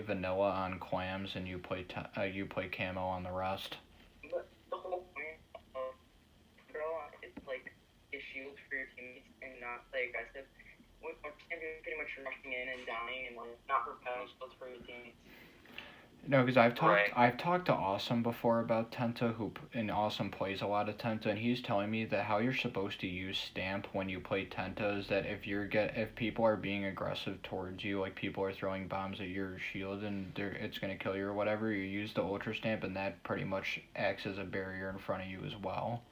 Vanilla on Clams, and you play Camo on the rest. But the whole point of Brella is like a shield for your teammates and not play aggressive. With our champion pretty much rushing in and dying and like not propelling shields for your teammates. No, because I've talked to Awesome before about Tenta, and Awesome plays a lot of Tenta, and he's telling me that how you're supposed to use Stamp when you play Tenta is that if people are being aggressive towards you, like people are throwing bombs at your shield and it's gonna kill you or whatever, you use the Ultra Stamp, and that pretty much acts as a barrier in front of you as well,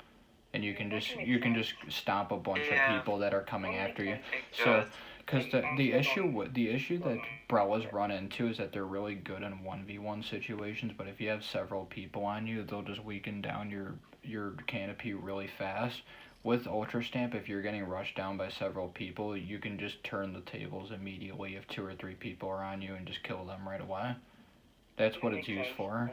and you can just stomp a bunch of people that are coming after you. So. Because the issue that Brella's run into is that they're really good in 1v1 situations, but if you have several people on you, they'll just weaken down your canopy really fast. With Ultra Stamp, if you're getting rushed down by several people, you can just turn the tables immediately if 2 or 3 people are on you and just kill them right away. That's what it's used for.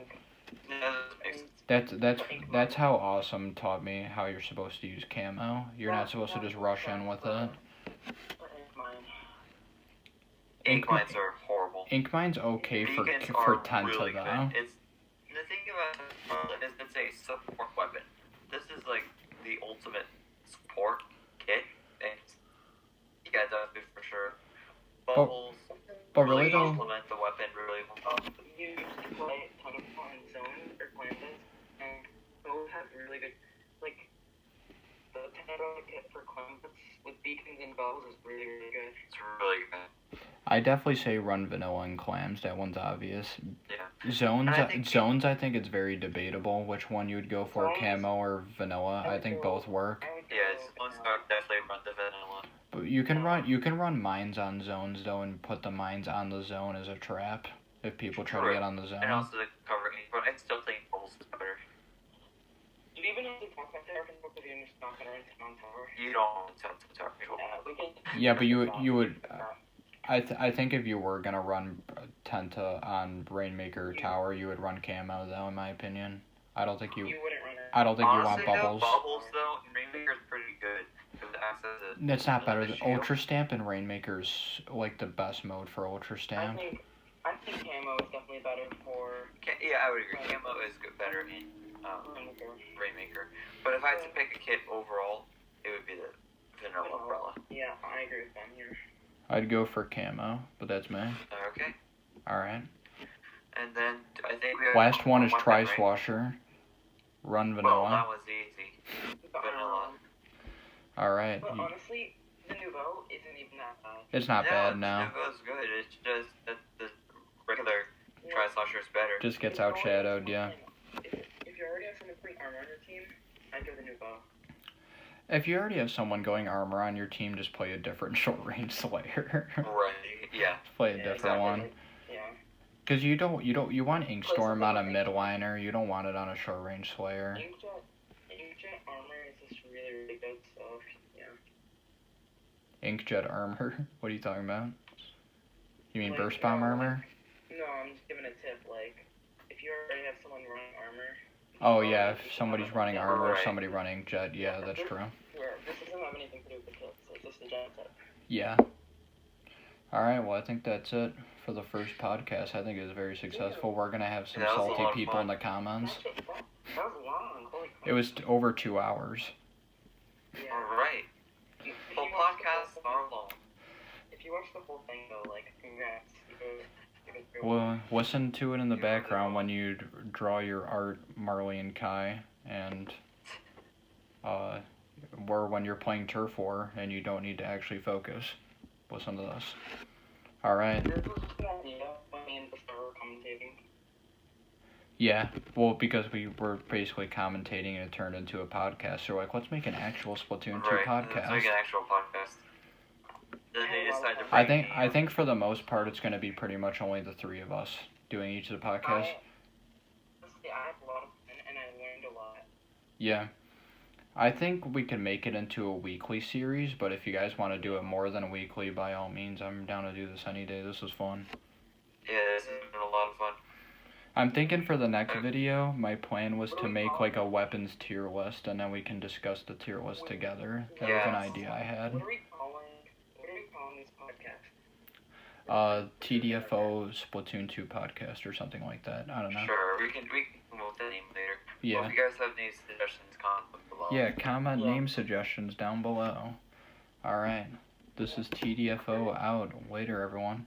That's how Awesome taught me how you're supposed to use Camo. You're not supposed to just rush in with it. Inkmines are horrible. Inkmine's okay for Tenta really though. It's the thing about it is it's a support weapon. This is like the ultimate support kit, and yeah, that's good for sure. Bubbles, but really though, complement the weapon really well. You used to play a ton of on Zone or Plantas, and those have really good, like the Tenta kit for Clamps with beacons and bubbles is really good. It's really good. I definitely say run Vanilla and Clams. That one's obvious. Yeah. Zones, I think it's very debatable which one you would go for, Camo or Vanilla. I think both work. Yeah, Zones are definitely run the Vanilla. But you can run mines on zones though, and put the mines on the zone as a trap if people try to get on the zone. And also the covering, but I still think Bubbles is better. Do you even have to talk about tower control because you're just not gonna run on tower? You don't have to tower control. Yeah, we can. Yeah, but you would. I think if you were gonna run Tenta on Rainmaker Tower, you would run Camo though, in my opinion. I don't think you. You wouldn't run it. I don't think Honestly, you want Bubbles. Bubbles though, Rainmaker's pretty good because it acts as a. It's not better than shield. Ultra Stamp, and Rainmaker's like the best mode for Ultra Stamp. I think Camo is definitely better for. Yeah, I would agree. Camo is better in Rainmaker. But if I had to pick a kit overall, it would be the Vanilla Brella. Yeah, I agree with them here. I'd go for Camo, but that's me. Okay. Alright. And then I think we have Last one is Tri Swasher. Run Well, Vanilla. that was easy. Vanilla. Alright. But honestly, the Nouveau isn't even that bad. It's not bad now. It was good. It's just that the regular Tri-Slosher is better. Just gets outshadowed, yeah. If you already have someone putting armor on your team, I'd go the Nouveau. If you already have someone going armor on your team, just play a different short range Slayer. Right. Yeah. Play a different one. Yeah. Because you want Inkstorm on a midliner. You don't want it on a short range Slayer. Inkjet armor is just really, really good. So yeah. Inkjet armor. What are you talking about? You mean Like, burst bomb armor? No, I'm just giving a tip. Like, if you already have someone running armor. Oh yeah, if somebody's running armor, Right. somebody running jet, yeah, that's true. Yeah, this doesn't have anything to do with the tips. It's just a jet tip. Yeah. Alright, well I think that's it for the first podcast. I think it was very successful. We're gonna have some Yeah, that was a salty lot of people fun. in the comments. That was long. Holy crap. It was over 2 hours. Yeah. Alright. If Full you watch the podcasts whole are thing- long. If you watch the whole thing though, like, congrats. Well, listen to it in the background when you draw your art, Marley and Kai, and or when you're playing Turf War and you don't need to actually focus. Listen to this. Alright. This was just an idea when me and Basara were commentating. Yeah, well, because we were basically commentating and it turned into a podcast. So we're like, let's make an actual Splatoon 2 podcast. Let's make an actual podcast. Then they decide to I think for the most part it's going to be pretty much only the three of us doing each of the podcasts. I had a lot of fun and I learned a lot. Yeah. I think we can make it into a weekly series, but if you guys want to do it more than a weekly, by all means, I'm down to do this any day. This was fun. Yeah, this has been a lot of fun. I'm thinking for the next video, my plan was to make like a weapons tier list, and then we can discuss the tier list together. That was an idea I had. What are we calling this podcast? TDFO Splatoon 2 podcast or something like that. I don't know. Sure, we can come up with that name later. Yeah. Well, if you guys have any suggestions, comment below. Yeah, comment name suggestions down below. Alright. This is TDFO out. Later, everyone.